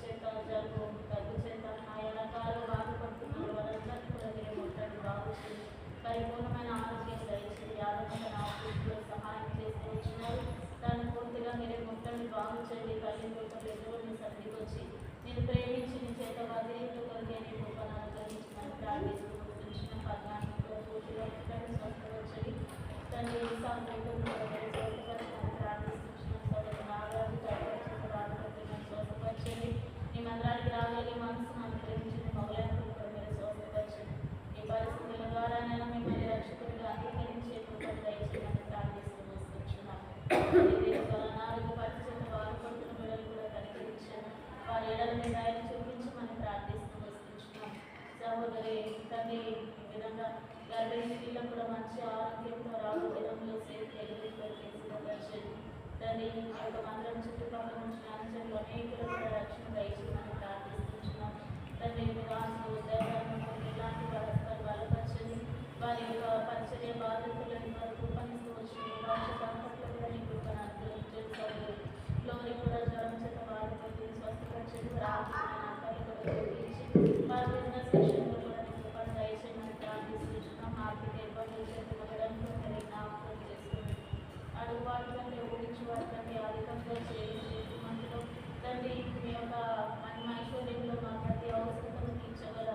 చేత జలుబు దగ్గు చేత ఆయా రకాలు బాధపడుతున్నారు వాళ్ళందరినీ కూడా మీరు ముట్టండి, బాగు చేయండి, పరిపూర్ణమైన ఆరోగ్యం దయచేసి ఆరోగ్యంగా నా ఆఫీసులో సహాయం చేస్తూ వచ్చినారు. దాన్ని పూర్తిగా మీరే ముట్టండి, బాగు చేయండి. తల్లి రూపంలో ఎదురు మీ సన్నిధికి వచ్చి మీరు ప్రేమించి నీ చేత వదిలేట్లు కొరికే నీ రూపాన్ని అనుగ్రహించమని ప్రార్థిస్తూ గుర్తించిన పద్నాలుగు పూర్తిగా ముట్టండి, స్వస్థపరచండి. తండ్రి సాంకేతికతను స్వస్థపరచమని ప్రార్థిస్తున్నాం. సోదరు నాగారు బాధపడుతున్న స్వస్థపరచండి. మీ మందిరానికి రాగలిగే మనసును అనుగ్రహించండి, మౌలాన్ని కూడా మీరు స్వస్థపరచండి. ఈ పరిస్థితుల ద్వారా నేను మిమ్మల్ని రక్షకుడిగా అంగీకరించే కృపను దయచేయమని ప్రార్థిస్తూ వస్తున్నాను. అనారోగ్య పరిస్థితులు బాధపడుతున్న బిడ్డలు కూడా కనికరించాను, వారి ఎడల మీ దయను చూపించమని ప్రార్థిస్తూ వస్తున్నాం. సహోదరి తండ్రి ఈ విధంగా గర్భిణీ స్త్రీలకు కూడా మంచి ఆరోగ్యంతో రాబో దినంలో సేఫ్ డెలివరీ సిద్ధపరచండి. తండ్రి ఈ యొక్క మందిరం చుట్టుపక్కల నుంచి అంచెలు అనేకులు కూడా రక్షణ దయచేయమని ప్రార్థిస్తున్నాం. తండ్రి వివాహాలు ఉద్యోగాలను ఇలాంటి వ్యవస్థలు బలపరచండి. వారి యొక్క పరిచర్య బాధ్యతలను వారు రూపొందిస్తూ వచ్చిన రాష్ట్రంలో కూడా మీ కృపను అనుగ్రహించండి. లోని కూడా జ్వరం చేత బాధపడుతుంది, స్వస్థపరచండి. ప్రార్థన అక్కలు కూడా గురించి వారి బిజినెస్ విషయంలో కూడా మీ కృపను దయచేయమని ప్రార్థిస్తున్నాం. ఆర్థిక ఇబ్బందులు చేతి మగడంతో మీరు జ్ఞాపకం చేసుకుని అడుగు వాటి కంటే ఊహించి వాటి కంటే అధికంగా చేసి మనలో తండ్రి మీ యొక్క ఐశ్వర్యంలో మా ప్రతి అవసరతను తీర్చగల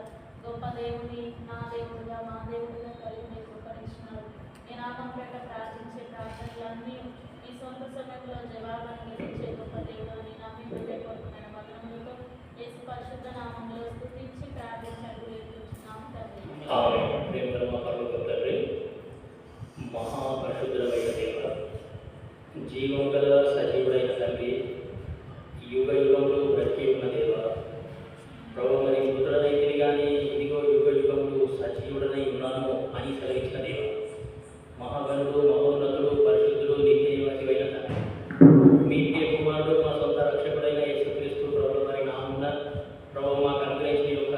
గొప్ప దేవుని నా దేవుడుగా మా దేవుడిగా కలిగి మీరు కృపణిస్తున్నారు. మీ నామం పేట ప్రార్థించే ప్రార్థనలన్నీ మీ సొంత సమయంలో జవాబాన్ని గ్రహించే గొప్ప దేవుడు అని నమ్మి హృదయపూర్వకమైన వదనములతో యేసు పరిశుద్ధ నామంలో స్తుతించి ప్రార్థించి అడుగుతున్నాము తండ్రి. మహాపరిశుద్ధుడైన దేవ, జీవం గల సజీవుడైన తండ్రి, యుగ యుగంలో బ్రతికి ఉన్న దేవ, ప్రభు మరి మృతుడనైతే కానీ ఇదిగో యుగ యుగంలో సజీవుడనై ఉన్నాను అని సెలవించిన దేవ, మహాగణుడు మహోన్నతుడు పరిశుద్ధుడు నిత్యనివాసివైన తండ్రి, మీ ప్రియ కుమారుడు మా సొంత రక్షకుడైన యేసుక్రీస్తు ప్రభు మరి నామున ప్రభు మాకు అనుగ్రహించిన యొక్క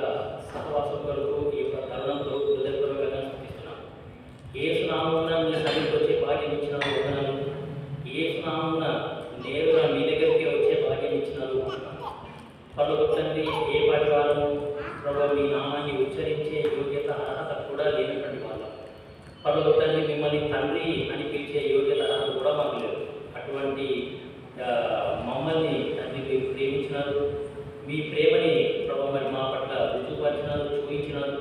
సహవాసం కొరకు ఈ యొక్క తరుణంలో హృదయపూర్వకంగా స్థుతిస్తున్నాం. యేసు నామమున మీ సన్నిధికి వచ్చే భాగ్యం ఇచ్చినారు వందనాలు. యేసు నామమున నేరుగా మీ దగ్గరికి వచ్చే భాగ్యం ఇచ్చినారు. పలుకు తండ్రి ఏ పాటి వారము ప్రభు మీ నామాన్ని ఉచ్చరించే యోగ్యత అర్హత కూడా లేనటువంటి వాళ్ళం. పలుకు తండ్రి మిమ్మల్ని తండ్రి అని పిలిచే యోగ్యత అర్హత కూడా మాకు లేదు. అటువంటి మమ్మల్ని తండ్రి మీరు ప్రేమించినారు. మీ ప్రేమని ప్రభు మరి మా పట్ల రుజువుపరిచినారు, చూపించినారు.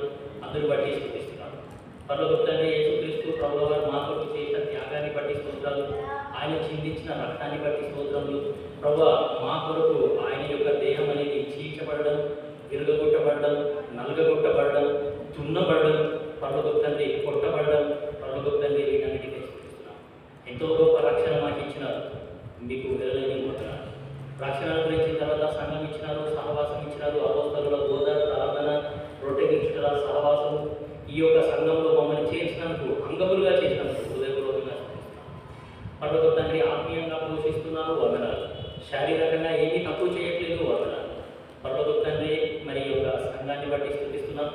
అందరూ బట్టి స్థుతిస్తున్నారు. పలుకు తండ్రి యేసుక్రీస్తు ప్రభు వారు మా కొరకు చేసిన త్యాగాన్ని బట్టి స్తోత్రాలు, ఆయన చిందించిన రక్తాన్ని బట్టి స్తోత్రములు. ప్రభు మా కొరకు ఆయన యొక్క దేహం అనేది చీల్చబడడం, విరగొట్టబడడం, నలగొట్టబడడం, దున్నబడడం, పలుకు తండ్రి కొట్టబడడం, పలుకు తండ్రి వీటన్నిటికీ స్తోత్రిస్తున్నాం. ఎంతో గొప్ప రక్షణ మాకు ఇచ్చినారు, మీకు విరలేని పోతున్నారు. రక్షణ గురించిన తర్వాత సంఘం ఇచ్చినారు, సహవాసం ఇచ్చినారు, అపోస్తలుల బోధ, ప్రార్థన, రొట్టెకి ఇచ్చిన సహవాసం, ఈ యొక్క సంఘంలో మమ్మల్ని చేర్చినందుకు, అంగములుగా చేసినందుకు హృదయపూర్వకంగా పలుకు తండ్రి ఆత్మీయంగా పోషిస్తున్నారు వందనాలు. శారీరకంగా ఏమీ తక్కువ చేయట్లేదు వందనాలు. పలుకు తండ్రి మరి యొక్క సంఘాన్ని బట్టి స్థుతిస్తున్నాం.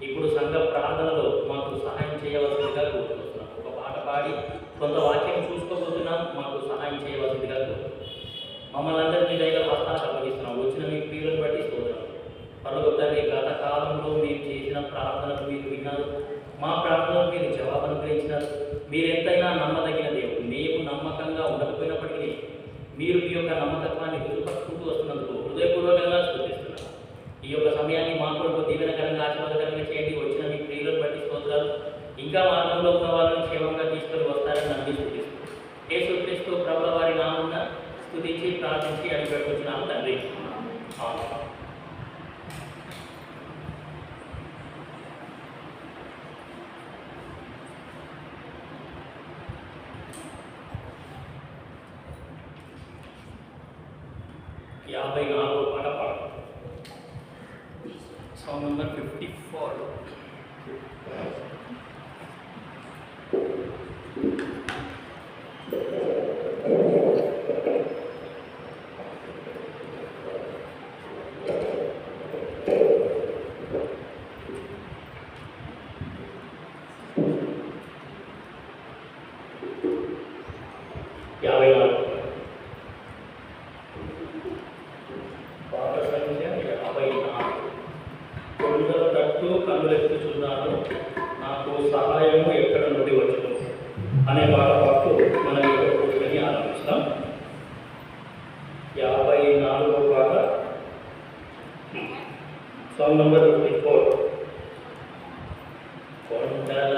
ఇప్పుడు సంఘ ప్రార్థనలో మాకు సహాయం చేయవలసిందిగా కోరుకుంటున్నాం. ఒక పాట పాడి కొంత వాక్యం చూసుకోబోతున్నాం, మాకు సహాయం చేయవలసిందిగా కోరుతున్నాం. మమ్మల్ని అందరినీ దగ్గర హస్తాలకు అప్పగిస్తున్నాం. వచ్చిన మీ ప్రియులను బట్టి స్తోత్రం. పలుకు తండ్రి గత కాలంలో మీరు చేసిన ప్రార్థనలు మీరు విన్నారు, మా ప్రార్థనలు మీరు జవాబు అనుగ్రహించినారు. మీరు ఎంతైనా నమ్మదగిన దేవుడు. మేము నమ్మకంగా ఉండకపోయినప్పటికీ మీరు మీ యొక్క నమ్మకత్వాన్ని రుజుపరుచుకుంటూ వస్తున్నందుకు హృదయపూర్వకంగా స్తుతిస్తున్నాం. ఈ యొక్క సమయాన్ని మా కొరకు దీవెనకరంగా ఆశీర్వాదకరంగా చేయండి. వచ్చిన మీ ప్రియులను బట్టి స్తోత్రాలు. ఇంకా మార్గంలో ఉన్న వాళ్ళని క్షేమంగా తీసుకొని వస్తారని నమ్మి స్తుతిస్తున్నాం. యేసుక్రీస్తు ప్రభుల వారి నామమున స్తుతించి ప్రార్థించి అడిగిపెట్టుకొచ్చినాము తండ్రి. ఆమేన్. యాభై 54 పాట పాడతాం. Song number 54. పాట సంఖ్య కొండల తట్టు కన్నులెత్తుచున్నాను, నాకు సహాయము ఎక్కడ నుండి వచ్చును అనే పాట పాటు మనం ఇక్కడ కూర్చొని ఆలోచిస్తాం. 54వ పాట, సాంగ్ నంబర్ 54. కొండల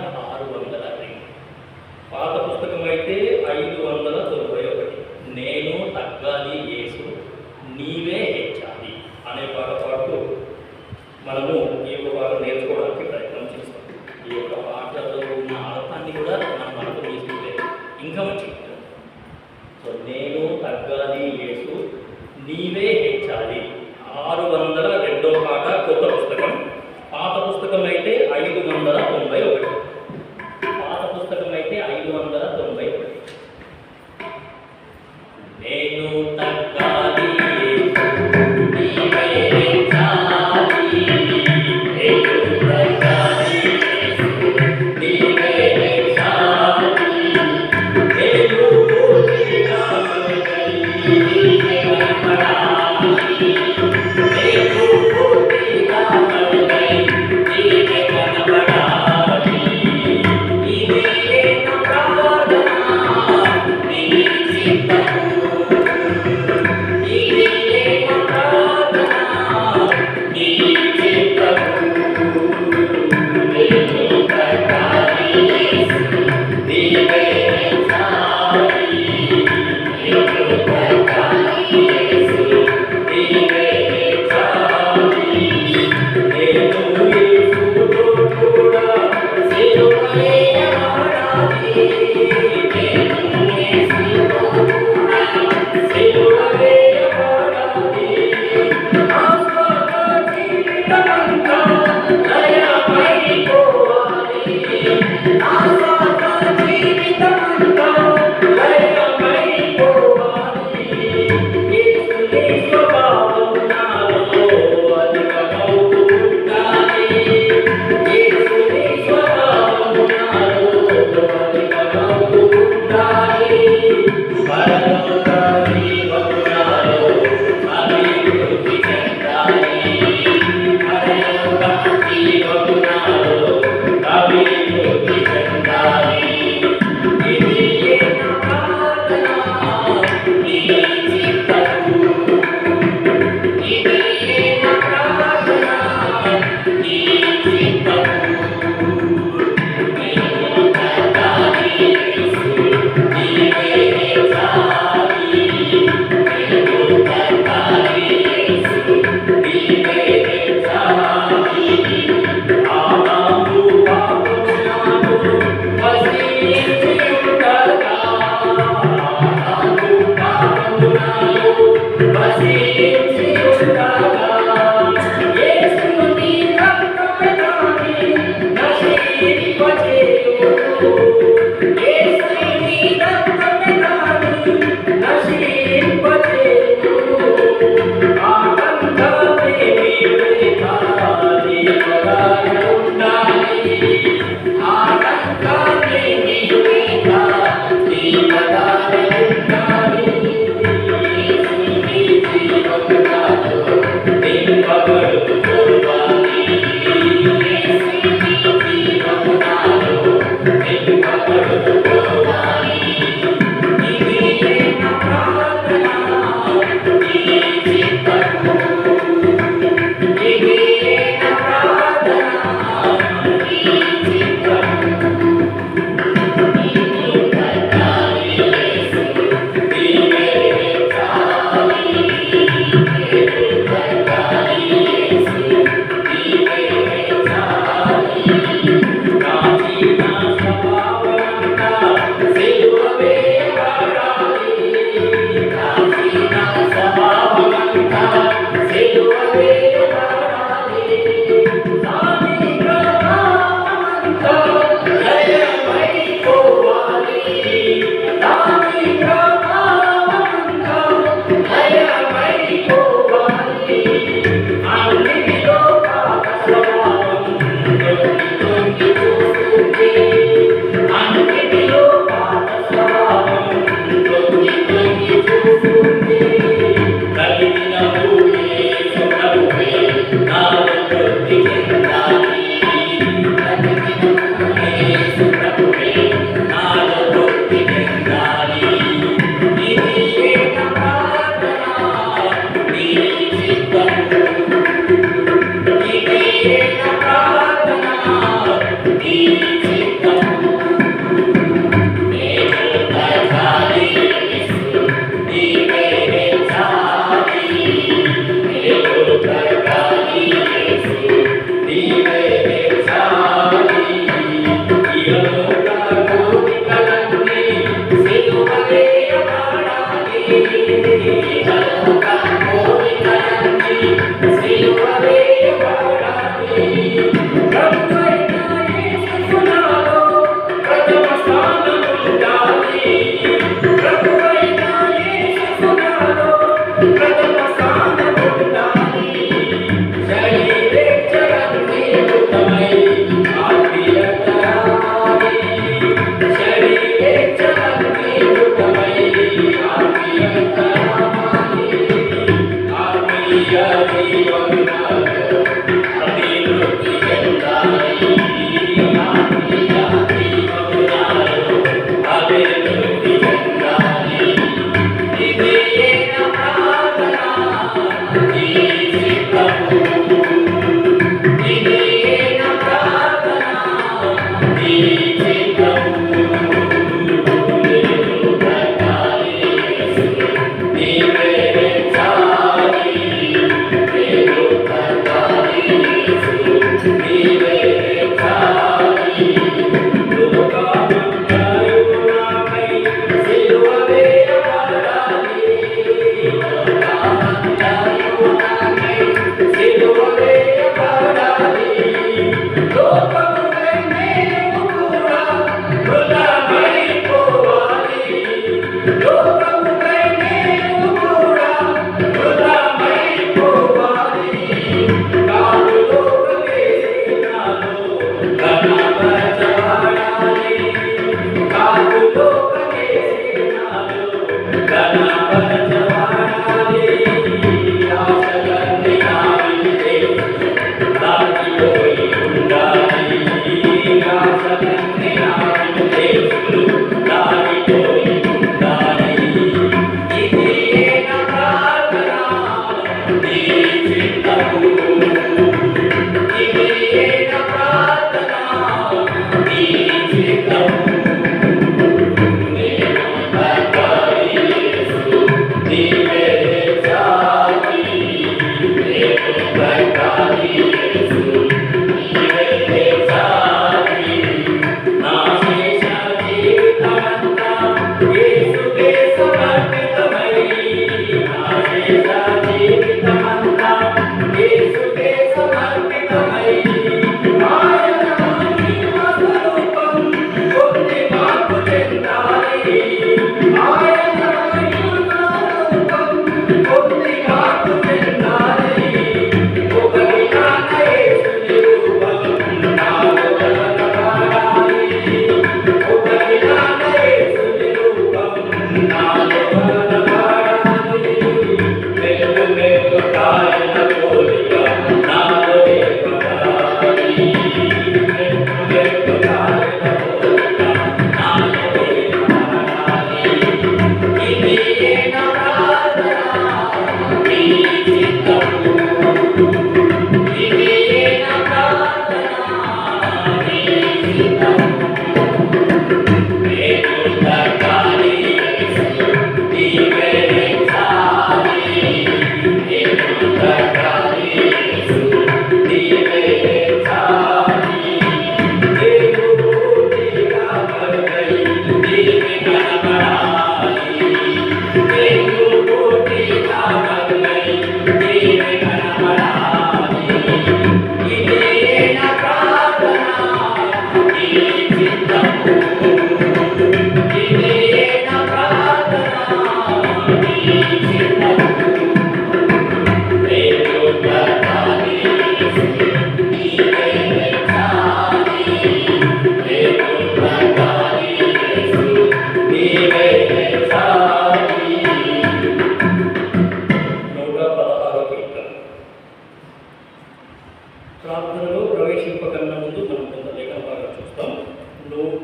602. పాత పుస్తకం అయితే 591. నేను తగ్గాలి యేసు నీవే హెచ్చాలి అనే పాట పాడుతూ మనము ఈ యొక్క పాట నేర్చుకోవడానికి ప్రయత్నం చేస్తాం. ఈ యొక్క పాటలో ఉన్న అర్థాన్ని కూడా మనం మనకు తీసుకుంటే ఇంకా మంచి. సో నేను తగ్గాలి యేసు నీవే హెచ్చాలి 602వ పాట కొత్త పుస్తకం. పాత పుస్తకం అయితే 591. పాత పుస్తకం అయితే 591. నేను తగ్గాలి యేసు నీవే హెచ్చాలి, నేను తగ్గాలి యేసు నీవే హెచ్చాలి, నేను పూర్తిగా మరుగై నీవే కనపడాలి, నేను పూర్తిగా మరుగై నీవే కనపడాలి. ఇదే నా ప్రార్థన నీ చిత్తము, ఇదే నా ప్రార్థన నీ చిత్తము. నేను తగ్గాలి యేసు నీవే హెచ్చాలి, నేను తగ్గాలి యేసు నీవే హెచ్చాలి. నేను యేసుతో కూడా సిలువ వేయబడాలి, నేను యేసుతో కూడా సిలువ వేయబడాలి. ఆస్వాద జీవితమంతా లయమైపోవాలి, ఆస్వాద జీవితమంతా లయమైపోవాలి. యేసుని స్వభావం నాలో అధికమవుతూ ఉండాలి, యేసుని స్వభావం నాలో అధికమవుతూ ఉండాలి. పరలోక జీవము నాలో అభివృద్ధి చెందాలి, పరలోక జీవము నాలో అభివృద్ధి చెందాలి. ఇది నా ప్రార్థన నీ చిత్తము, ఇది నా ప్రార్థన నీ చిత్తము. నేను తగ్గాలి యేసు నీవే హెచ్చాలి, నేను తగ్గాలి యేసు నీవే హెచ్చాలి. ఆదాము పాపము నాలో వసించి ఉండగా, ఆదాము పాపము నాలో వసించి ఉండగా, యేసు నీ రక్తమునాని నశింపచేయును, యేసు నీ రక్తమునాని నశింపచేయును. ఆనందమే నీవే కావాలి పదాయ ఉండాలి, ఆనందమే నీవే కావాలి పదాయ ఉండాలి. యేసుని జీవము నాలో నింపబడుతూ పోవాలి, యేసుని జీవము నాలో నింపబడుతూ పోవాలి. ఇది నా ప్రార్థన నీ చిత్తము, ఇది నా ప్రార్థన నీ చిత్తము. నేను తగ్గాలి యేసు నీవే హెచ్చాలి, నేను తగ్గాలి యేసు నీవే హెచ్చాలి. నా జీవన స్వభావమంతా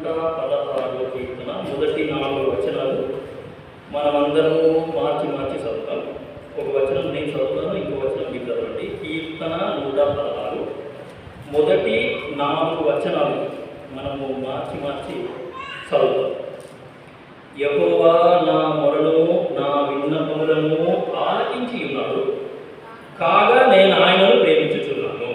116వ కీర్తన మొదటి 4 వచనాలు మనమందరము మార్చి చదువుతాం. ఒక వచనం నేను చదువుతాను, ఇంకో వచనం మీరు చదవండి. కీర్తన 116 మొదటి 4 వచనాలు మనము మార్చి చదువుతాం. యెహోవా నా మొరను నా విన్నపములను ఆలకించి ఉన్నాడు, కాగా నేను ఆయనను ప్రేమించుచున్నాను.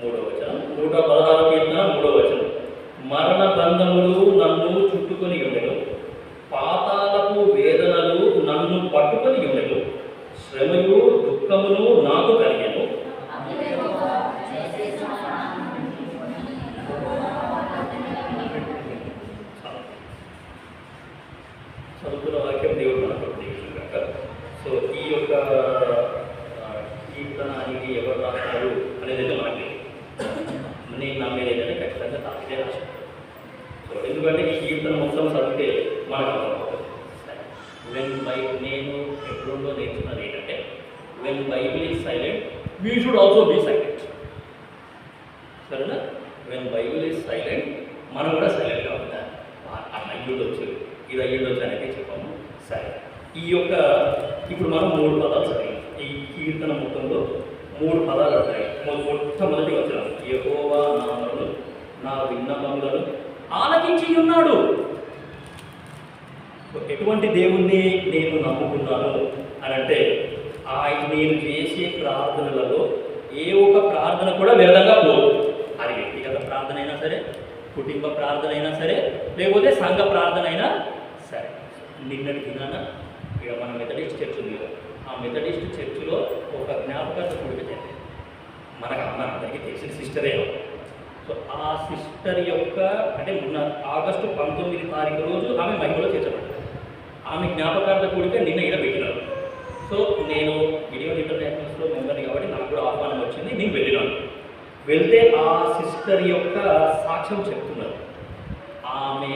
మూడవ వచనం 116 కీర్తన 3వ వచనం. మరణ బంధములు నన్ను చుట్టుకొని ఉండెను, పాతాళపు వేదనలు నన్ను పట్టుకొని ఉండెను, శ్రమయు దుఃఖమును నాకు కలిగెను. చదువుతున్న వాక్యం దేవుడు మనకు దీవించుగాక. సో ఈ యొక్క కీర్తన అనేది ఎవరు రాస్తారు అనేది మనకి నేను నమ్మేది ఏంటంటే ఖచ్చితంగా తాకితే రాశాను. సో ఎందుకంటే ఈ కీర్తన మొత్తం చదివితే మనకు అర్థమవుతుంది. నేను ఎప్పుడుండో నేర్చుకున్నది ఏంటంటే when Bible is silent we should also be silent. సరేనా? వెన్ బైబిల్ ఈజ్ సైలెంట్ మనం కూడా సైలెంట్గా ఉంటాం. అయ్యుడొచ్చు, ఇది అయ్యుడొచ్చు అనేది చెప్పాము. సరే, ఈ యొక్క ఇప్పుడు మనం 3 పదాలు చదివాం. ఈ కీర్తన మొత్తంలో 3 పదాలు ఉంటాయి. మొట్టమొదటి వచనం యెహోవా నా మొరను నా విన్నపములను ఆలకించి ఉన్నాడు. ఎటువంటి దేవుణ్ణి నేను నమ్ముకున్నాను అని అంటే నేను చేసే ప్రార్థనలలో ఏ ఒక్క ప్రార్థన కూడా వ్యర్థంగా పోదు. అది వ్యక్తిగత ప్రార్థన అయినా సరే, కుటుంబ ప్రార్థన అయినా సరే, లేకపోతే సంఘ ప్రార్థన అయినా సరే. నిన్నటి దినాన ఇక మన మెథడిస్ట్ చర్చ్ ఉంది కదా, ఆ మెథడిస్ట్ చర్చిలో ఒక జ్ఞాపకార్థ కూడిక జరిగింది. మనందరికీ తెలిసిన సిస్టరే. సో ఆ సిస్టర్ యొక్క అంటే మొన్న ఆగస్టు 19 తారీఖు రోజు ఆమె మహిమలో చేర్చబడ్డారు. ఆమె జ్ఞాపకార్థ కూడిక నిన్న ఈడ పెట్టినారు. సో నేను గిడియోన్ ఇంటర్నేషనల్స్లో మెంబర్ని కాబట్టి నాకు కూడా ఆహ్వానం వచ్చింది, నేను వెళ్ళినాను. వెళ్తే ఆ సిస్టర్ యొక్క సాక్ష్యం చెప్తున్నారు. ఆమె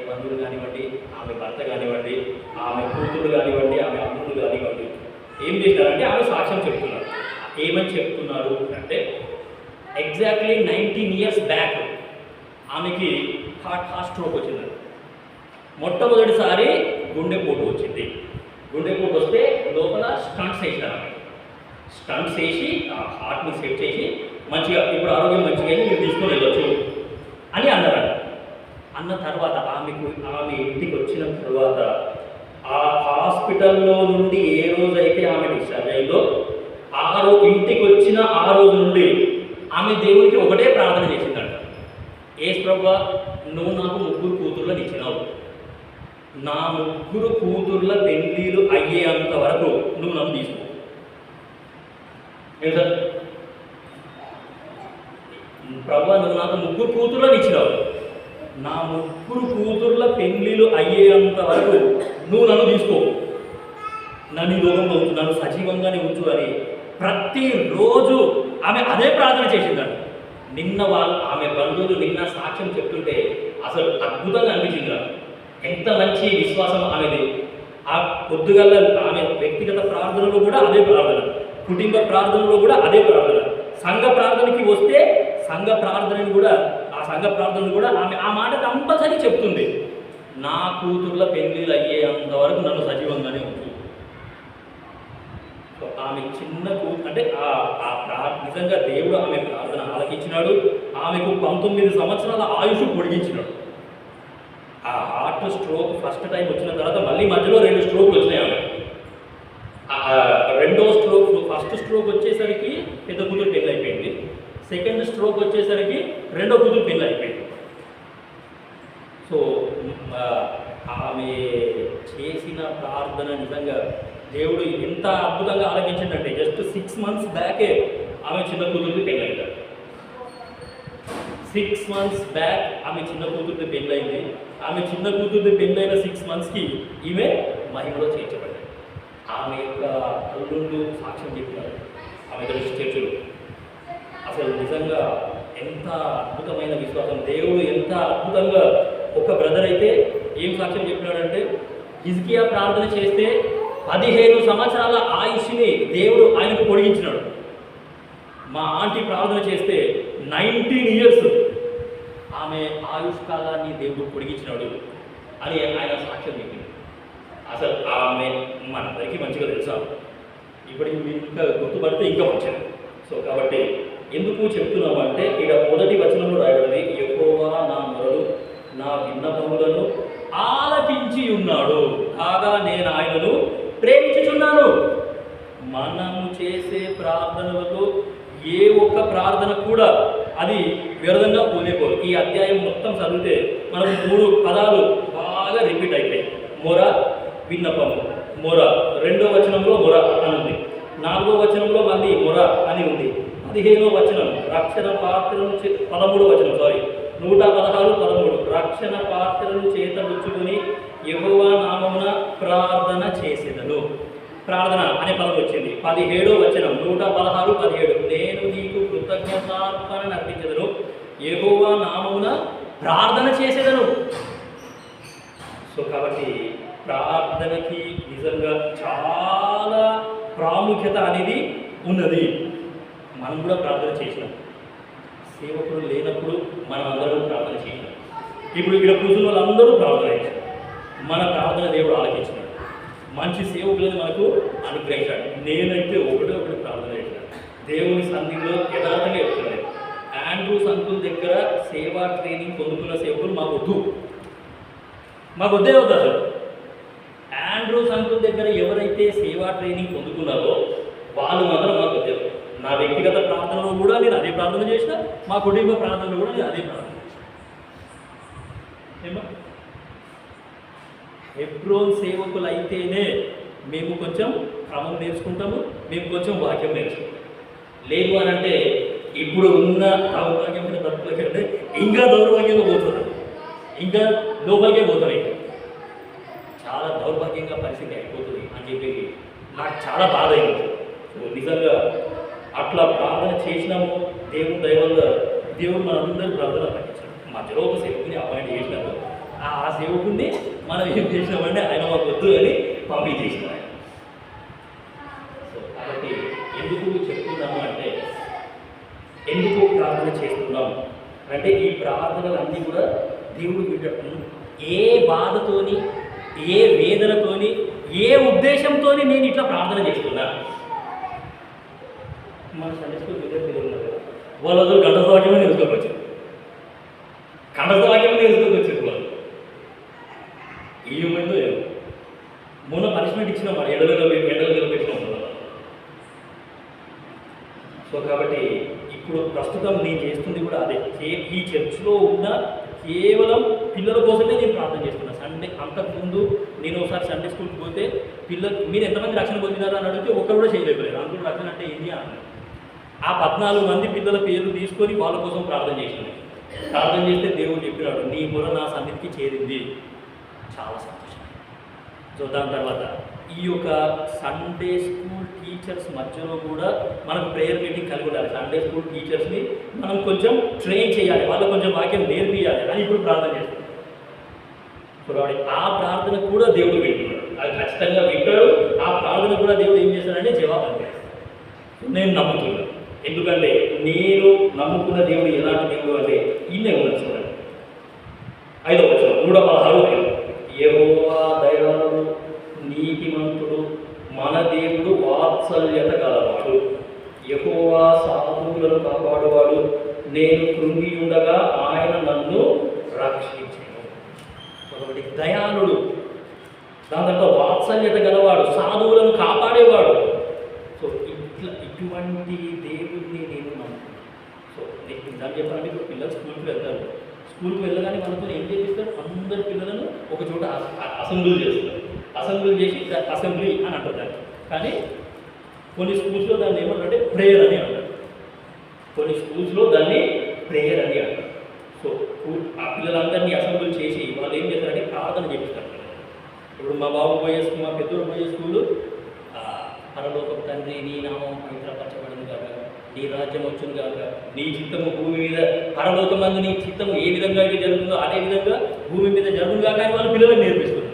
బంధువులు కానివ్వండి, ఆమె భర్త కానివ్వండి, ఆమె కూతురు కానివ్వండి, ఆమె అమ్ములు కానివ్వండి, ఏం చేశారంటే ఆమె సాక్ష్యం చెప్తున్నారు. ఏమని చెప్తున్నారు అంటే ఎగ్జాక్ట్లీ 19 years బ్యాక్ ఆమెకి హార్ట్ స్ట్రోక్ వచ్చింది. మొట్టమొదటిసారి గుండెపోటు వచ్చింది. గుండెపోటు వస్తే లోపల స్టంట్స్ వేసినారు. స్టంట్స్ వేసి ఆ హార్ట్ని సెట్ చేసి మంచిగా ఇప్పుడు ఆరోగ్యం మంచిగా మీరు తీసుకొని వెళ్ళొచ్చు అని అన్నారంట. అన్న తర్వాత ఆమె ఇంటికి వచ్చిన తర్వాత ఆ హాస్పిటల్లో నుండి ఏ రోజైతే ఆమె డిశ్చార్జ్ అయిందో ఇంటికి వచ్చిన ఆ రోజు నుండి ఆమె దేవునికి ఒకటే ప్రార్థన చేసిందంట. యేసు ప్రభువా, నువ్వు నాకు 3 కూతుర్లను ఇచ్చినావు, నా 3 కూతుర్ల పెళ్లిలు అయ్యేంత వరకు నువ్వు నన్ను తీసుకో. ఏం సార్? ప్రభువా, నువ్వు నాకు 3 కూతుర్లను ఇచ్చినావు, నా 3 కూతుర్ల పెళ్లిలు అయ్యేంత వరకు నువ్వు నన్ను తీసుకో, నన్ను ఈ లోకంలో ఉంచు, నన్ను సజీవంగానే ఉంచు అని ప్రతిరోజు ఆమె అదే ప్రార్థన చేసిందంట. నిన్న ఆమె బంధువులు నిన్న సాక్ష్యం చెప్తుంటే అసలు అద్భుతంగా అనిపించింది నాకు. ఎంత మంచి విశ్వాసం ఆమెది. ఆ పొద్దుగల్ల ఆమె వ్యక్తిగత ప్రార్థనలో కూడా అదే ప్రార్థన, కుటుంబ ప్రార్థనలో కూడా అదే ప్రార్థన, సంఘ ప్రార్థనకి వస్తే సంఘ ప్రార్థనని కూడా ఆమె ఆ మాట కంపల్సరీ చెప్తుంది. నా కూతుర్ల పెళ్లిళ్ళు అయ్యేంత వరకు నన్ను సజీవంగానే ఉంచు. ఆమె చిన్న అంటే నిజంగా దేవుడు ఆమె ప్రార్థన ఆలకించినాడు. ఆమెకు 19 సంవత్సరాల ఆయుష్ పొడిగించినాడు. ఆ హార్ట్ స్ట్రోక్ ఫస్ట్ టైం వచ్చిన తర్వాత మళ్ళీ మధ్యలో 2 స్ట్రోక్లు వచ్చినాయి ఆమె. రెండో స్ట్రోక్, ఫస్ట్ స్ట్రోక్ వచ్చేసరికి పెద్ద కూతురు పెళ్ళి అయిపోయింది, సెకండ్ స్ట్రోక్ వచ్చేసరికి రెండో కూతురు పెళ్ళి అయిపోయింది. సో ఆమె చేసిన ప్రార్థన నిజంగా దేవుడు ఎంత అద్భుతంగా ఆలకించిందంటే జస్ట్ 6 months బ్యాకే ఆమె చిన్న కూతురికి పెళ్ళయింది. 6 months బ్యాక్ ఆమె చిన్న కూతురికి పెళ్ళయింది. ఆమె చిన్న కూతురికి పెళ్ళైన 6 monthsకి ఈమె మహిమలో చేర్చబడింది. ఆమె యొక్క అల్లుళ్ళు సాక్ష్యం చెప్పినారు ఆమె చర్చలు. అసలు నిజంగా ఎంత అద్భుతమైన విశ్వాసం, దేవుడు ఎంత అద్భుతంగా. ఒక బ్రదర్ అయితే ఏం సాక్ష్యం చెప్పినాడంటే హిజ్కియా ప్రార్థన చేస్తే 15 సంవత్సరాల ఆయుష్ని దేవుడు ఆయనకు పొడిగించినాడు. మా ఆంటీ ప్రార్థన చేస్తే 19 ఇయర్స్ ఆమె ఆయుష్కాలాన్ని దేవుడు పొడిగించినాడు అని ఆయన సాక్ష్యం చెప్పింది. అసలు ఆమె మనందరికీ మంచిగా తెలుసా, ఇప్పటికి మీరు ఇంకా గుర్తుపడితే ఇంకా మంచిది. సో కాబట్టి ఎందుకు చెప్తున్నాము అంటే ఇక మొదటి వచనంలో రాయబడింది, యెహోవా నా మొరలు నా విన్నపములను ఆలకించి ఉన్నాడు, కాగా నేను ఆయనను ప్రేమించుచున్నాను. మనము చేసే ప్రార్థనలకు ఏ ఒక్క ప్రార్థన కూడా అది వ్యర్థంగా పోలేపోదు. ఈ అధ్యాయం మొత్తం చదివితే మనకు 3 పదాలు బాగా రిపీట్ అయిపోయాయి. మొర, విన్నపము. మొర 2వ వచనంలో మొర అని ఉంది, 4వ వచనంలో మళ్ళీ మొర అని ఉంది, 15వ వచనం రక్షణ పాత్రను 13వ వచనం 116, 13 రక్షణ పాత్రను చేతబుచ్చుకొని యెహోవా నామమున ప్రార్థన చేసేదను. ప్రార్థన అనే పదం వచ్చింది. 17వ వచనం 116, 17 నేను నీకు కృతజ్ఞతార్పణ అర్పించెదను, యెహోవా నామమున ప్రార్థన చేసేదను. సో కాబట్టి ప్రార్థనకి నిజంగా చాలా ప్రాముఖ్యత అనేది ఉన్నది. మనం కూడా ప్రార్థన చేసినాం, సేవకుడు లేనప్పుడు మనం అందరం ప్రార్థన చేసినాం. ఇప్పుడు ఇక్కడ కూర్చున్న వాళ్ళందరూ ప్రార్థన చేశారు, మన ప్రార్థన దేవుడు ఆలకించినాడు, మంచి సేవకులను మనకు అనుగ్రహించాడు. నేనైతే ఒకటి ప్రార్థన చేశాను, దేవుని సన్నిధిలో యథార్థంగా చెప్తున్నాను. ఆండ్రూస్ అంకుల్ దగ్గర సేవా ట్రైనింగ్ పొందుకున్న సేవకులు మాకొద్దే అవుతారు. ఆండ్రూస్ అంకుల్ దగ్గర ఎవరైతే సేవా ట్రైనింగ్ పొందుకున్నారో వాళ్ళు మాత్రం మాకు వద్దే. నా వ్యక్తిగత ప్రార్థనలో కూడా నేను అదే ప్రార్థన చేసిన, మా కుటుంబ ప్రార్థనలో కూడా నేను అదే ప్రార్థన చేసిన. హెబ్రోన్ సేవకులు అయితేనే మేము కొంచెం క్రమం నేర్చుకుంటాము, మేము కొంచెం వాక్యం నేర్చుకుంటాం. లేదు అని అంటే ఇప్పుడు ఉన్న దౌర్భాగ్యమైన బ్రతుకుల కంటే ఇంకా దౌర్భాగ్యంగా పోతున్నారు, ఇంకా లోపలికే పోతున్నాయి. చాలా దౌర్భాగ్యంగా పరిస్థితి అయిపోతుంది అని చెప్పి నాకు చాలా బాధ అయింది. నిజంగా అట్లా ప్రార్థన చేసినాము, దేవుడు దైవంగా దేవుడు మనందరూ ప్రార్థన తగ్గించాడు. మధ్యలో ఒక సేవకుని అపాయింట్ చేసినారు, ఆ సేవకుని మనం ఏం చేసినామంటే ఆయన మాకు వద్దు అని పంపించేసినాం. సో కాబట్టి ఎందుకు చెప్తున్నాము అంటే, ఎందుకు ప్రార్థన చేస్తున్నాం అంటే ఈ ప్రార్థనలన్నీ కూడా దేవుడు వింటాడు. ఏ బాధతోని, ఏ వేదనతోని, ఏ ఉద్దేశంతో నేను ఇట్లా ప్రార్థన చేస్తున్నా. మన సండే స్కూల్ విద్యార్థులు ఉన్నారు కదా, వాళ్ళందరూ కంఠస్థవాక్యమే నేర్చుకోవచ్చు, కంఠస్థవాక్యమే నేర్చుకోవచ్చు. వాళ్ళు ఏమైందో ఏమో మొన్న పనిష్మెంట్ ఇచ్చినాం, మన ఎండలు నిలబెట్టినాం. సో కాబట్టి ఇప్పుడు ప్రస్తుతం నేను చేస్తుంది కూడా అదే. ఈ చర్చ్లో ఉన్న కేవలం పిల్లల కోసమే నేను ప్రార్థన చేస్తున్నాను. సండే అంతకుముందు నేను ఒకసారి సండే స్కూల్కి పోతే పిల్లలు మీరు ఎంతమంది రక్షణ పొందినారు అని అడిగితే ఒక్కరు కూడా చేయలేకపోయారు. అందులో రక్షణ అంటే ఏంటి అన్నారు. ఆ 14 మంది పిల్లల పేర్లు తీసుకొని వాళ్ళ కోసం ప్రార్థన చేసినాను. ప్రార్థన చేస్తే దేవుడు చెప్పినాడు, నీ మొర నా సన్నిధికి చేరింది. చాలా సంతోషం. సో దాని తర్వాత ఈ యొక్క సండే స్కూల్ టీచర్స్ మధ్యలో కూడా మనం ప్రేయర్ మీటింగ్ కలిగి ఉండాలి. సండే స్కూల్ టీచర్స్ని మనం కొంచెం ట్రైన్ చేయాలి, వాళ్ళు కొంచెం వాక్యం నేర్పియాలి అని ఇప్పుడు ప్రార్థన చేస్తాం. కాబట్టి ఆ ప్రార్థన కూడా దేవుడు వింటున్నాడు, అది ఖచ్చితంగా వింటాడు. ఆ ప్రార్థన కూడా దేవుడు ఏం చేస్తాడంటే జవాబు అంటే నేను నమ్ముతున్నాను. ఎందుకంటే నేను నమ్ముకున్న దేవుడు ఎలాంటి దేవుడు అంటే ఇన్నే ఉన్నది. చూడండి 5వ వచనం 116 యెహోవా దయాళుడు నీతిమంతుడు మన దేవుడు వాత్సల్యత గలవాడు, యెహోవా సాధువులను కాపాడువాడు, నేను కృంగి ఉండగా ఆయన నన్ను రక్షించెను. కాబట్టి దయాళుడు, దాని తర్వాత వాత్సల్యత గలవాడు, సాధువులను కాపాడేవాడు. సో ఇటువంటి దేవుడిని నేను నమ్ముతున్నాను. సో నేను ఇందాక చెప్పాలంటే ఇప్పుడు పిల్లలు స్కూల్కి వెళ్తారు, స్కూల్కి వెళ్ళగానే మనతో ఏం చేపిస్తారు, అందరు పిల్లలను ఒక చోట అసెంబ్లీ చేస్తారు. అసెంబ్లీ చేసి అసెంబ్లీ అని అంటారు దాన్ని. కానీ కొన్ని స్కూల్స్లో దాన్ని ఏమంటారంటే ప్రేయర్ అని అంటారు, కొన్ని స్కూల్స్లో దాన్ని ప్రేయర్ అని అంటారు. సో ఆ పిల్లలందరినీ అసెంబ్లీ చేసి వాళ్ళు ఏం చేస్తారంటే ప్రార్థన చేపిస్తారు. ఇప్పుడు మా బాబు పోయే స్కూల్, మా పెద్దోడు పోయే స్కూలు, పరలోకపు తండ్రి నీ నామం పవిత్రపరచబడింది కాక, నీ రాజ్యం వచ్చును కాక, నీ చిత్తము భూమి మీద పరలోకమందు నీ చిత్తము ఏ విధంగా అయితే జరుగుతుందో అదే విధంగా భూమి మీద జరుగును కాక అని వాళ్ళు పిల్లలకు నేర్పిస్తున్నారు.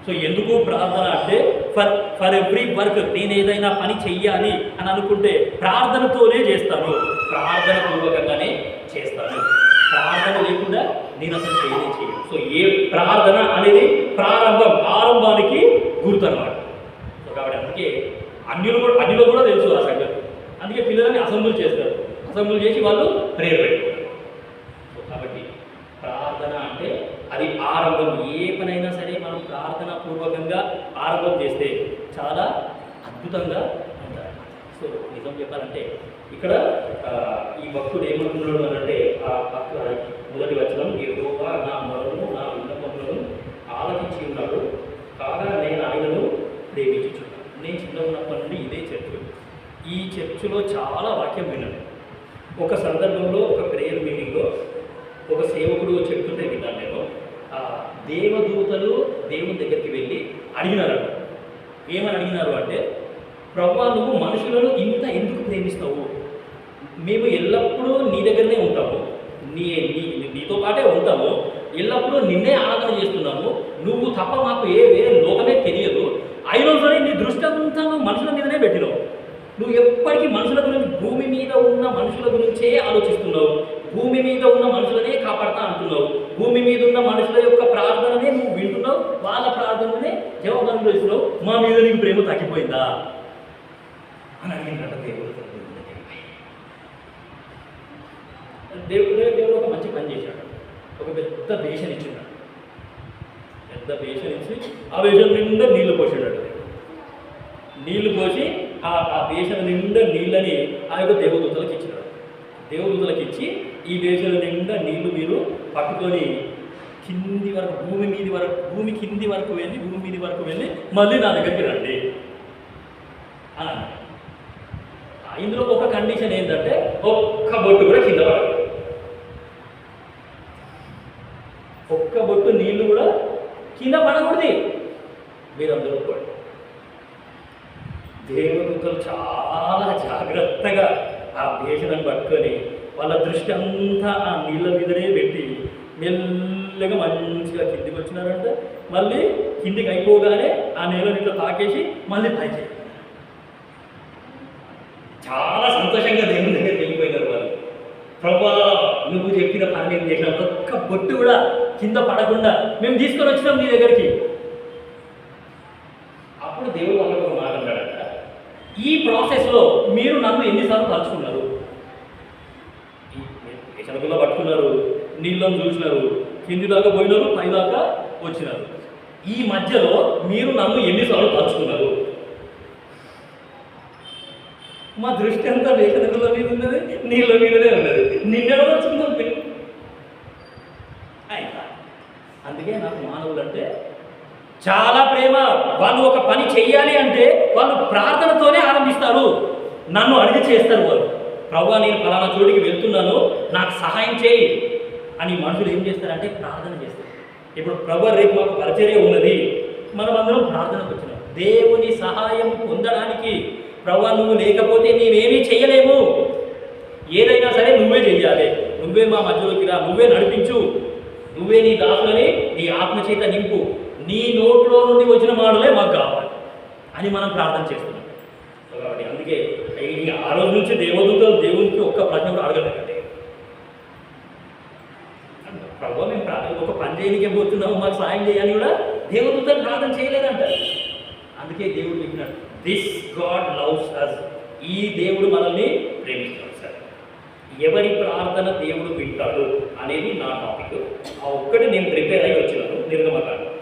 సో ఎందుకు ప్రార్థన అంటే ఫర్ ఎవ్రీ వర్క్ నేను ఏదైనా పని చెయ్యాలి అని అనుకుంటే ప్రార్థనతోనే చేస్తాను, ప్రార్థన పూర్వకంగానే చేస్తాను. ప్రార్థన లేకుండా నేను అసలు చేయను. సో ఏ ప్రార్థన అనేది ఆరంభానికి గుర్తు అన్నమాట. సో కాబట్టి అందుకే అన్యులో కూడా తెలుసు ఆ సంగతి. అందుకే పిల్లలని అసెంబ్లీ చేస్తారు, అసెంబ్లీ చేసి వాళ్ళు ప్రేయర్ పెట్టుకుంటారు. సో కాబట్టి ప్రార్థన అంటే అది ఆరంభం. ఏ పనైనా సరే మనం ప్రార్థన పూర్వకంగా ఆరంభం చేస్తే చాలా అద్భుతంగా ఉంటారు. సో నిజం చెప్పాలంటే ఇక్కడ ఈ భక్తుడు ఏమంటున్నాడు అని అంటే మొదటి వచనం, యెహోవా నా మొరను నా విన్నపములను ఆలకించి ఉన్నాడు, కాగా నేను ఆయనను ప్రేమించుచున్నాను. నేను చిన్న ఉన్నప్పటి నుండి ఇదే చర్చ్, ఈ చర్చిలో చాలా వాక్యం విన్నాను. ఒక సందర్భంలో ఒక ప్రేయర్ మీటింగ్లో ఒక సేవకుడు చెప్తుంటే విన్నాను నేను. దేవదూతలు దేవుని దగ్గరికి వెళ్ళి అడిగినారు. ఏమని అడిగినారు అంటే, ప్రభువా నువ్వు మనుషులను ఇంత ఎందుకు ప్రేమిస్తావు? మేము ఎల్లప్పుడూ నీ దగ్గరనే ఉంటాము, నీతో పాటే ఉంటాము, ఎల్లప్పుడూ నిన్నే ఆరాధన చేస్తున్నాము, నువ్వు తప్ప మాకు వేరే లోకమే తెలియదు. అయినా సరే నీ దృష్టి అంతా నువ్వు మనుషుల మీదనే పెట్టినావు. నువ్వు ఎప్పటికీ మనుషుల గురించి, భూమి మీద ఉన్న మనుషుల గురించే ఆలోచిస్తున్నావు, భూమి మీద ఉన్న మనుషులనే కాపాడుతా అంటున్నావు, భూమి మీద ఉన్న మనుషుల యొక్క ప్రార్థననే నువ్వు వింటున్నావు, వాళ్ళ ప్రార్థననే జవాబు అనుభవిస్తున్నావు. మా మీద నీకు ప్రేమ తగ్గిపోయిందా అని అడిగినట్ట దేవుడు ఒక మంచి పని చేశాడు. ఒక పెద్ద బేషన్ ఇచ్చిండు. పెద్ద బేషన్ ఇచ్చి ఆ బేషన్ నిండా నీళ్లు పోసాడు. నీళ్లు పోసి ఆ బేషన్ నిండా నీళ్ళని ఆ యొక్క దేవదూతలకు ఇచ్చినాడు. దేవదూతలకు ఇచ్చి ఈ బేషన్ నిండా నీళ్లు మీరు పట్టుకొని కింది వరకు భూమి కింది వరకు వెళ్ళి మళ్ళీ నా దగ్గరికి రండి అని అన్నాడు. ఇందులో ఒక కండిషన్ ఏంటంటే ఒక్క బొట్టు కూడా కింద పడదు, ఒక్క బొట్టు నీళ్లు కూడా కింద పడకూడదు. మీరందరూ కూడా దేవదూతలు చాలా జాగ్రత్తగా ఆ బేషణను పట్టుకొని వాళ్ళ దృష్టి అంతా ఆ నీళ్ళ మీదనే పెట్టి మెల్లగా మంచిగా కిందికి వచ్చినారంటే మళ్ళీ కిందికి అయిపోగానే ఆ నీళ్ళ నీళ్ళు తాకేసి మళ్ళీ పైకి చాలా సంతోషంగా దేవుని దగ్గరికి వెళ్ళిపోయినారు వాళ్ళు. ప్రభువా నువ్వు చెప్పిన పని మేము చేసినాం, ఒక్క బొట్టు కూడా కింద పడకుండా మేము తీసుకొని వచ్చినాం నీ దగ్గరికి. అప్పుడు దేవుడు వాళ్ళకి ఒక మాట అన్నాడంట, ఈ ప్రాసెస్లో మీరు నన్ను ఎన్నిసార్లు తలుచుకున్నారు? శనగలో పట్టుకున్నారు, నీళ్ళను చూసినారు, కింది దాకా పోయినారు, పై దాకా వచ్చినారు. ఈ మధ్యలో మీరు నన్ను ఎన్నిసార్లు తలుచుకున్నారు? మా దృష్టి అంతా వేషనగుల మీద ఉన్నది, నీళ్ళ మీదనే ఉన్నది, నిన్నెలా తలుచుకుందాం మీరు? అందుకే నాకు మానవులు అంటే చాలా ప్రేమ. వాళ్ళు ఒక పని చెయ్యాలి అంటే వాళ్ళు ప్రార్థనతోనే ఆరంభిస్తారు, నన్ను అడిగి చేస్తారు. వాళ్ళు ప్రభువా నేను ఫలానా చోటికి వెళ్తున్నాను, నాకు సహాయం చేయి అని మనుషులు ఏం చేస్తారంటే ప్రార్థన చేస్తారు. ఇప్పుడు ప్రభు రేపు మాకు పరిచర్య ఉన్నది, మనం అందరం ప్రార్థనకు వచ్చినాం దేవుని సహాయం పొందడానికి. ప్రభువా నువ్వు లేకపోతే మేమేమీ చేయలేము, ఏదైనా సరే నువ్వే చెయ్యాలి, నువ్వే మా మధ్యలోకి రా, నువ్వే నడిపించు, నువ్వే నీ దాసులని నీ ఆత్మచేత నింపు, నీ నోట్లో నుండి వచ్చిన మాటలే మాకు కావాలి అని మనం ప్రార్థన చేస్తున్నాం. కాబట్టి అందుకే ఆ రోజు నుంచి దేవదూతలు దేవునికి ఒక్క ప్రశ్న కూడా అడగలేదండి. ప్రభు మేము ఒక పని చేయనికే పోతున్నాము, మాకు సాయం చేయాలని కూడా దేవదూతలు ప్రార్థన చేయలేదంట. అందుకే దేవుడు చెప్పినాడు, దిస్ గాడ్ లవ్స్ అస్, ఈ దేవుడు మనల్ని ప్రేమిస్తాడు. సార్ ఎవరి ప్రార్థన దేవుడు వింటాడు అనేది నా టాపిక్. ఆ ఒక్కటి నేను ప్రిపేర్ అయ్యి వచ్చినాను. నిర్గమకాండం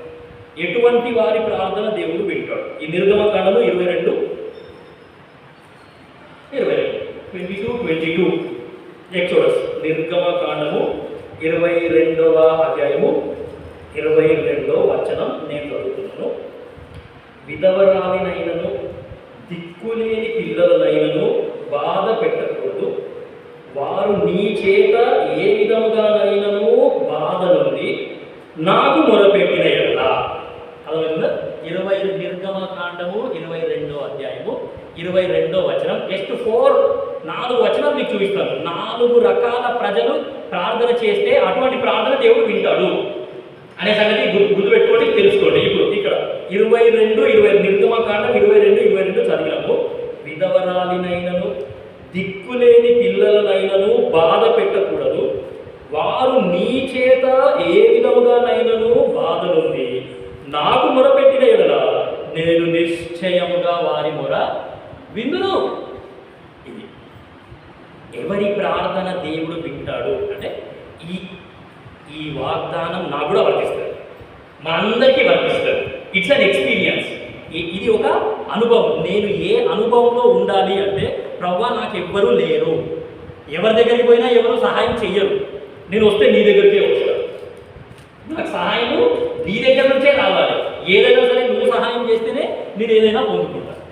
ఎటువంటి వారి ప్రార్థన దేవుడు వింటాడు. ఈ నిర్గమకాండము 22 ఎక్సోడస్. నిర్గమకాండము 22వ అధ్యాయము 22వ వచనం నేను చదువుతున్నాను. విధవరాలినైనను దిక్కులేని పిల్లలనైనను బాధ పెట్టకూడదు, వారు నీ చేత ఏ విధముగానైనను బాధ నుండి నాకు మొరపెట్టిన ఎడల. అర్థమైందా? నిర్గమకాండము 22వ అధ్యాయము 22వ వచనం. జస్ట్ 4 వచనాలు మీకు చూపిస్తాను. 4 రకాల ప్రజలు ప్రార్థన చేస్తే అటువంటి ప్రార్థన దేవుడు వింటాడు. అనే సంగతి గుర్తుపెట్టుకోండి, తెలుసుకోండి. ఇప్పుడు ఇక్కడ 22 నిర్గమకాండం 22 చదివినాము. విధవరాలినైనను దిక్కులేని పిల్లలనైనను బాధ పెట్టకూడదు, వారు నీ చేత ఏ విధముగానైనను బాధలుంది నాకు మొరపెట్టిన ఎడల నేను నిశ్చయముగా వారి మొర విందును. ఇది ఎవరి ప్రార్థన దేవుడు వింటాడు అంటే ఈ వాగ్దానం నాకు కూడా వర్తిస్తుంది, మనందరికీ వర్తిస్తుంది. It's an experience. ఇది ఒక అనుభవం. నేను ఏ అనుభవంలో ఉండాలి అంటే, ప్రభువా నాకు ఎవ్వరూ లేరు, ఎవరి దగ్గరికి పోయినా ఎవరు సహాయం చెయ్యరు, నేను వస్తే నీ దగ్గరికే వస్తాను, నాకు సహాయము నీ దగ్గర నుంచే రావాలి, ఏదైనా సరే నువ్వు సహాయం చేస్తేనే నేను ఏదైనా పొందుకుంటాను.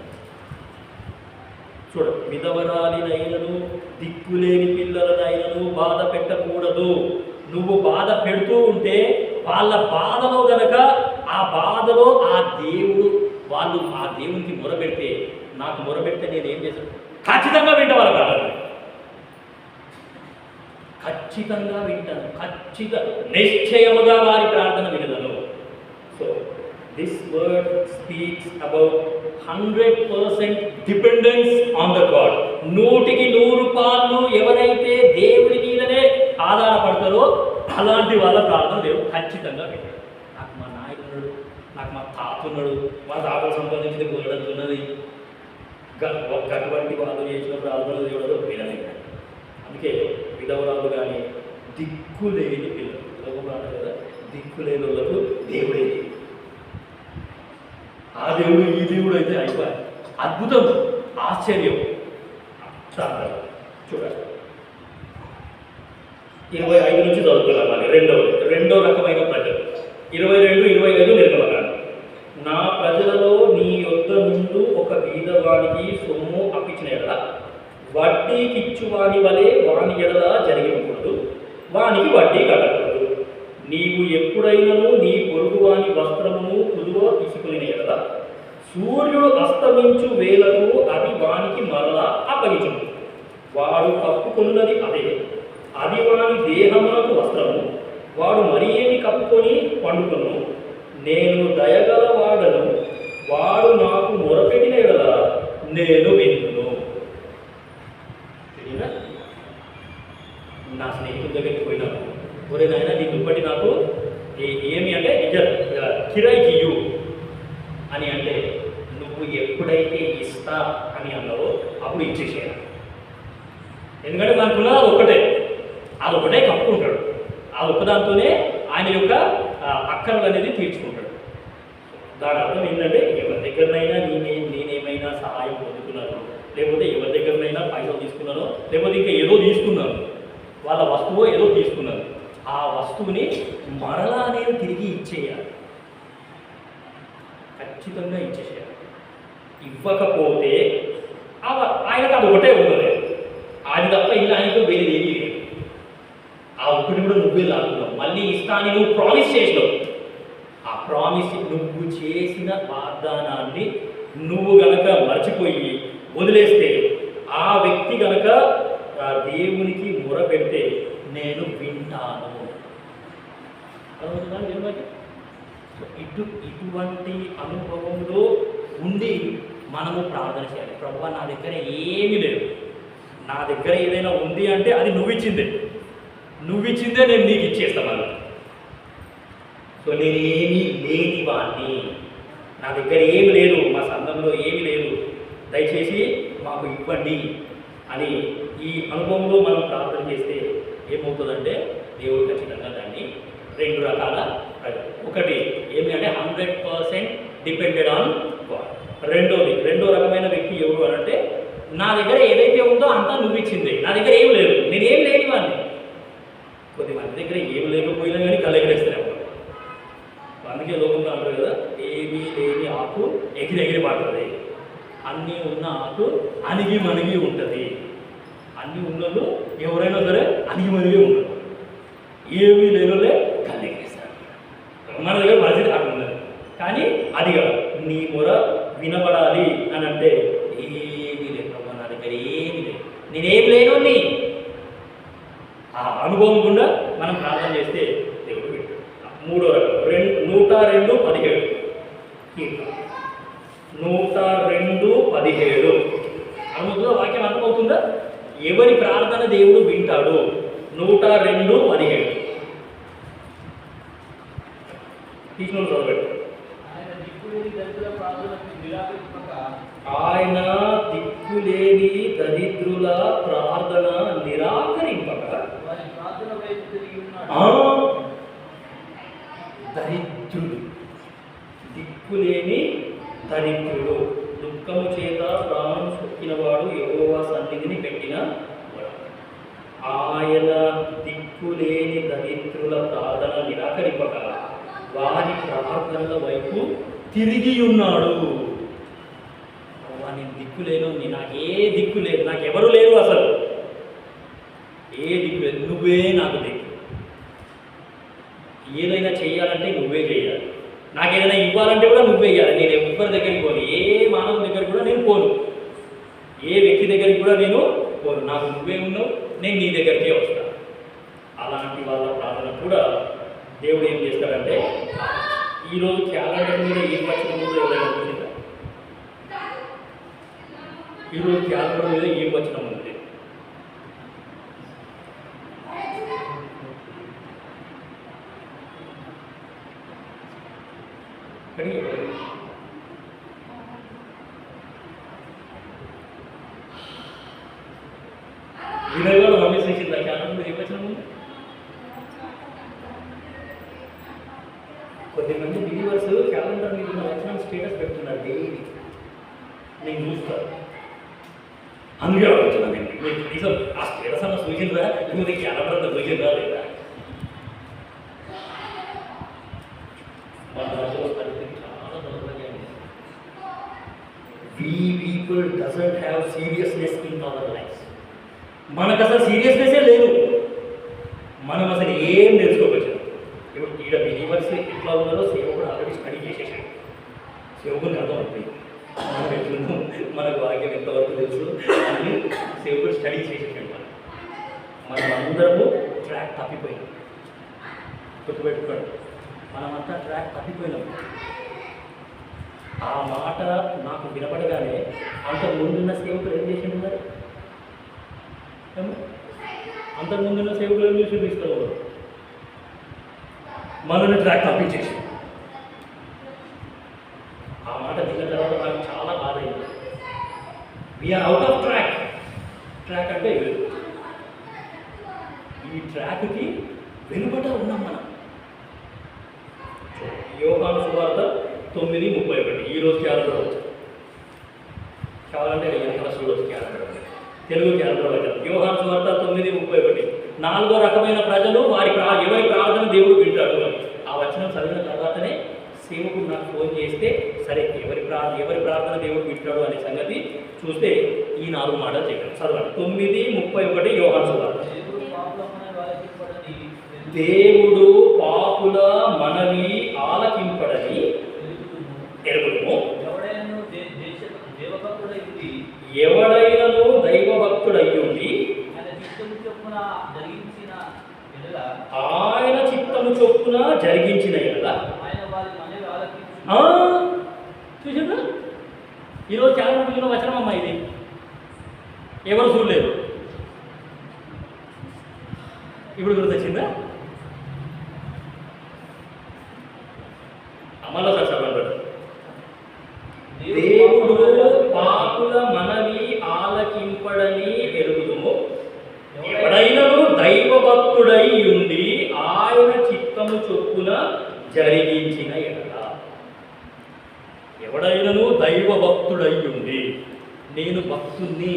చూడ, విధవరాలినైనను దిక్కులేని పిల్లలనైనను బాధ పెట్టకూడదు. నువ్వు బాధ పెడుతూ ఉంటే వాళ్ళ బాధలో గనక ఆ బాధలో ఆ దేవుడు వాళ్ళు ఆ దేవునికి మొరపెడితే, నాకు మొరపెడితే నేను ఏం చేశాను? ఖచ్చితంగా వింటా వాళ్ళ ప్రార్థన, ఖచ్చితంగా వింటాను, నిశ్చయముగా వారి ప్రార్థన వినదను. So this word speaks about 100% dependence on the God. 100% ఎవరైతే దేవుడి మీదనే ఆధారపడతారో అలాంటి వాళ్ళ ప్రార్థన దేవుడు ఖచ్చితంగా వింటాడు. నాకు మా నాయకుడు, నాకు మా తాత ఉన్నాడు, మా తాతకు సంబంధించింది గొల్లడంతో ఉన్నది, అటువంటి వాళ్ళు చేసిన ప్రార్థన దేవుడు వినలేదు. అందుకే విధవరాలు కానీ దిక్కులేని పిల్లలు, విధవరాలు కదా, దిక్కులేని వాళ్ళకు దేవుడే. ఆ దేవుడు ఈ దేవుడు అయితే అయిపోయి అద్భుతం, ఆశ్చర్యం. చూడండి 25 నుంచి చదువుతున్నాం. మళ్ళీ రెండో రకమైన ప్రజలు 22-25 నిర్గమకాండం. నా ప్రజలలో నీ యొద్ద నుండి ఒక బీదవానికి సొమ్ము అప్పించిన ఎడల వడ్డీకిచ్చు వాని వలె వాని ఎడల జరిగినప్పుడు వానికి వడ్డీ కట్టకూడదు. నీవు ఎప్పుడైనాను నీ పొరుగు వాని వస్త్రమును కుదువ తీసుకుని ఎడల సూర్యుడు అస్తమించు వేలకు అది వానికి మరలా అప్పగించును. వాడు కప్పుకున్నది అదే, అది వాని దేహమునకు వస్త్రము, వాడు మరి ఏమి కప్పుకొని పండుకొను. నేను దయగలవాడను, వాడు నాకు మొరపెట్టిన ఎడల నేను విందును. నా స్నేహితుల దగ్గరికి పోయినాను, ఒరే నాయన నీ దుప్పటి నాకు ఏమి అంటే కిరాయికి ఇయ్యు అని అంటే, నువ్వు ఎప్పుడైతే ఇస్తా అని అన్నావో అప్పుడు ఇచ్చేసేయాలి. ఎందుకంటే మనకున్న అది ఒకటే కప్పుకుంటాడు, ఆ ఒక్కదాంతోనే ఆయన యొక్క అక్కర్లు అనేది తీర్చుకుంటాడు. దాని అర్థం ఏంటంటే, ఎవరి దగ్గరనైనా నేనేమైనా సహాయం పొందుతున్నాను, లేకపోతే ఎవరి దగ్గరనైనా పైసలు తీసుకున్నానో, లేకపోతే ఇంకా ఏదో తీసుకున్నాను, వాళ్ళ వస్తువు ఏదో తీసుకున్నాను, ఆ వస్తువుని మరలా నేను తిరిగి ఇచ్చేయాలి, ఖచ్చితంగా ఇచ్చేసేయాలి. ఇవ్వకపోతే ఆయనకు అది ఒకటే ఉండదు, ఆయన తప్ప ఇంకా ఆయనతో వేరేది ఏమీ లేదు. ఆ ఒకటి కూడా నువ్వే లాగుతున్నావు, మళ్ళీ ఇస్తాను నువ్వు ప్రామిస్ చేసినావు. ఆ ప్రామిస్ నువ్వు చేసిన వాగ్దానాన్ని నువ్వు గనక మర్చిపోయి వదిలేస్తే, ఆ వ్యక్తి గనక దేవునికి మొర పెడితే నేను వింటాను. ఇటువంటి అనుభవంలో ఉండి మనము ప్రార్థన చేయాలి. ప్రభువా నా దగ్గర ఏమీ లేదు, నా దగ్గర ఏదైనా ఉంది అంటే అది నువ్విచ్చిందే నేను నీకు ఇచ్చేస్తాను. సో నేనేమీ లేని వాడిని, నా దగ్గర ఏమి లేదు, మా సంఘంలో ఏమీ లేదు, దయచేసి మాకు ఇవ్వండి అని ఈ అనుభవంలో మనం ప్రార్థన చేస్తే ఏమవుతుందంటే, దేవుడు ఖచ్చితంగా దాన్ని 2 రకాల ప్రజలు. ఒకటి ఏమి అంటే 100% డిపెండెడ్ ఆన్ గాడ్. రెండో రకమైన వ్యక్తి ఎవరు అని అంటే, నా దగ్గర ఏదైతే ఉందో అంతా నువ్వు ఇచ్చింది, నా దగ్గర ఏం లేదు, నేనేం లేని వాడిని. కొద్దిమంది దగ్గర ఏం లేకపోయినా కానీ కలెగరేస్తారు. అందుకే లోకంలో అంటారు కదా, ఏమీ లేని ఆకు ఎగిరి పడుతుంది, అన్నీ ఉన్న ఆకు అణిగి మణిగి ఉంటుంది. అన్నీ ఉన్నలు ఎవరైనా సరే అణిగి మణిగి ఉండదు, ఏమీ లేనులే కలెగరేస్తారు. మన దగ్గర పరిస్థితి అక్కడ ఉన్నది. కానీ అది కాదు, నీ మొర వినబడాలి అని అంటే ఏమీ లేదు, నా దగ్గర ఏమీ లేదు, నేనేం లేను నీ ఆ అనుభవం గుండా మనం ప్రార్థన చేస్తే దేవుడు వింటాడు. మూడో రకం 102:17 కీర్తన 102:17 అర్థమవుతుందా? వాక్యం అర్థమవుతుందా? ఎవరి ప్రార్థన దేవుడు వింటాడు. 102:17 తీసుకుని చదవండి. ఆయన దిక్కులేని దరిద్రుల ప్రార్థన నిరాకరింపక దరిద్రుడు, దిక్కులేని దరిద్రుడు, దుఃఖము చేత ప్రాణం సొక్కినవాడు యెహోవా సన్నిధిని పెట్టిన ఆయన దిక్కులేని దరిద్రుల ప్రార్థన నిరాకరింపక వారి ప్రార్థనల వైపు తిరిగి ఉన్నాడు. నేను దిక్కు లేను, నాకు ఏ దిక్కు లేదు, నాకు ఎవరు లేరు, అసలు ఏ దిక్కు లేదు, నువ్వే నాకు దిక్కు. ఏదైనా చేయాలంటే నువ్వే చేయాలి, నాకు ఏదైనా ఇవ్వాలంటే కూడా నువ్వే ఇవ్వాలి. నేను ఎవరి దగ్గరికి పోను, ఏ మానవుని దగ్గరికి కూడా నేను పోను, ఏ వ్యక్తి దగ్గరికి కూడా నేను పోను. నాకు నువ్వే ఉన్నావు, నేను నీ దగ్గరికే వస్తాను. అలాంటి వాళ్ళ ప్రార్థన కూడా దేవుడు ఏం చేస్తాడంటే, ఈరోజు క్యాలెండర్ మీద ఏం వచ్చిన ముందు ఎవరైనా చూసిందా? ఈరోజు క్యాలెండర్ మీద ఏం వచ్చిన ముందు వినయవాడు రమేశించిందా? క్యాలెండర్ మీద ఏం వచ్చిన ముందు కొద్దిమంది బిలీవర్స్ క్యాలెండర్ మీద ఉన్న వచనం స్టేటస్ పెడుతున్నారు డైలీ. నేను చూస్తాను, అందుకే అడుగుతున్నాను. నేను మీకు కనీసం ఆ స్టేటస్ అన్న సూచిందా, లేకపోతే క్యాలెండర్ అంతా సూచిందా లేదా? మన రాష్ట్రంలో పరిస్థితి చాలా దౌర్భాగ్యంగా ఉంది. We people doesn't have seriousness in our lives. మనకు అసలు సీరియస్నెస్సే లేదు, మనం అసలు ఏం తెలుసుకోవచ్చు. ఇప్పుడు ఈడ బిలీవర్స్ ఎట్లా ఉన్నారో సేవకుడు ఆల్రెడీ స్టడీ చేసేసాడు. సేవకుడిని అర్థం అవుతుంది మనం ఎట్లున్నాం, మనకు వాక్యం ఎంతవరకు తెలుసు అని సేవకుడు స్టడీ చేసేసాడు. మనం అందరము ట్రాక్ తప్పిపోయినాం. గుర్తుపెట్టుకోండి, మనమంతా ట్రాక్ తప్పిపోయినాం. ఆ మాట నాకు వినపడగానే అంతకు ముందున్న సేవకుడు ఏం చేసిండు? మరి అంతకు ముందున్న సేవకులు ఏం చేసి తీసుకోవాలి, మనల్ని ట్రాక్ తప్పించేసి. ఆ మాట విన్న తర్వాత నాకు చాలా బాధ అయింది. We are out of track. Track అంటే ఈ ట్రాక్కి వెనుబట ఉన్నాం మనం. యోహాను సువార్త 9:31 ఈరోజు క్యాలెండర్ వచ్చారు. కావాలంటే ఎంత చూడవచ్చు క్యాలెండర్, తెలుగు క్యాలెండర్ వచ్చారు. యోహాను సువార్త 9:31 4వ రకమైన ప్రజలు ఎవరి ప్రార్థన దేవుడు వింటాడు అని. ఆ వచనం చదివిన తర్వాతనే సేవకుడు నాకు ఫోన్ చేస్తే, సరే ఎవరి ప్రార్థన దేవుడు వింటాడు అనే సంగతి చూస్తే ఈ 4 మాటలు చెప్పాను. చదవండి. 9:31 యోహాను సువార్త. దేవుడు పాపుల మనవి ఆలకింపడని ఎరుగును, ఎవడైనను దైవభక్తుడయ్యుండి ఆయన చిత్తము చొప్పున జరిగించిన ఎడల. చూసిందా? ఈరోజు చాలా మందిలో వచనం అమ్మా ఇది, ఎవరు చూడలేదు. ఇప్పుడు గుర్తొచ్చిందా? అమ్మలో సార్ చెప్పండి. దేవుడు పాపుల మనవి ఆలకింపడని ఎరుగుదుము, ఎవడైనను దైవభక్తుడై ఉండి ఆయన చిత్తము చొప్పున జరిగించిన ఎడల. ఎవడైనను దైవభక్తుడై ఉండి, నేను భక్తుణ్ణి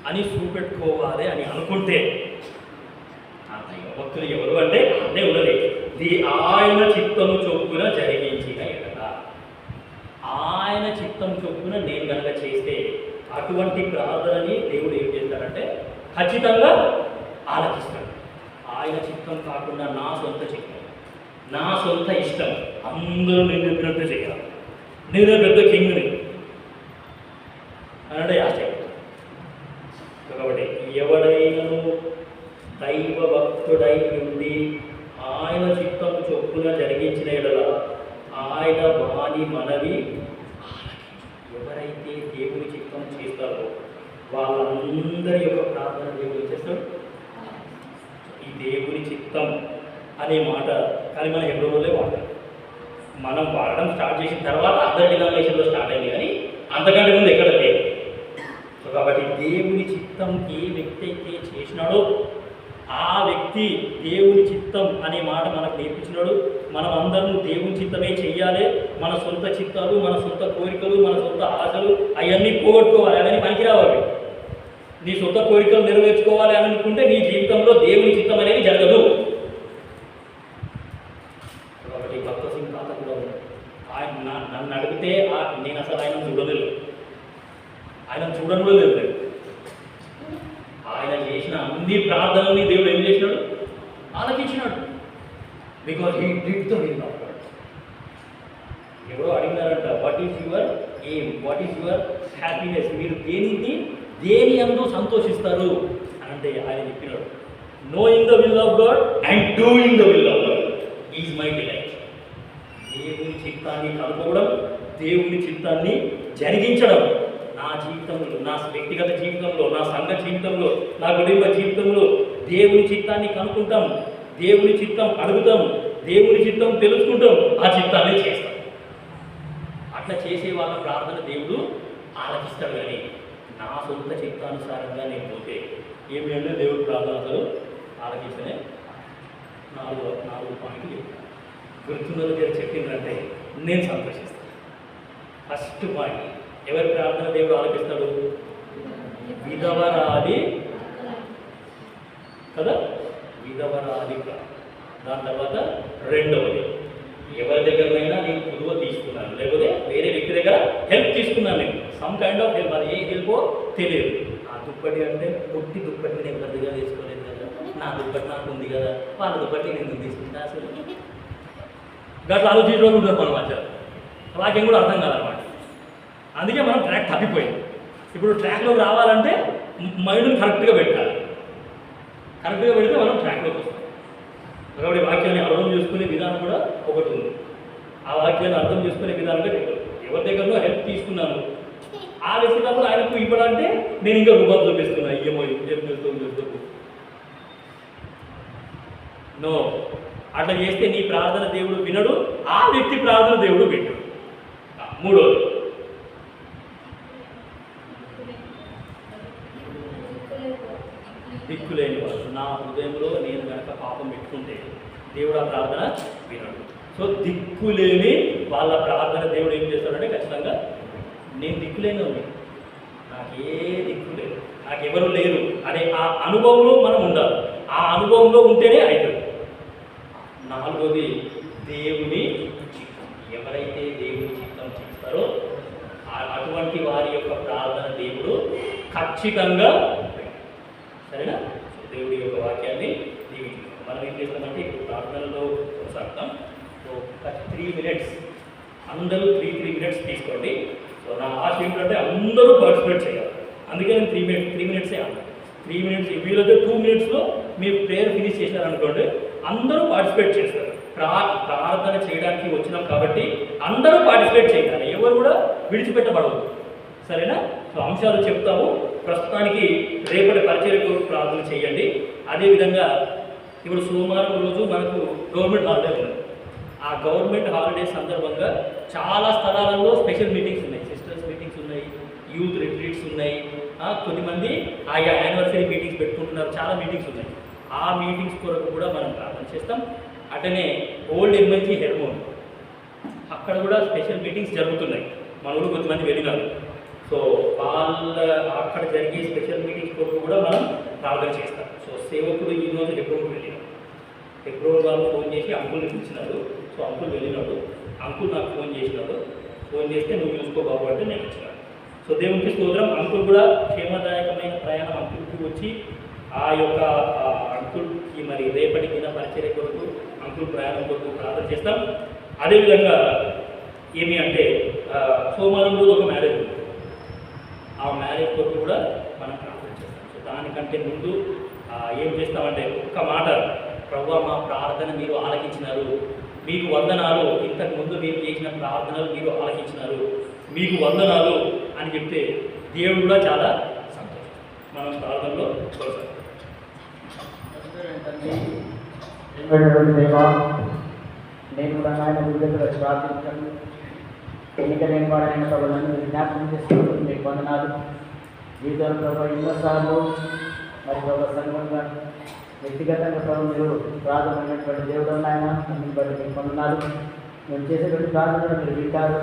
అని చూపెట్టుకోవాలి అని అనుకుంటే, ఆ దైవభక్తులు ఎవరు అంటే అన్నీ ఉన్నది. ఆయన చిత్తము చొప్పున జరిగించిన ఎడల, ఆయన చిత్తం చొప్పున నేను కనుక చేస్తే అటువంటి ప్రార్థనని దేవుడు ఏం చేస్తాడంటే ఖచ్చితంగా ఆలకిస్తాడు. ఆయన చిత్తం కాకుండా నా సొంత చిత్తం, నా సొంత ఇష్టం, అందరూ నేను చెప్పినట్టు చేయాలి, నేనే పెద్ద కింగ్ని అంటే ఆశ్చర్యం. కాబట్టి ఎవడైనను దైవభక్తుడై ఉండి ఆయన చిత్తం చొప్పున జరిగించిన ఎడల ఆయన వాని మనవి ఎవరైతే దేవుని చిత్తం చేస్తారో వాళ్ళందరి యొక్క ప్రార్థన దేవుడు చేస్తాడు. ఈ దేవుని చిత్తం అనే మాట కానీ మనం హెబ్రోన్లోనే వాడతాం. మనం వాడడం స్టార్ట్ చేసిన తర్వాత అదర్ డినామినేషన్లో స్టార్ట్ అయింది, కానీ అంతకంటే ముందు ఎక్కడ లేదు. సో కాబట్టి దేవుని చిత్తం ఏ వ్యక్తి అయితే చేసినాడో ఆ వ్యక్తి దేవుని చిత్తం అనే మాట మనకు నేర్పించినాడు. మనం అందరం దేవుని చిత్తమే చెయ్యాలి. మన సొంత చిత్తాలు, మన సొంత కోరికలు, మన సొంత ఆశలు అవన్నీ పోగొట్టుకోవాలి. అవన్నీ పనికిరావాలి. నీ సొంత కోరికలు నెరవేర్చుకోవాలి అని అనుకుంటే నీ జీవితంలో దేవుని చిత్తం అనేది జరగదు. కాబట్టి భక్త సింగ్ తాత కూడా ఉన్నాడు. ఆయన నన్ను అడిగితే నేను అసలు ఆయన చూడలేదు, ఆయన చూడడం కూడా లేదు. ఆయన చేసిన అన్ని ప్రార్థనల్ని దేవుడు ఏం చేసినాడు? ఆలకించినాడు. Because he did the will of God. ఎవరో అడిగినారంట, what is your aim, what is your happiness, మీరు దేని అందు సంతోషిస్తారు అని అంటే ఆయన చెప్పినాడు, knowing the will of God and doing the will of God is my delight. దేవుని చిత్తాన్ని కనుక్కోవడం, దేవుని చిత్తాన్ని జరిగించడం నా జీవితంలో, నా వ్యక్తిగత జీవితంలో, నా సంఘ జీవితంలో, నా కుటుంబ జీవితంలో దేవుని చిత్తాన్ని కనుక్కుంటాం, దేవుని చిత్తం అడుగుతాం, దేవుని చిత్తం తెలుసుకుంటాం, ఆ చిత్తాన్ని చేస్తాం. అట్లా చేసే వాళ్ళ ప్రార్థన దేవుడు ఆలకిస్తాడు. కానీ నా సొంత చిత్తానుసారంగా నేను పోతే ఏమి అంటే దేవుడు ప్రార్థన అసలు ఆలకిస్తేనే 4 పాయింట్లు గుర్తున్న దగ్గర చెప్పిందంటే నేను సంతోషిస్తాను. ఫస్ట్ పాయింట్, ఎవరి ప్రార్థన దేవుడు ఆలకిస్తాడు? విధవరాలి కదా, విధవరాలి. దాని తర్వాత రెండవది, ఎవరి దగ్గరైనా నేను కుదువ తీసుకున్నాను, లేకపోతే వేరే వ్యక్తి దగ్గర హెల్ప్ తీసుకున్నాను, నేను సమ్ కైండ్ ఆఫ్ హెల్ప్, అది ఏ హెల్పో తెలియదు. ఆ దుప్పటి అంటే పొట్టి దుప్పటి నేను పెద్దగా తీసుకోలేదు కదా, నా దుప్పటి నాకు ఉంది కదా, వాళ్ళ దుప్పటి నేను తీసుకుంటా. అసలు గట్లా ఆలోచించడం ఉంటుంది మన మధ్య, వాక్యం కూడా అర్థం కాదనమాట. అందుకే మనం ట్రాక్ తప్పిపోయింది. ఇప్పుడు ట్రాక్లోకి రావాలంటే మైండ్ని కరెక్ట్గా పెట్టాలి. కరెక్ట్గా పెడితే మనం ట్రాక్లోకి వస్తాం. కాబట్టి వాక్యాన్ని అర్థం చేసుకునే విధానం కూడా ఒకటి ఉంది. ఆ వాక్యాన్ని అర్థం చేసుకునే విధానంగా ఎవరి దగ్గరలో హెల్ప్ తీసుకున్నాను, ఆ వ్యక్తి దగ్గర ఆయనకు ఇవ్వడంటే నేను ఇంకా రూపాయలు చూపిస్తున్నా, ఏమో చెప్తూ నో. అట్లా చేస్తే నీ ప్రార్థన దేవుడు వినడు, ఆ వ్యక్తి ప్రార్థన దేవుడు వినడు. మూడోది, దిక్కులేని వాడు. నా హృదయంలో నేను కనుక పాపం పెట్టుకుంటే దేవుడు ఆ ప్రార్థన వినడు. సో దిక్కులేని వాళ్ళ ప్రార్థన దేవుడు ఏం చేస్తాడంటే ఖచ్చితంగా నేను దిక్కులేని ఉంది, నాకే దిక్కు లేదు, నాకెవరు లేరు అనే ఆ అనుభవంలో మనం ఉండాలి. ఆ అనుభవంలో ఉంటేనే అవుతుంది. నాలుగోది, దేవుని చిత్తం. ఎవరైతే దేవుని చిత్తం చేస్తారో అటువంటి వారి యొక్క ప్రార్థన దేవుడు ఖచ్చితంగా. సరేనా? దేవుడి యొక్క వాక్యాన్ని దీవించుకుంటాం. మనం ఏం చేస్తామంటే ఇప్పుడు ప్రార్థనలో కొనసాగుతాం. సో ఒక 3 minutes అందరూ 3 minutes తీసుకోండి. సో నా ఆశ ఏంటంటే అందరూ పార్టిసిపేట్ చేయాలి. అందుకే నేను 3 minutes అన్నాను. 3 minutes వీళ్ళతో 2 minutesలో మీరు ప్రేయర్ ఫినిష్ చేశారనుకోండి, అందరూ పార్టిసిపేట్ చేస్తారు. ప్రార్థన చేయడానికి వచ్చినాం కాబట్టి అందరూ పార్టిసిపేట్ చేయాలి, ఎవరు కూడా విడిచిపెట్టబడవద్దు. సరేనా? సో అంశాలు చెప్తాము. ప్రస్తుతానికి రేపటి పరిచర్యకు ప్రార్థన చేయండి. అదేవిధంగా ఇప్పుడు సోమవారం రోజు మనకు గవర్నమెంట్ హాలిడే ఉంది. ఆ గవర్నమెంట్ హాలిడే సందర్భంగా చాలా స్థలాలలో స్పెషల్ మీటింగ్స్ ఉన్నాయి, సిస్టర్స్ మీటింగ్స్ ఉన్నాయి, యూత్ రిట్రీట్స్ ఉన్నాయి, కొద్దిమంది ఆయా యానివర్సరీ మీటింగ్స్ పెట్టుకుంటున్నారు, చాలా మీటింగ్స్ ఉన్నాయి. ఆ మీటింగ్స్ కొరకు కూడా మనం ప్రార్థన చేస్తాం. అటనే ఓల్డ్ ఎమ్మెల్సీ హెర్మోన్ అక్కడ కూడా స్పెషల్ మీటింగ్స్ జరుగుతున్నాయి. మన ఊరు కొంతమంది వెళ్ళినారు. సో వాళ్ళ అక్కడ జరిగే స్పెషల్ మీటింగ్స్ కొరకు కూడా మనం ప్రార్థన చేస్తాం. సో సేవకుడు ఈరోజు హెబ్రోన్కి వెళ్ళినాడు. హెబ్రోన్ వాళ్ళు ఫోన్ చేసి అంకుల్ని పిలిచినాడు. సో అంకుల్ వెళ్ళినాడు. అంకుల్ నాకు ఫోన్ చేసినాడు. ఫోన్ చేస్తే నువ్వు చూసుకో బాబు అంటే నేను వచ్చినాను. సో దేవునికి స్తోత్రం. అంకుల్ కూడా క్షేమదాయకమైన ప్రయాణం అంకుల్కి వచ్చి ఆ యొక్క అంకుల్కి మరి రేపటి దిన పరిచర్య కొరకు అంకుల్ ప్రయాణం కొరకు ప్రార్థన చేస్తాం. అదేవిధంగా ఏమి అంటే సోమవారం రోజు ఒక మ్యారేజ్ ఉంది. ఆ మ్యారేజ్ కొరకు కూడా మనం ప్రార్థన చేస్తాం. సో దానికంటే ముందు ఏం చేస్తామంటే ఒక్క మాట ప్రభువా మా ప్రార్థన మీరు ఆలకించినారు, మీకు వందనాలు, ఇంతకు ముందు మీరు చేసిన ప్రార్థనలు మీరు ఆలకించినారు, మీకు వందనాలు అని చెప్తే దేవుడు కూడా చాలా సంతోషం. మనం ప్రార్థనలో కొనసాగుతాం. దేవా, నేను కూడా ఆయన విడుదల ప్రార్థించాను. ఎన్నిక లేని వాడైన ప్రభుత్వం జ్ఞాపకం చేసుకుంటూ మీకు వందనాలు. జీవితంలో ప్రభావ ఎన్నోసార్లు మరి ప్రభావ సంఘంగా వ్యక్తిగతంగా ప్రభావ మీరు ప్రార్థనమైనటువంటి దేవుడు ఆయన అందుని బట్టి మీకు వందనాలు. మేము చేసేటువంటి ప్రార్థనలు మీరు వింటారు,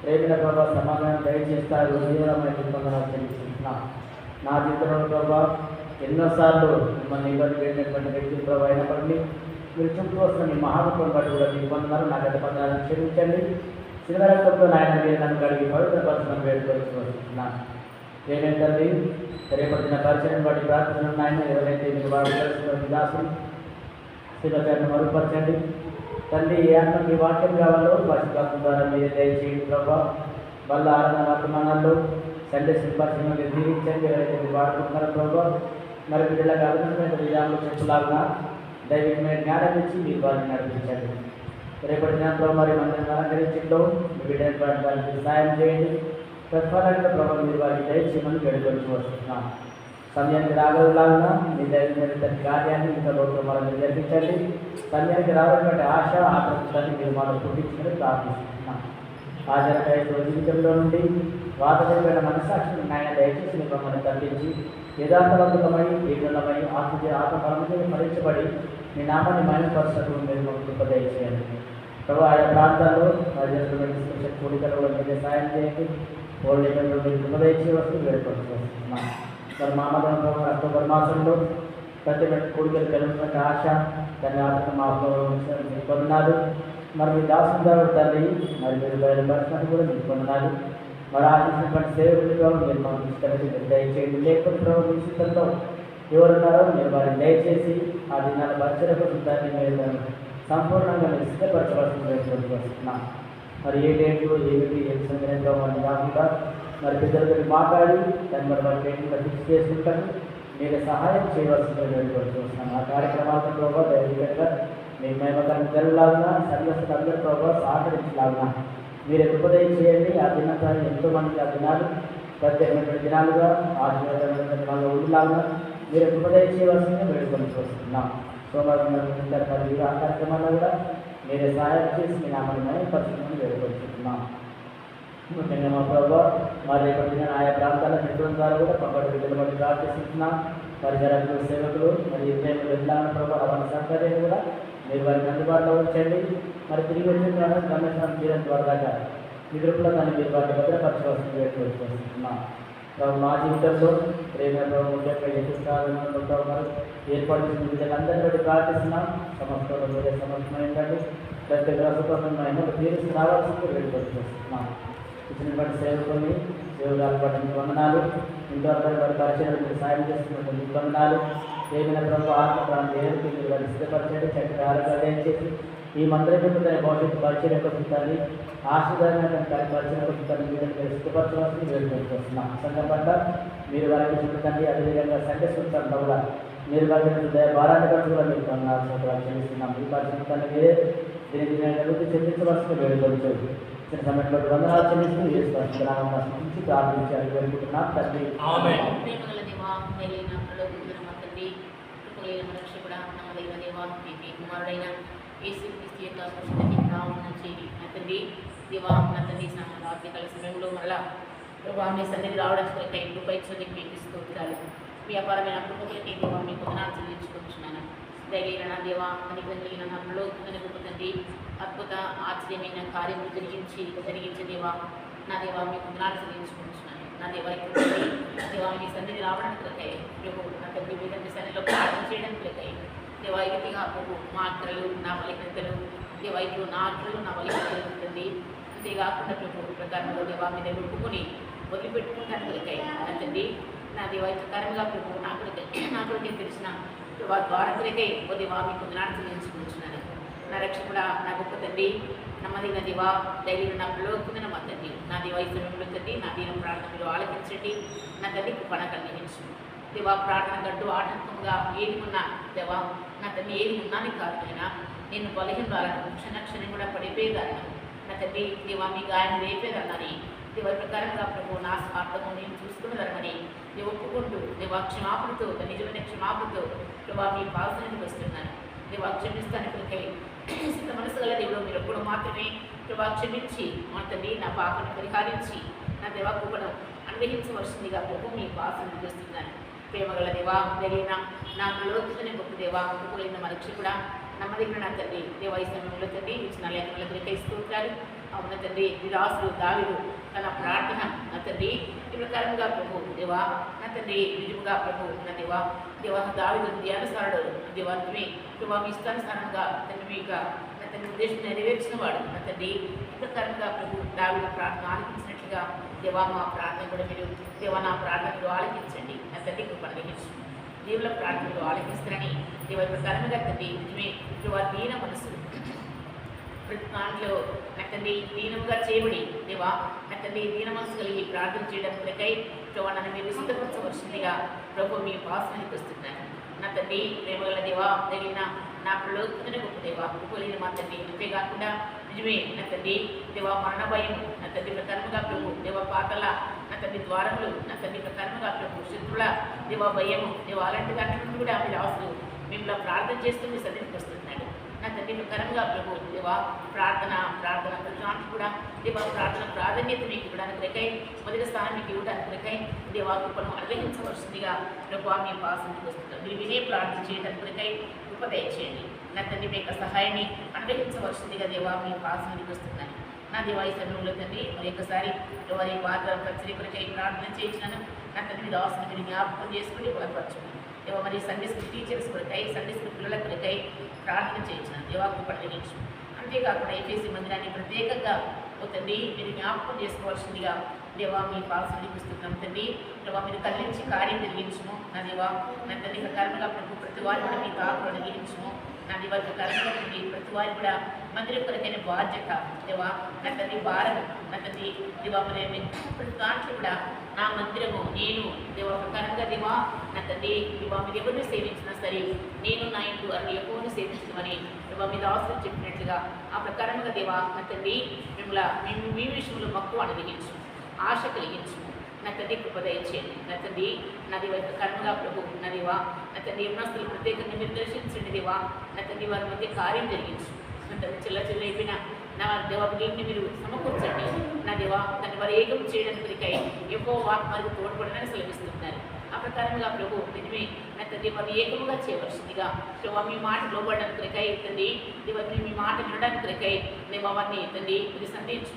ప్రేమిన ప్రభావ సమాధానం దయచేస్తారు. జీవనమైన వందనాలు చెల్లిస్తున్నాం. నా జీవితంలో ప్రభావ ఎన్నోసార్లు మిమ్మల్ని ఇబ్బంది పెట్టినటువంటి వ్యక్తులు ప్రభావ అయినప్పటికీ మీరు చుట్టూ వస్తున్న మీ మహాత్వం బట్టి కూడా మీకు వందనాలు. నా గత పదాలను క్షమించండి. శివరక్తంతో నాయన మీరు నన్ను కడిగి పవిత్రపరచడం వేడుకొచ్చి వస్తున్నాను. ఏమేంటండి రేపటిన పరిచయం బట్టి ప్రార్థన నాయన ఎవరైతే మీరు వాడు తెలుసుకున్న దాసులు శివచరణ మరుపరచండి తండ్రి. ఏ ఆత్మ మీ వాక్యం కావాలో పరిశుభాత్మ ద్వారా మీరే దయచేయండి ప్రభావ. వాళ్ళ ఆరాధన వర్తమానాల్లో సండే పరిచయం మీరు దీవించండి. ఎవరైతే మీరు వాడుకుంటున్నారో ప్రభావ మరి బిడ్డలకు అభినందమైన విధానంలో చెప్పులాగా దైవికమైన జ్ఞానం ఇచ్చి మీరు వారిని నడిపించండి. రేపటి దినంలో మరి మందిరం అలంకరించడంలో మీ బిడ్డల వారికి సాయం చేయండి. ప్రతిఫలంగా ప్రభావం మీరు వారికి దయచేయమని గడిపడుతూ వస్తున్నాం. సమయానికి రాగలలాగా మీ దైవమైన కార్యాన్ని ఇంకా రోజులు మనం జరిపించండి. సమయానికి రావాలంటే ఆశ ఆకర్షించాలని మీరు మనం పుట్టించుకొని ప్రార్థిస్తున్నాం. ఆచరణకై జీవితంలో నుండి వాదమైన మనసాక్షిని నాయన దయచేసి మీరు మమ్మల్ని తప్పించి యథార్థవంతులమై దీర్ఘమై ఆత్మపరమైన మరించబడి మీ నామాన్ని మైనపరచడం మీరు మాకు కృపదయచేయండి. ప్రభావ ఆయా ప్రాంతాల్లో స్పెషల్ కూడికలు మీరే సాయం చేయండి. ఓల్డ్ ఏజ్లో మీరు కృపదయచే వస్తూ వేడుకొచ్చి వస్తున్నాం. మరి మామూలు అక్టోబర్ మాసంలో ప్రతి కూడికలు కలుగుతున్న ఆశ దాన్ని ఆర్థిక మాకు మీకు పొందినారు. మరి మీ దాసుదారు తల్లి మరి మీరు బయలుపరిచినట్టు కూడా మీకు పొందినారు. మరి ఆశించినటువంటి సేవకులుగా మీరు మాకు ఇష్టమైతే మీరు దయచేయండి. లేకపోతే ప్రభు మీ చిత్రంలో ఎవరున్నారో మీరు వారిని దయచేసి ఆ దినాల పరిచయ కోసం దాన్ని మీరు సంపూర్ణంగా మీరు సిద్ధపరచవలసింది వస్తున్నాం. మరి ఏ డేట్లు ఏమిటి ఏ సందర్భంగా వారిని కాకుండా మరి పిల్లలతో మాట్లాడి దాన్ని మరి వారి డేట్లు ఫిక్స్ చేసుకుంటాను మీరు సహాయం చేయవలసింది వస్తున్నాం. ఆ కార్యక్రమాలతో ప్రభావ దైవికంగా మీ మేమకరం జరగలాగా సర్వస్సు అందరి ప్రభావ సహకరించలాగా మీరు ఉపదయం చేయండి. ఆ దినాలు ఎంతోమందికి ఆ దినాలు ప్రత్యేకమైనటువంటి దినాలుగా ఆశీర్వాదమైన దినాల్లో ఉండేలాగా మీరు ఉపదయం చేయవలసింది వేడుకొని వస్తున్నాం. సోమవారం మరియు ఆ కార్యక్రమాల్లో కూడా మీరే సహాయం చేసి మీ నామని పరిస్థితులను వేడుకొచ్చుతున్నాం. ముఖ్యంగా మా ప్రభావ మరి రేపటి ఆయా ప్రాంతాల నిర్వహణ ద్వారా కూడా పంపడి బిడ్డలు బట్టి ప్రార్థిస్తున్నాం. మరి జరుగుతున్న సేవకులు మరి ఇద్దరు వెళ్ళాలని ప్రభావ రవాణా సౌకర్యాన్ని కూడా మీరు వారికి అందుబాటులో ఉంచండి. మరి తిరిగి వచ్చిన తర్వాత గమనించడం తీరం ద్వారా నిద్రలో దాన్ని మీరు వారిని భద్రపరచవలసింది వేడుకొచ్చుకుంటున్నాం. మా జీవితంలో ప్రేమ ముఖ్యంగా ఎదుర్కోవాలనుకుంటున్నారు ఏర్పాటు చేసిన విధంగా బట్టి ప్రార్థిస్తున్నాం. సమస్యలు మీరే సమర్థమైందండి. ప్రతి గ్రహమైన తీర్చి రావాల్సింది వేడుకొచ్చుకుంటున్నాం. ఇచ్చిన బట్టి సేవకుని సేవలు పట్టిన వందనాలు ఇంతవరకు వారి పరిచయం మీరు సాయం చేస్తున్నటువంటి వందనాలు. ఏమైనా ప్రభు ఆత్మ దేవుడికి మీరు వారిని సిద్ధపరచండి. చక్కగా ఆరోగ్యం చేసి ఈ మందిరం దాని భవిష్యత్తు పరిచయం కోసం తల్లి ఆశీర్వాదమైన పరిచయం కోసం తల్లి మీరు సిద్ధపరచవలసి వేడుకొస్తున్నాం. సంఘం పట్ల మీరు వారికి చూడండి. అదేవిధంగా సండే సూత్రంలో కూడా మీరు వారికి భారాన్ని కూడా మీరు చెల్లిస్తున్నాం. ఈ పరిచయం తల్లి మీరే దీనికి చెల్లించవలసిన వేడుకొచ్చారు. చిన్న సమయంలో వందనాలు చెల్లిస్తూ నుంచి ప్రార్థించాలి వేడుకుంటున్నాం తండ్రి. కుమారుడైన యేసుక్రీస్తు యొక్క నామమున చేరి నా తండ్రి దేవా నా తండ్రి రాత్రికాల సమయంలో మరలా ప్రభావ మీ సన్నిధి రావడానికి కృపైచ్చుని మీకు స్తోత్రాలు. వ్యాపారమైన కృపలకి దేవా మీకు వందనాలు చెల్లించుకుంటున్నాను. ధైర్యమైన నా దేవా అని కలిగిన నాలో గొప్ప తండ్రి అద్భుత ఆశ్చర్యమైన కార్యములు జరిగించే దేవా నా దేవా మీకు వందనాలు చెల్లించుకుంటున్నాను. నా దేవా దేవా మీ సన్నిధి రావడానికి కొరకై ప్రభు నా తండ్రి మీద మీ సన్నిధిలో ప్రార్థన చేయడానికి కొరకై దేవాయితీగా ప్రభు మా ఆత్రలు నా బలికతలు దేవాయితీలు నా ఆత్రలు నా బలికతలు ఉంటుంది. అంతేకాకుండా ప్రభు ప్రకారంలో దేవా మీద ఒప్పుకొని వదిలిపెట్టుకుంటాను కొరకై నా తండ్రి నా దేవాయి ప్రకారంగా ప్రభు నాకు తెలిసిన వారి ద్వారా కొరకై ఓ దేవా మీకు వందనాలు చెల్లించుకుంటున్నాను. నా రక్షకుడా నా గొప్ప తండ్రి నమ్మదైన దేవా ధైర్యం నా పిల్లవుతుందని మా తండ్రి నా దేవా ఈ సమయంలో తండ్రి నా దీనం ప్రార్థన మీరు ఆలకించండి. నా తండ్రి కృపణ కలిగించు దేవా ప్రార్థన గడ్డు ఆటంకంగా ఏది ఉన్నా దేవా నా తండ్రి ఏది ఉన్నాను కాదు అయినా నేను బలహీనరాలను క్షణం కూడా పడిపోయేదాన్ని నా తండ్రి దేవా మీ గాయం రేపేదన్నని దేవ ప్రకారంగా ప్రభు నా స్వార్థము నేను చూసుకున్నదనమని దేవ ఒప్పుకుంటూ దేవా క్షమాపణతో నిజమైన క్షమాపణతో ప్రభా మీ పాసనకి వస్తున్నాను దేవా క్షమిస్తాను కొరకై సిద్ధ మనసు గల దేవుడు మీరు ఎప్పుడు మాత్రమే ప్రభా క్షమించి మా తండ్రి నా పాపను పరిహారించి నా దేవా కృపను అనుగ్రహించవలసిందిగా ప్రభు మీ పాసనకి వస్తున్నాను ప్రేమగల దేవా తెలియన నా లోతునే గొప్ప దేవా కృపలైన మనక్షి కూడా నమ్మదగిన నా తండ్రి దేవా ఈ సమయంలో తండ్రి ఇచ్చిన లేఖనలకు రికైస్తుంటారు అవున తండ్రి విరాసులు దావిడు తన ప్రార్థన నా తండ్రి ఈ ప్రకారంగా ప్రభు దేవా నా తండ్రి నిజముగా ప్రభు నా దేవా దావిడు ధ్యానసారుడు దేవాన్ని ప్రభా మీ ఇష్టానుసారంగా తండ్రి మీక నా తండ్రి ఉద్దేశం నెరవేర్చిన వాడు నా తండ్రి ఈ ప్రకారంగా ప్రభు దావిడు ప్రార్థన ఆలకించినట్లుగా దేవా మా ప్రార్థన కూడా మీరు దేవా నా ప్రార్థనలు ఆలకించండి నా తండ్రి కృప అనుగ్రహించండి దేవుల ప్రార్థనలు ఆలకిస్తారని దేవ ప్రకారంగా తండ్రి నిజమే దేవా దీన మనసు ప్రతి దాంట్లో నా తండ్రి దీనముగా చేయబడి దేవా నా తండ్రి దీన మనసు కలిగి ప్రార్థన చేయడం కొరకై ప్రభా నన్ను మీరు సిద్ధపరచవలసిందిగా ప్రభు మీ పాసనకి వస్తున్నాను నా తండ్రి ప్రేమగల దేవా తెలియన నా ప్రలోతున్న గొప్ప దేవా గొప్పలేని మా తండ్రి అంతేకాకుండా నిజమే నా తండ్రి దేవా మరణ భయం నా తండ్రి ప్రకారముగా ప్రభు దేవ పాతల నా తండ్రి ద్వారములు నా తండ్రి ప్రకారముగా ప్రభు శత్రుల దేవా భయము దేవా అలాంటి దాంట్లో కూడా మీరు అవసరం మిమ్మల్ని ప్రార్థన చేస్తూ మీ సన్నిధికి వస్తున్నాడు నా తండ్రి ప్రకారంగా ప్రభు దేవా ప్రార్థన ప్రతిదానికి కూడా దేవా ప్రార్థన ప్రాధాన్యత మీకు ఇవ్వడానికి రెకై మొదటి స్థానం మీకు ఇవ్వడానికి రెకై దేవా కృపను అనుగ్రహించవలసిందిగా ప్రభు మీ పాసనకి వస్తున్నాం మీరు వినే ప్రార్థన చేయడానికి రెకై కృప దయచేయండి నా తండ్రి మీ యొక్క సహాయాన్ని అనుగ్రహించవలసిందిగా దేవా మీ పాసనకి వస్తున్నాను నా దేవా ఈ సమయంలో తండ్రి మరి ఒకసారి వారి పాత్ర పరిచయ కొరకై ప్రార్థన చేయించినాను నా తండ్రి మీ దాసుని మీరు జ్ఞాపకం చేసుకుని బలపరచండి దేవా మరి సండే స్కూల్ టీచర్స్ కొరకై సండే స్కూల్ పిల్లల కొరకై ప్రార్థన చేయించినాను దేవా కృప అనుగ్రహించు అంతేకాకుండా ఏపీసీ మందిరాన్ని ప్రత్యేకంగా ఓ తండ్రి మీరు జ్ఞాపకం చేసుకోవాల్సిందిగా దేవా మీ పాసనకి వస్తున్నాం తండ్రి దేవా మీరు కల్లించి కార్యం జరిగించము నా దేవా నా తండ్రి ప్రకారంగా ప్రభు ప్రతి వారు కూడా మీ కాపులు అనుగ్రహించము నా దేవా ప్రకారంగా ప్రతి వారు కూడా మందిరం కొరకైన బాధ్యత దేవా నా తండ్రి భారము నా తండ్రి దేవా మరి ప్రతి దాంట్లో కూడా నా మందిరము నేను దేవా ప్రకారంగా దేవా నా తండ్రి దేవా మీరు ఎవరిని సేవించినా సరే నేను నా ఇంట్లో అన్ని ఎక్కువను సేవించమని దేవా మీద అవసరం చెప్పినట్లుగా ఆ ప్రకారంగా దేవా నా తండ్రి మిమ్మల్ని మీ విషయంలో మక్కువ అనుగ్రహించు ఆశ కలిగించు నా తండ్రి కృప దయచేయండి నా తండ్రి నా దేవ కర్మగా ప్రభు నా దేవా నా తండ్రి యవనస్తులు ప్రత్యేకంగా మీరు దర్శించండి దేవా నా తండ్రి వారి మధ్య కార్యం జరిగించు నా తండ్రి చిల్ల అయిపోయిన నా దేవా వీటిని మీరు సమకూర్చండి నా దేవా దాన్ని వారు ఏకం చేయడానికి ఎక్కువ వారికి తోడ్పడని సెలవిస్తున్నారు ఆ ప్రకారంగా ప్రభు నిజమే నా తండ్రి వారిని ఏకముగా చేయవలసిందిగా ప్రభావ మీ మాట లోబడడానికి రెకై తండ్రి దేవని మీ మాట వినడానికి రెకై దేవా వారిని తండ్రి మీరు సంధించు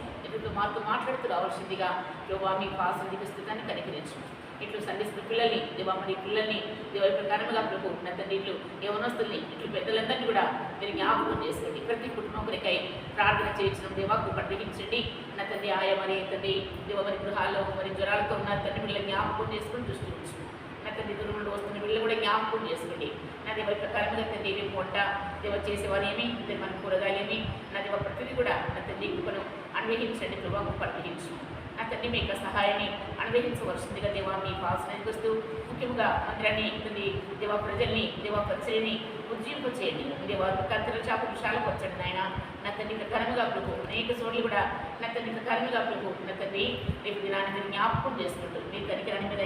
మాతో మాట్లాడుతూ రావాల్సిందిగా ప్రభావ మీ పాసనకి స్థితాన్ని కనికరించు ఇట్లు సంధిస్తున్న పిల్లల్ని దేవా మరి పిల్లల్ని దేవ ప్రకారంగా ప్రభు నా తండ్రి ఇట్లు యవనస్తుల్ని ఇట్లు పెద్దలందరినీ కూడా మీరు జ్ఞాపకం చేసుకోండి ప్రతి కుటుంబం కొరకై ప్రార్థన చేయించడం దేవాకు పండుగించండి నా తండ్రి ఆయా మరి తండ్రి దేవ మరి గృహాల్లో మరి జ్వరాలతో ఉన్న తండ్రి పిల్లలు జ్ఞాపకం చేసుకుని దృష్టి ఉంచు నా తండ్రి దుర్గులు వస్తున్న పిల్లలు కూడా జ్ఞాపకం చేసుకోండి నా దేవ ప్రకారంగా తండ్రి ఏమి వంట దేవ చేసేవారు ఏమి మన కూరగాయలేమి నా దేవ ప్రతిదీ కూడా నా తండ్రి కృపను అనుగ్రహించండి ప్రభావం పండుగించు నా తండ్రి మీ యొక్క సహాయాన్ని అనుగ్రహించవలసిందిగా దేవా మీ పాసనకి వస్తూ ముఖ్యంగా మందిరాన్ని తండ్రి దేవా ప్రజల్ని దేవా పరిచయని ఉజ్జీంపు చేయండి దేవా కర్తల చాప విషయాలకు వచ్చండి నాయన నా తండ్రి ప్రకారంగా ప్రభు అనేక చోట్ల కూడా నా తండ్రి ప్రకారంగా ప్రభు నా తండ్రి రేపు దినాన్ని మీరు జ్ఞాపకం చేసుకుంటూ మీరు కనికరాని మీద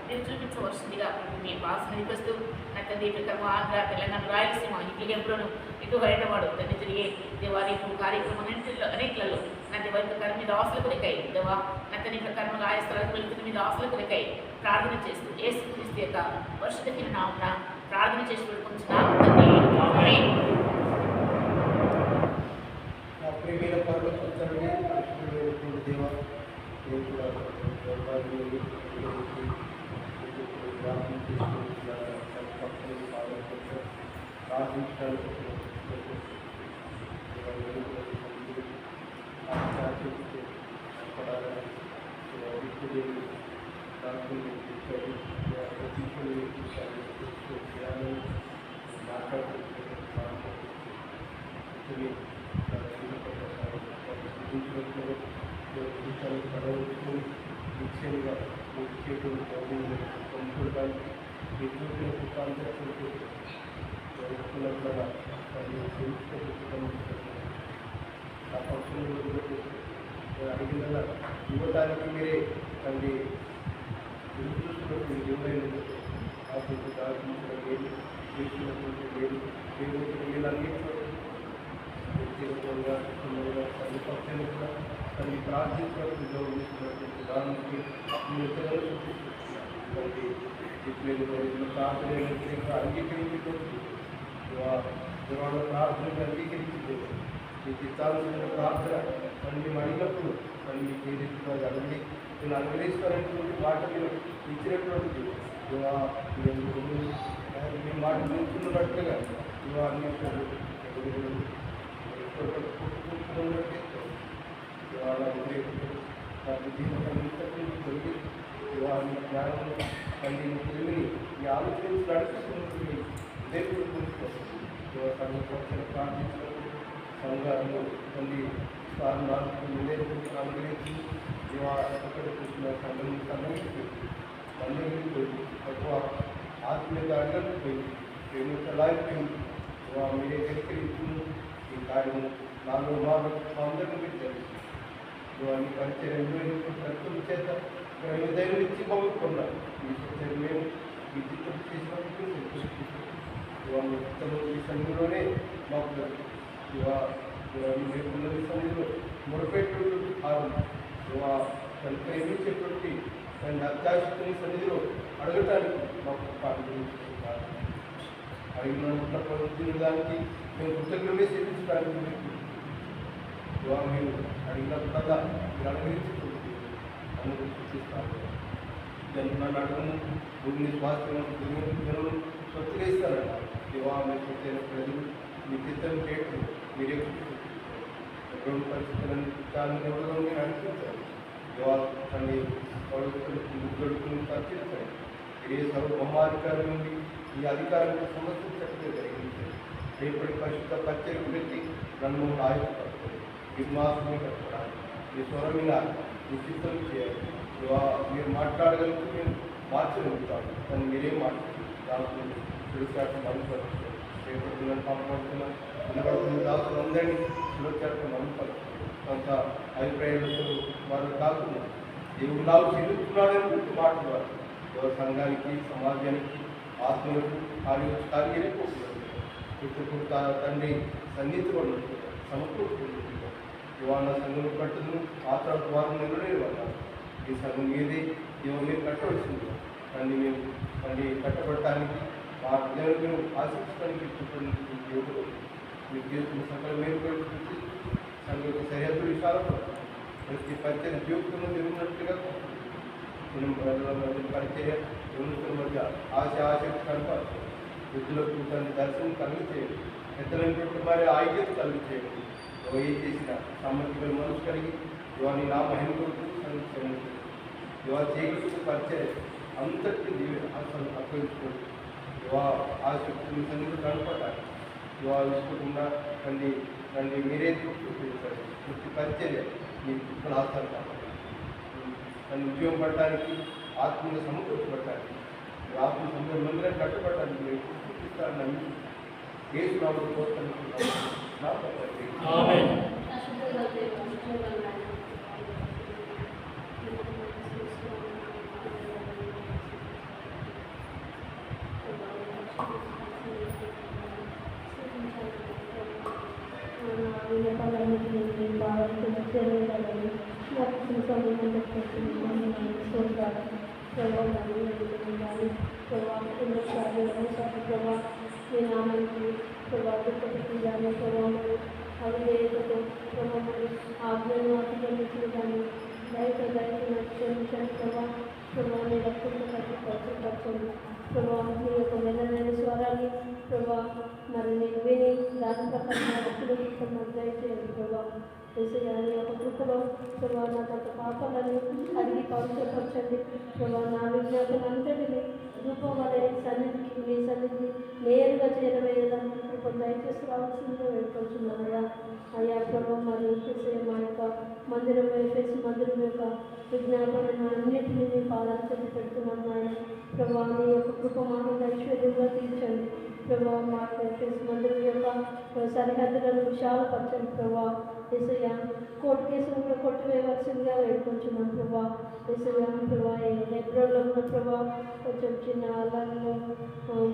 మీరు చూపించవలసిందిగా మీ పాసనకి వస్తూ నా తండ్రి ప్రకారం ఆంధ్ర తెలంగాణ రాయలసీమ ఇంటిలోను ఇటు హైదరాబాద్ తండ్రి తిరిగే దేవారి కార్యక్రమం అనేకలలో నా దేవ ప్రకారం మీద ఆశల కొరకై దేవా నా తండ్రి ప్రకారం ఆయా స్థలాలకు వెళ్తున్న మీద ఆశల కొరకై ప్రార్థన చేస్తూ యేసుక్రీస్తు యొక్క పరిశుద్ధమైన నామమున ప్రార్థన చేసి పెట్టుకుంటున్నాను తండ్రి ఈ చూపిన కృపాంతరూ ఆ పక్షులు అడిగిన ఇవ్వటానికి మీరే తండ్రి చూస్తున్నప్పుడు ఏమైనా ఆశించి దాచించిన లేదు చేస్తున్నటువంటి లేదు వీళ్ళన్నింటిలో వ్యక్తిగతంగా తల్లి పక్షాన్ని కూడా తల్లి ప్రార్థించినప్పుడు గౌరవిస్తున్నటువంటి విధానానికి ఎంతగానో చూపిస్తుంది చెప్పలేదు ప్రార్థన అంగీకరించుకోవచ్చు ప్రార్థనకు అంగీకరించుకోవచ్చు మీ చిత్తాలమైన ప్రార్థన అని మేము అడిగినప్పుడు అని మీకు ఏ రీతిగా అడిగి నేను అనుగ్రహిస్తానటువంటి మాట మీరు ఇచ్చినటువంటి మీ మాట నిలుచున్నట్టుగా అన్ని తొలగి వారిని జ్ఞానం మళ్ళీ తెలివిని ఈ ఆలోచన నడిపిస్తున్నటువంటి ఇదే సంఘం ప్రార్థించినప్పుడు సంఘాలను మళ్ళీ అనుగ్రహించి ఎక్కడ చూసిన సంఘం సంఘమించి మందిరికి తక్కువ ఆత్మీయత అడగలకు పోయింది ప్రేమించలాగిపోయింది మీరే హెచ్చరించుకుని ఈ కార్యము నాలుగు మార్లు అందరినీ పెట్టారు అన్ని పరిచయం ఖర్చుల చేత ధైర్యం ఇచ్చి పంపుకున్నాం మేము ఈ చిత్రం చేసినప్పుడు ఈ సంఘంలోనే మాకు మేమున్నది సన్నిధిలో మొరపెట్టు తను ప్రేమించేటువంటి దాన్ని అత్యాశిస్తున్న సన్నిధిలో అడగటానికి మాకు అడిగిన పొందిన దానికి మేము కృతజ్ఞమే చెల్లించడానికి మీరు అడిగినప్పుడల్లా మీరు అనుగ్రహించుకుంటుంది అనుగ్రహిస్తాను దాన్ని నన్ను అడగను భూమిని స్వాస్థ్యం జనులు స్వచ్ఛగా ఇస్తారన్న మీరు స్వచ్ఛైన ప్రజలు మీ చిత్తం చేయటం మీరే ఎటువంటి పరిస్థితులను చాలా ఎవరిలో మీరు అనిపించారు యువాన్ని ముగ్గుడుకుని చర్చించారు మీరే సర్వమహాధికారం నుండి ఈ అధికారాన్ని సమర్థించట్లే జరిగించారు రేపటి పరిశుద్ధ పరిచయం పెట్టి నన్ను ఆయపడతారు విమాసమే కట్టడానికి మీ స్వరం ఇలా నిశ్చితం చేయాలి మీరు మాట్లాడగలిగితే మేము మార్చగలుగుతాము కానీ మీరేం మాట్లాడారు దాంట్లో సురక్షాన్ని అనుపరుస్తారు రేపటి పిల్లలు పంపబడుతున్నాం నిలబడుతున్న దాసులు అందరినీ సురక్షాన్ని అనుపరుస్తారు కొంత అభిప్రాయాలతో వారు కాకుండా దేవుడు నాకు చెల్లుతున్నాడని మాట్లాడారు ఎవరి సంఘానికి సమాజానికి ఆత్మలకు కార్యపోతున్నారు ఇప్పుడు తండ్రి సన్నిధిలో సమకూరుతుంది ఇవాళ సంఘం కట్టును ఆ తర్వాత వారు నిలబడేవారు ఈ సంఘం ఏది ఎవరిని కట్టవలసింది మళ్ళీ మేము మళ్ళీ కట్టబడటానికి మా ప్రజలను మేము ఆశించడానికి దేవుడు మీకు చేస్తున్న సకల మేలు సంఘం యొక్క సరిహద్దులు విశాలపడుతుంది ప్రతి పరిచయం జీవితంలో జరుగుతున్నట్టుగా పరిచయ జరుగుతున్న మధ్య ఆశక్తి కనపడుతుంది వృద్ధులకు తన దర్శనం కలిగి చేయండి పెద్దలైనటువంటి వారి ఐక్యత కలిగి చేయండి ఏ చేసిన సామర్థ్యం మనసు కలిగి ఇవాళ నా మహిమ కొరకు సంగతి ఇవాళ చేయగలిగిన పరిచయం అంతటి అప్పగించుకోండి ఇవా ఆ శక్తిని సన్నిధి కనపడాలి ఇవాళ ఇష్టకుండా రండి మీరే చూపించాలి వృత్తి పరిచర్య మీ ఆస్థానం కావాలి నన్ను ఉపయోగపడటానికి ఆత్మీయ సమకూర్చబడటానికి ఆత్మ సంబంధం మందిరం కట్టబడటానికి మీరు చూపిస్తారని నమ్మి కేసు రాబోయే కోరుతున్నాను అవిధేయతతో ఆజ్ఞను అతిక్రమించడాన్ని క్షమించండి ప్రభావ మీ రక్తంతో కట్టుపరచండి ప్రభావ మీ యొక్క మెల్లనైన స్వరాన్ని ప్రభావ మరి నేను విని దాని ప్రకారం అప్పుడు దయచేయండి ప్రభావ వేసేయాలి ఒక కృపలో ప్రభావ నా కొంత పాపాలను అడిగి పవిత్రపరచండి ప్రభావ నా విజ్ఞాపన అంతటిని రూపమనే సన్నిధికి మీ సన్నిధి నేరుగా చేరవేయడానికి కృప దయచేసి రావాల్సిందిగా వేడుకొచ్చున్నామయ్యా అయ్యా ప్రభావ మరియు మా యొక్క మందిరం వేసేసి మందిరం యొక్క విజ్ఞాపనను అన్నింటినీ మీ పాదాలు పెడుతున్నాను ఆయన ప్రభా నీ యొక్క కృప మాకు ఐశ్వర్యంగా తీర్చండి ప్రభా మా మందిరం యొక్క సరిహద్దులను విశాలపరచండి ప్రభా ఏసయ్య కోర్టు కేసులు కూడా కొట్టివేయవలసిందిగా వేడుకుంటున్నాం ప్రభా ఏసయ్య ప్రభా హెబ్రోన్లో ఉన్న ప్రభా కొంచెం చిన్న అల్లాలను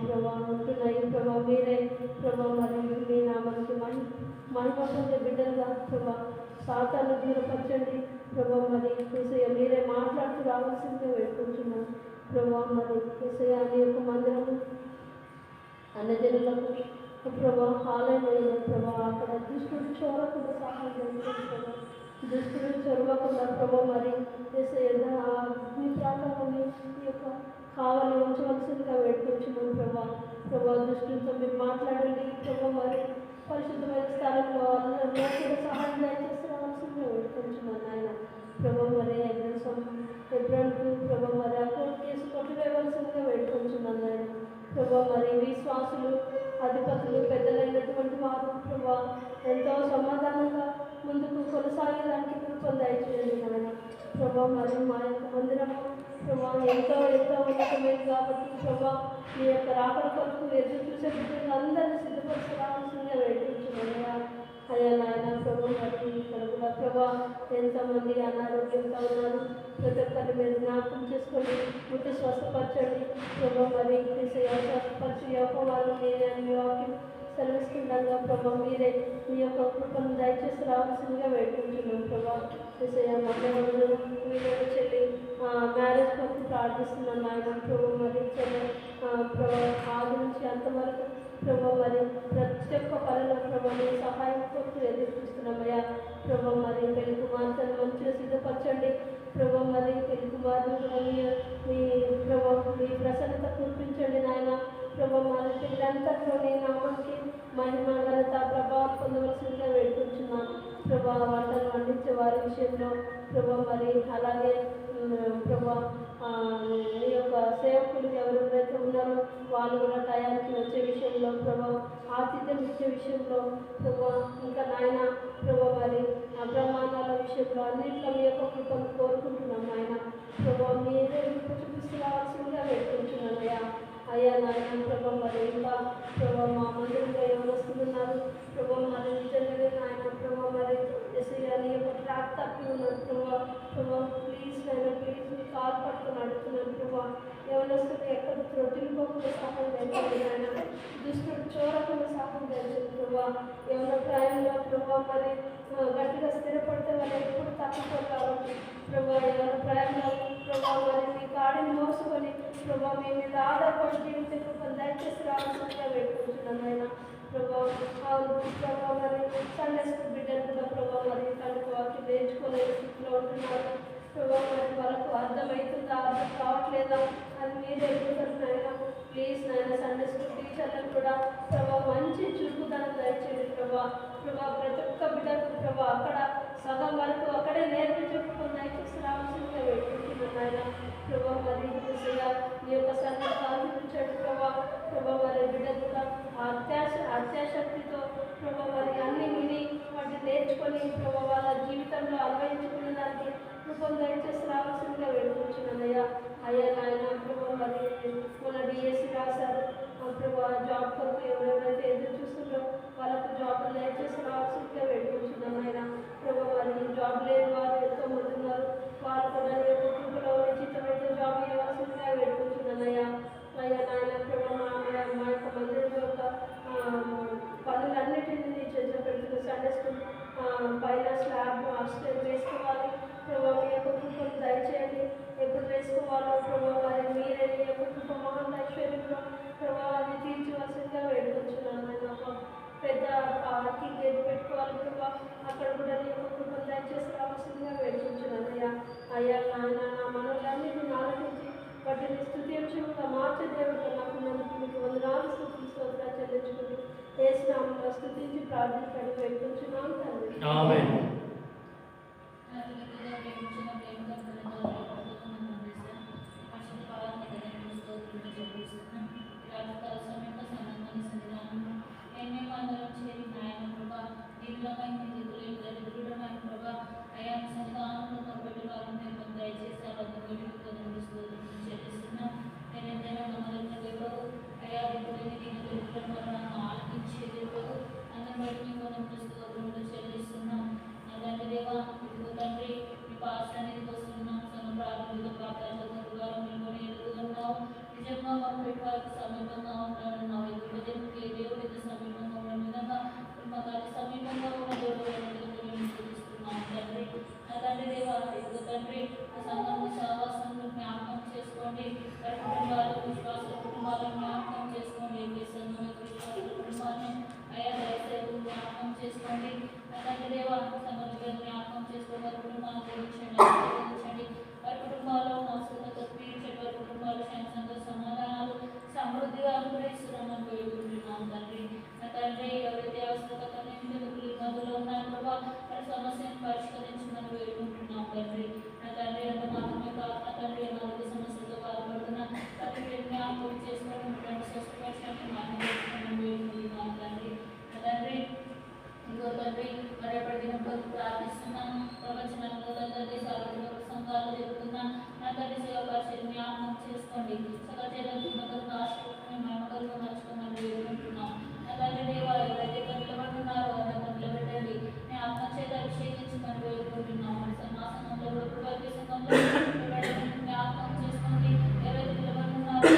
ప్రభా ఉంటున్నాయి ప్రభా మీరే ప్రభా మరియు మీ నామానికి మహిమ పొందే బిడ్డలుగా ప్రభా సాతాను దూరపరచండి ప్రభా మరి ఏసయ్య మీరే మాట్లాడుతూ రావాల్సిందిగా వేడుకుంటున్నాం ప్రభా మరి ఏసయ్య అనే యొక్క మందిరము అన్నజనులకు ప్రభా ఆలయమైన ప్రభా అక్కడ దుష్టుడు చోరకుండా సహాయం చేయండి దుష్టుడు చొరవకుండా ప్రభా మరి మీ ప్రాంతాన్ని ఈ యొక్క కావాలి ఉంచవలసిందిగా వేడుకొచ్చున్నాం ప్రభా దుష్టులతో మీరు మాట్లాడండి ప్రభా మరి పరిశుద్ధమైన స్థలంలో అందరూ కూడా సహాయం దయచేసి రావాల్సిందిగా వేడుకొచ్చున్నాను ఆయన ప్రభా మరి ఎబ్రాన్కు ప్రభా మరి ఆ కోర్టు కేసు కొట్టివేయవలసిందిగా వేడుకొచ్చున్నాను ఆయన ప్రభా మరి విశ్వాసులు అధిపతులు పెద్దలైనటువంటి వారు ప్రభా ఎంతో సమాధానంగా ముందుకు కొనసాగడానికి కృప దయచేయండి నాయన ప్రభా మరి మా యొక్క మందిరము ప్రభా ఎంతో ఉన్నతమైంది కాబట్టి ప్రభా మీ యొక్క రాకడ కొరకు ఎదురు చూసే బిడ్డలు అందరినీ సిద్ధపరిచి రావాల్సిందిగా వేడుకుంటున్నాయా అయ్యా నాయన ప్రభా మరి ఇక్కడ కూడా ప్రభా ఎంతమంది అనారోగ్యంగా ఉన్నారు ప్రతి ఒక్కరిని మీరు జ్ఞాపకం చేసుకొని ముట్టి స్వస్థపరచండి ప్రభా మరి స్వస్థపరిచి వాళ్ళు నేనే అని వాక్యం సెలవిస్తుండగా ప్రభా మీరే మీ యొక్క కృపను దయచేసి రావాల్సిందిగా వేడుకుంటున్నాం ప్రభా మండలంలో మీరు చెల్లి మ్యారేజ్ కొరకు ప్రార్థిస్తున్నాను ఆయన ప్రభా మరి చెల్లి ప్రభా ఆది నుంచి అంతవరకు ప్రభా మరి ప్రతి ఒక్క పనుల ప్రభా మీ సహాయం కొరకు ఎదురు చూస్తున్నామయ్యా ప్రభా మరి పెళ్లి కుమార్తెను మంచిగా సిద్ధపరచండి ప్రభా మరి పెళ్లి కుమార్తెను కూడా మీ ప్రభా మీ ప్రసన్నత కురిపించండి నాయన ప్రభా మరి పెళ్ళంతట్లో నేను నామానికి మహిమ ఘనత ప్రభావం పొందవలసిందిగా వేడుకుంటున్నాను ప్రభా వంటలు వండించే వారి విషయంలో ప్రభా మరి అలాగే ప్రభా మీ యొక్క సేవకులు ఎవరెవరైతే ఉన్నారో వాళ్ళు కూడా టయానికి వచ్చే విషయంలో ప్రభా ఆతిథ్యం ఇచ్చే విషయంలో ప్రభా ఇంకా నాయన ప్రభా మరి అప్రమాణాల విషయంలో అన్నింటిలో మీ యొక్క కృపను కోరుకుంటున్నాం ఆయన ప్రభా మీరే చూపిస్తూ రావాల్సిందిగా వేడుకుంటున్నాను అయ్యా నాయన ప్రభా మరి ఇంకా ప్రభా మా మందిరంలో ఎవరు వస్తున్నారు ప్రభా మరి నిజంగానే నాయన ప్రభా మరి అని యొక్క ట్రాక్ తప్పి ఉన్నారు ప్రభా ప్లీజ్ నాయన ప్లీజ్ మీ కాల్ పట్టుకొని అడుగుతున్నాను ప్రభా ఎవరు వస్తుంది ఎక్కడ త్రొట్టిపోకుండా సహాయం తెచ్చండి నాయన దుష్టుడు చూడకుండా సహాయం తెచ్చండి ప్రభా ఎవరి ప్రాయంలో ప్రభా మరి గట్టిగా స్థిరపడితే వాళ్ళు ఎప్పుడు తప్పిపోరు కాబట్టి ప్రభా ఎవరి ప్రాయంలో ప్రభా మరి మీ కాడిని మోసుకొని ప్రభా మీ మీద ఆధారపడి జీవితం దయచేసి రావాల్సిందిగా పెట్టుకుంటున్నాను ఆయన ప్రభా ప్రభా మరి సండే స్కూల్ బిడ్డలు కూడా ప్రభా మరి తనకు వాకి నేర్చుకోలేని స్థితిలో ఉంటున్నారు ప్రభా మరి వాళ్ళకు అర్థమవుతుందా అర్థం కావట్లేదా అది మీరు ఎదుగుతున్నాయినా ప్లీజ్ నాయన సండే స్కూల్ టీచర్లకు కూడా ప్రభా మంచి చురుకుదనం దయచేయండి ప్రభా ప్రతి ఒక్క బిడ్డకు ప్రభా అక్కడ సగం వరకు అక్కడే నేర్పించుకుని దయచేసి రావాల్సిందిగా పెట్టుకుంటున్నాను ఆయన ప్రభా మరి మీ యొక్క సన్ని సాధించండి ప్రభా మరి బిడ్డలు కూడా అత్యాశక్తితో ప్రభా మరి అన్ని విని వాటిని నేర్చుకొని ప్రభా వాళ్ళ జీవితంలో అన్వయించుకునే దానికి కృపను దయచేసి రావాల్సిందిగా వేడుకుంటున్నానయ్యా అయ్యా నాయన ప్రభా మరి మన డిఎస్సి రాశారు ప్రభా జాబ్ కొరకు ఎవరెవరైతే ఎదురు చూస్తున్నారో వాళ్ళకు జాబ్లు దయచేసి రావాల్సిందిగా వేడుకుంటున్నాను ఆయన ప్రభా మరి జాబ్ లేని వారు ఎంతో మంది ఉన్నారు వాళ్ళు కూడా కుటుంబంలో నిశ్చితమైతే జాబ్ ఇవ్వాల్సిందిగా వేడుకుంటున్నానయ్యా అయ్యా నాయన ప్రభా మా యొక్క మందిరం యొక్క పనులన్నిటినీ నీ చేతిలో పెడుతున్న సండే స్కూల్ పైన స్లాబ్ హాస్టల్ వేసుకోవాలి ప్రభా మీ యొక్క కృపను దయచేయండి ఎప్పుడు వేసుకోవాలో ప్రభా మరి మీరే మీ యొక్క కృప మహాన్ ఐశ్వర్యంలో ప్రభా అది తీర్చవలసిందిగా వేడుకొచ్చున్నాను నేను ఒక పెద్ద పార్కింగ్ గేట్ పెట్టుకోవాలి ప్రభా అక్కడ కూడా నీ యొక్క కృపను దయచేసి రావాల్సిందిగా వేడుకొచ్చున్నాను అయ్యా నాయన నా మనలన్నిటిని ఆలోచించి వాటిని స్తుతించుగా మార్చే దేవుడు నాకు మీకు వందనాలు స్తుతులు స్తోత్రాలు చెల్లించుకుంటూ యేసు నామములో స్తుతించి ప్రార్థించడం వేడుకొచ్చున్నాను తండ్రి ఆమేన్. దయచేసి పరిష్కరించమని వేడుకుంటున్నాం తండ్రి. నా తండ్రి అంత మాత్రమే కాదు నా తండ్రి అనారోగ్య సమస్యలతో బాధపడుతున్న ప్రతి బిడ్డని జ్ఞాపకం చేసుకొని ఉండండి, స్వస్థపరచండి, మాట్లాడుతున్నాను వేడుకుంటున్నాం తండ్రి. నా తండ్రి ఇంకో తండ్రి మరి ఎప్పటి దినం కొరకు ప్రార్థిస్తున్నాను. ప్రపంచంలో తండ్రి సార్వత్రిక సంఘాలు జరుగుతున్నాను. నా తండ్రి సేవ పరిచయం జ్ఞాపకం చేసుకోండి. సకల జగత్తుకు ఆశీర్వదించి మహిమకరంగా నడుచుకోమని వేడుకుంటున్నాం. నా తండ్రి దేవా ఎవరైతే నిలబడుతున్నారో వాళ్ళని నిలబెట్టండి. నీ ఆత్మ చేత అభిషేకించమని వేడుకుంటున్నాం. మా సంఘంలో కూడా ప్రతి సంఘంలో జ్ఞాపకం చేసుకోండి. ఎవరైతే నిలబడుతున్నారో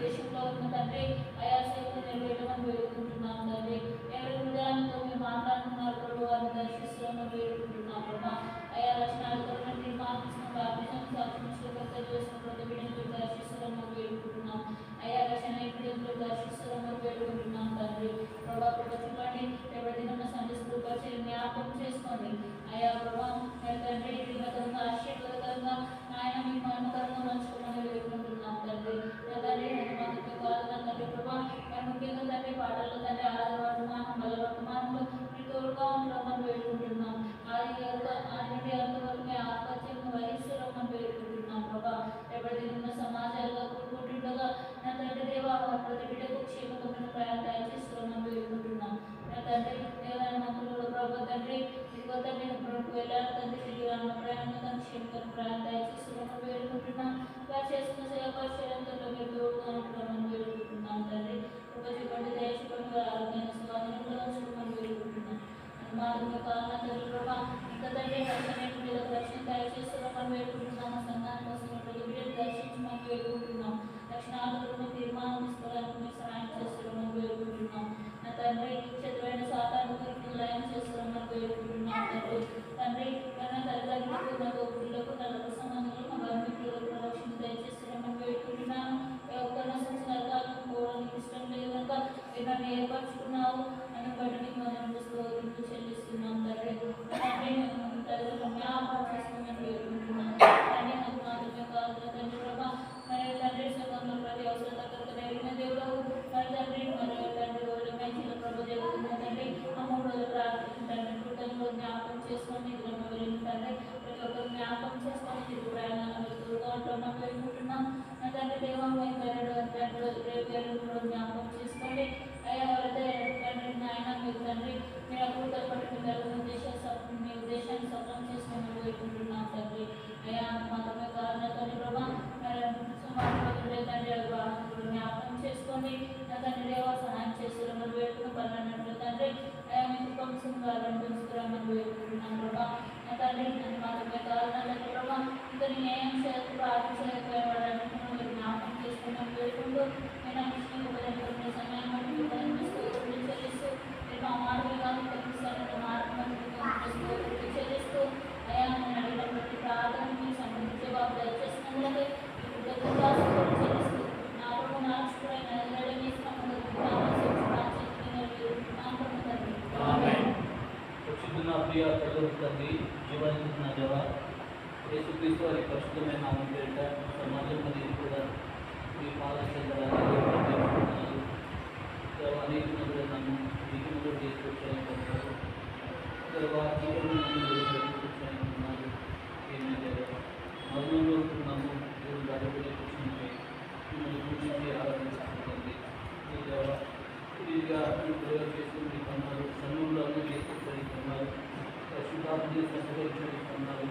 దేశంలో ఉన్న తండ్రి అయా సేవలు నిలబెట్టమని వేడుకుంటున్నాం తండ్రి. ఎవరి హృదయాలతో మీరు మాట్లాడుతున్నారు ప్రభు వారిని దర్శిస్తున్నామని వేడుకుంటున్నాం ప్రభా. అయా రచనాధికారులను నిర్మాణించిన బాప్తిజం సాక్షించడం చేసిన ప్రతి బిడ్డను దర్శిస్తున్నామని వేడుకుంటున్నాం. అయా రచన బిడ్డలు దర్శిస్తున్నామని వేడుకుంటున్నాం తండ్రి. ప్రభా ప్రభు చెప్పండి ఎవరిదైనా సండే స్కూల్ పరిచయం జ్ఞాపకం చేసుకోండి. అయా ప్రభా తండ్రి దీవకరంగా ఆశీర్వాదకరంగా ఆయన మీ మహిమకరంగా నడుచుకోమని వేడుకుంటున్నాం తండ్రి. నా తండ్రి మాకు కాదు నా తండ్రి ప్రభా ముఖ్యంగా తండ్రి పాటల్లో తండ్రి ఆరాధన వర్తమానం బల వర్తమానంలో మీ తోడుగా ఉండమని వేడుకుంటున్నాం. ఆది నుండి అంతవరకు మీ ఆత్మహత్యను వహిస్తున్నామని వేడుకుంటున్నాం ప్రభా. ఎవరిదైనా సమాజాల్లో కూడుకుంటుండగా నా తండ్రి దేవా ప్రతి బిడ్డకు క్షేమకమైన ప్రయాణం దయచేస్తున్నామని వేడుకుంటున్నాం. నా తండ్రి దేవాలయ మంత్రులు ప్రభా తండ్రి ఇదిగో తండ్రి ఇప్పటికి వెళ్ళాలి తండ్రి తిరిగి రాన్న ప్రయాణం తను క్షేమకర ప్రయాణం దయచేస్తున్నామని వేడుకుంటున్నాం. ఇలా చేస్తున్న సేవ పరిచయంతో మీరు తోడుగా ఉంటామని వేడుకుంటున్నాం తండ్రి. చూపండి దయచేపండి వారి ఆరోగ్యాన్ని స్వాధీనంలో ఉంచుకోమని వేడుకుంటున్నాం. మాధుర్య కాలన తండ్రి ప్రభా ఇంకా తండ్రి రక్షణ దయచేస్తున్నామని వేడుకుంటున్నాం. సంఘానికి కోసం ప్రతి బిడ్డను దర్శించమని వేడుకుంటున్నాం. రక్షణాలను తీర్మానం తీసుకోవడానికి మీరు సహాయం చేస్తున్నామని వేడుకుంటున్నాం. నా తండ్రి శత్రువైన సాతాను లయం చేస్తున్నామని వేడుకుంటున్నాం తండ్రి. తండ్రి నా తల్లిదండ్రులకు నా తోబుట్టులకు నా రక్త సంబంధులకు నా బంధువులకు రక్షణ దయచేస్తున్నామని వేడుకుంటున్నాను. ఒక్కరిన సంవత్సరాలకు పోవడానికి ఇష్టం లేదు కనుక నన్ను ఏర్పరచుకున్నావు అని బట్టి మనం చెల్లిస్తున్నాం తండ్రి. తండ్రి తల్లిదండ్రులు జ్ఞాపకం చేసుకోమని వేడుకుంటున్నాను. తండ్రి నాకు మాత్రమే కాదు తండ్రి ప్రభా మరి తండ్రి సంఘంలో ప్రతి అవసరం దగ్గరకు జరిగిన దేవుడు మరి తండ్రి మరి తండ్రి రోజుల మంచిగా ప్రభు జరుగుతున్న తండ్రి ఆ 3 రోజులు ప్రార్థించండి. కృతజ్ఞతలు జ్ఞాపకం చేసుకొని నిద్రలో వెళ్ళిన తండ్రి ప్రతి ఒక్కరు జ్ఞాపకం చేసుకొని తిరుగు ప్రయాణాలను తోడుగా ఉంటామని వేడుకుంటున్నాం. నా తండ్రి దేవం రేపు జ్ఞాపకం చేసుకోండి. అయ్యా ఎవరైతే తండ్రి నాయన మీరు తండ్రి మీరు అప్పుడు పట్టి మీ ఉద్దేశాన్ని సఫలం చేసుకోమని వేడుకుంటున్నాం తండ్రి. అయ్యా మాత్రమే కారణం తండ్రి ప్రభా తండ్రి జ్ఞాపకం చేసుకోండి. నా తండ్రి దేవ సహాయం చేస్తున్నామని వేడుకున్న పనులన్నట్లు తండ్రి అయ్యా మీ కృపంగా పెంచుకురామని వేడుకుంటున్నాం ప్రభా. నా తండ్రి మాత్రమే కారణం తండ్రి ప్రభా ఇంకా న్యాయం చేస్తూ ప్రార్థించడానికి మీరు జ్ఞాపకం చేసుకోమని వేడుకుంటూ నేను ఇచ్చిన సమయాన్ని చెల్లిస్తూ నేను ఆ మాటలు కాదు ప్రతిసారి మార్గం చెల్లిస్తూ అయ్యా నేను అడిగిన ప్రతి ప్రార్థనకి సంబంధించే బాబు దయచేసినందుకే చెల్లిస్తూ నాతో నాశుడైన పరిశుద్ధున్న ప్రియ ప్రభువు తండ్రి జీవన దేవ యేసుక్రీస్తు వారి పరిశుద్ధమైన నామం పేరిట సమాజం అనేది కూడా మీ పాదచంద్రాలు అనేక మంది నన్ను జీవితంలో తీసుకొచ్చారు మౌనంలో ఉంటున్నాము దేవుడు గడపడే కూర్చుంటే మిమ్మల్ని కూర్చుంటే ఆరాధించుకుంటుంది ఈ దేవ ఇదిగా మీ ప్రయోగం చేసుకుని కొన్నారు సమయంలో అన్నీ చేసుకుంటున్నారు శుభాన్ని సంస్కరించుకుంటున్నారు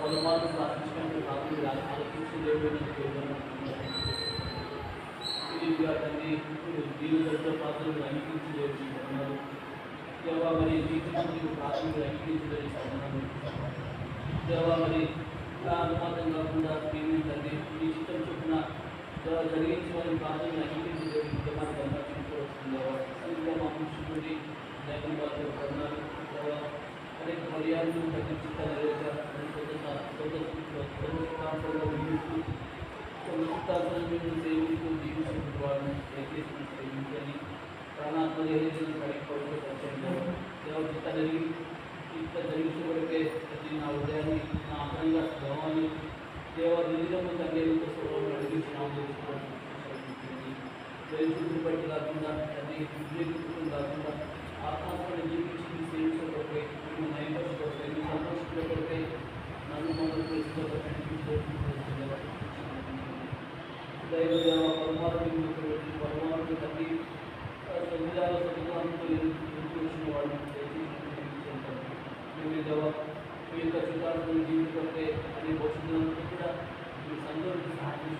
పలుమార్లు ప్రార్థించినట్టు కాకుండా ఆలోచించి దేవుడు ఇదిగా తండ్రి జీవితంలో పాత్రలు అంకించి దేవుడుతున్నారు దేవా మరి జీవితంలో ప్రార్థనలు అంకించగలుగుతున్నారు దేవా మరి అనుమానం కాకుండా మేము తండ్రి మీ చిత్తం చొప్పున జరిగించి వారి ప్రార్థనలు అంకించి మాకు సంరక్షించవస్తుందేవా ఇంకా మా పురుషుడి దైవం వాళ్ళు కొన్నారు దేవా అనేక మర్యాదలు తగ్గించుతారు సేవిస్తూ జీవించిన వారిని దయచేసి సేవించని ప్రాణాత్మ దేవత జరిగి ఇంత జరిగించబడితే ప్రతి నా ఉదయాన్ని నా అంతరంగా భావాన్ని దేవ నిజము తగ్గేందుకు స్వభావం అడిగించినాము వెలుగుతుని బట్టి కాకుండా తండ్రి ఉద్రేకుతుని కాకుండా ఆత్మాత్మని జీవించి సేవించకపోతే మేము నైపక్షపడితే మీ సంతోషపడితే నన్ను మమ్మల్ని దైవదేవ పరమాత్మ పరమాత్మ తండ్రి సంవిధాన సంవిధానంతో ఎదుర్కొ వచ్చిన వాళ్ళు మేము దేవ మీ యొక్క చిత్తాలను జీవితంపై అనే భవిష్యత్తులంతా కూడా మీ సంతోషానికి సహాయం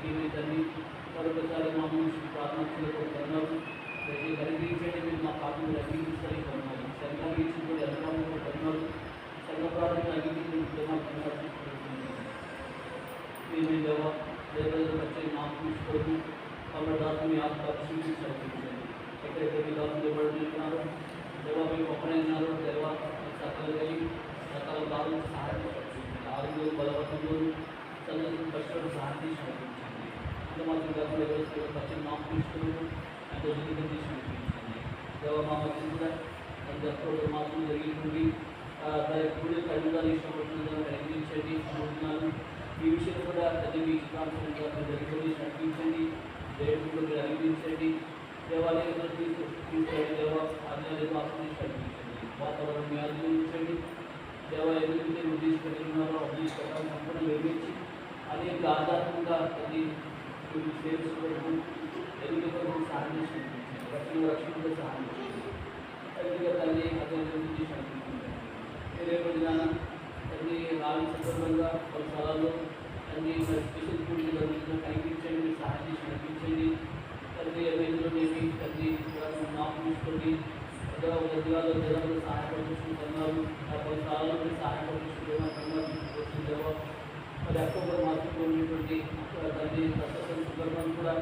ఏమి తండ్రి మరొకసారి మా మనిషి ప్రార్థన చేయబడుతున్నారు ప్రతి కలిగించండి మీరు మా పాటలు అంగీకరిస్తారని కొన్నారు సంఘాన్ని ఇచ్చుకొని అధికారులు కొన్నారు సంఘ ప్రార్థన అంగీకరించుకున్నారు ఏమి దేవ దేవతలు వచ్చే మాకు తీసుకోవద్దు వాళ్ళ దాసు మీ ఆత్మీయ సరిపించండి ఎక్కడెక్కడ మీ దాసులు ఇవ్వబడుతున్నారు దేవ మీరు ఒక్కడైనారు దేవ సకల కలిగి సకల బాధలు సహాయం ఆరోగ్యం బలవంతంలో సందర్శన కష్టం సహాయం సరిపించండి అంతమాత్రంగా వచ్చి మాకు తీసుకున్నారు అంత జీవితం తీసుకుంటుంది దేవ మా మధ్య కూడా అంత మాత్రం జరిగినటువంటి గుడి కడుగుదాలు ఇష్టపడుతుందని కలిగించండి అనుకుంటున్నాను ఈ విషయం కూడా అది మీ చిత్రాంశంగా జరిగి నడిపించండి దేవుడు మీరు అందించండి దేవాలయంలో తీసుకురండి దేవ ఆజ్ఞాలకు ఆశ్రయించి నడిపించండి వాతావరణం మీ ఆశ్రయించండి దేవాలయం మీరు తీసుకెళ్ళినారో అభివృద్ధి సంపూర్ణ నిర్మించి అనేక ఆధారంగా అది సేవించబడము ఎదుగుదలకు సహాయం చేసి రక్షణ సహాయం చేయండి తల్లిగా తల్లి అదే చేసి నడిపించండి రేపటిన తల్లి రావి సందర్భంగా కొన్ని స్థలాల్లో తల్లి మరి స్పెషల్ పూజలు జరుగుతున్న కనిపించండి సహాయం చేసి నడిపించండి తల్లి ఎవరిలోనేమి తల్లి నాకు తీసుకొని ఉద్యోగాలు జనాలు సహాయపడుతున్నారు కొన్ని స్థలాల్లో సహాయపడుతున్నారు మరి అక్టోబర్ మాసంలో ఉన్నటువంటి తల్లి దశ సందర్భాన్ని కూడా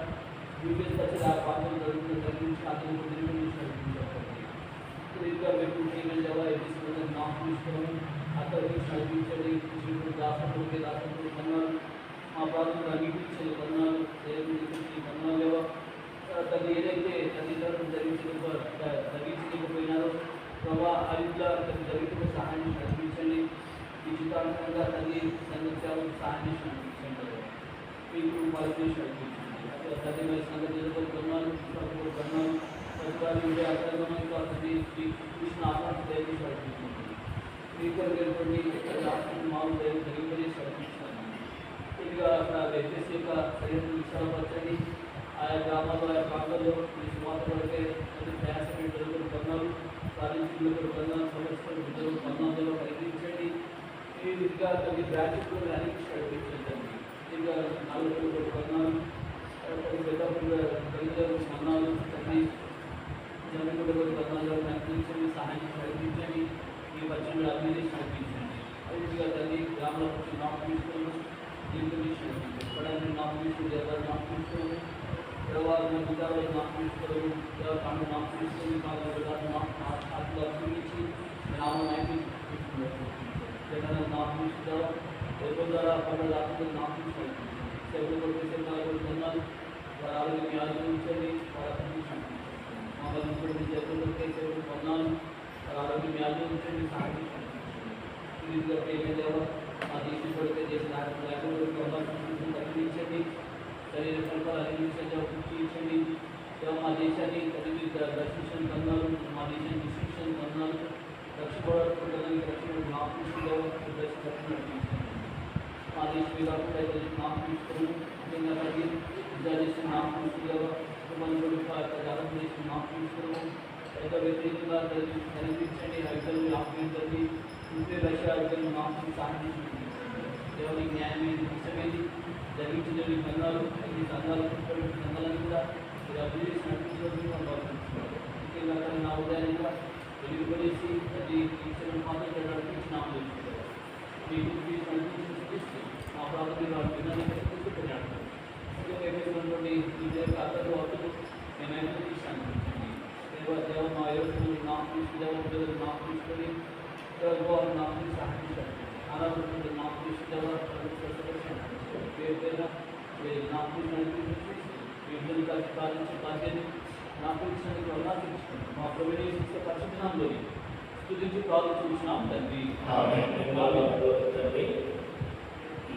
యూపీఎస్ వచ్చి ఆ పాత్రలు జరుగుతున్న తగ్గించి అతను నడిపించారు ఇంకా మేము దేవ ఎప్పుడు నాకు తీసుకొని అక్కడ నుంచి నడిపించండి దాసపూర్తి దాసపూర్తి కన్నాలు మా ప్రాంతంలో అంగీకరించే కన్నాలు దేవుడి కన్నాలు లేవా తల్లి ఏదైతే తల్లిదండ్రులు జరిగించలేకపోయినారో ప్రభా అదిగా తల్లి జరిగిన సహాయం నడిపించండి ఈ చిత్తాంతంగా తల్లి సంఘాలకు సహాయం నడిపించండి మీకు పరిచయం నడిపించండి అక్కడ తల్లి మరి సంగతి కన్నాలు కన్నాలు ప్రతివారి ఉండే అర్థంగా తల్లి కృష్ణ ఆత్మ దయచేసి నడిపించండి స్పీకర్ మామూలు దైవం జరిగిపోయి నడిపించాను ఇక అక్కడ వ్యక్తి యొక్క శరీరం విశాలపరచండి ఆయా గ్రామాల్లో ఆయా ప్రాంతాల్లో ఈ సుమారుపడితే ప్రయాసమైన జరుగుతున్న బంధాలు సాధించిన బంధాలు సమస్యలు బిడ్డలు బంధాలలో కలిగించండి ఈ విధిగా తల్లి బ్రాంచెస్లో అన్ని నడిపించండి ఇంకా 4 బంధాలు పెద్ద బంధాలు తల్లి జमीन బంధాలు నడిపించండి సహాయం నడిపించండి ఈ వచ్చిన అభివృద్ధి నడిపించండి అభివృద్ధిగా తల్లి గ్రామంలో నాకు తీసుకుని దీనికి నడిపించండి నాకు తీసుకుని ఎవరు నాకు తీసుకుని తర్వాత విధాలు నాకు తీసుకోవడం కానీ నాకు తీసుకొని నాకు చూపించి నామం తీసుకున్నాను నాకు తీసుకోవడం ఎవరి ద్వారా పనులు రాకుండా నాకు తీసుకోండి సెవెన్ కొన్నాను వారి ఆరోగ్యం ఆలోచించండి వారి అభివృద్ధి మమ్మల్ని ఇప్పుడు జరుగుతుంటే సెవెన్ కొన్నాను వారి ఆరోగ్యం ఆలోచించండి సహాయం ఏమైనా మా దేశం పడితే చేసిన తగ్గించండి శరీర ఫలితాలు అందించండి మా దేశాన్ని తల్లి దర్శించడం కన్నారు మా దేశాన్ని డిస్క్రిప్షన్ కన్నారు రక్షించడానికి రక్షణ మాపుగా నడిపించండి మా దేశం కాకుండా మాపు తీసుకున్నాము ముఖ్యంగా తల్లి విద్యాదేశం మాపుగా జాగ్రత్త చేసి మాపు తీసుకున్నాము ఎంత వ్యతిరేకంగా కనిపించండి రైతులు ఆపేయండి ఇంకే రష్యాలు మాపు సాధించి దేవుని న్యాయమేది ఇష్టమేది జరిగించిన సంఘాలు అన్ని సంఘాలు సంఘాలను కూడా మీరు అభివృద్ధి నడిపించడం ముఖ్యంగా నా ఉదయాన్నిగా వెలుగుపడేసి అది ఇచ్చిన మాత్రం నడిపించినాము మీకు నడిపించి మా ప్రాంతంలో వాటి విధానాన్ని తీసుకున్నాడు ముఖ్యంగా ఈ ఖాతాలో అతను మేమైనా తీసాను దేవ మా ఎవరు నాకు తీసుకుదేవ నాకు తీసుకొని వారు నాకు సహాయించారు ఆరాధన నాకు తీసుకుదేవ పేరు నాకు విభజన కలిసి పాలించే బాధ్యత నాకు ఇచ్చినందుకు అల్లాదించుకుంటాం మా ప్రవేశ పరిశుభ్రంలో స్తుతించి ప్రార్థించున్నాం తండ్రి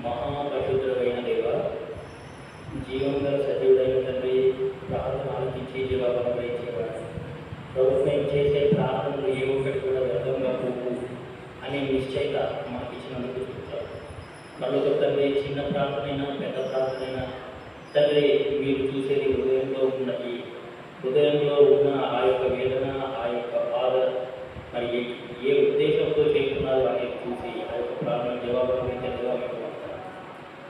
మహాపరిశుద్ధుడైన దేవ జీవం తండ్రి చిన్న ప్రార్థనైనా పెద్ద ప్రార్థనైనా తండ్రి మీరు చూసేది హృదయంలో ఉన్న ఆ యొక్క వేదన, ఆ యొక్క బాధ, మరి ఏ ఉద్దేశంతో చేస్తున్నారో అనేది చూసి ఆ యొక్క ప్రార్థన జవాబుగా మీకు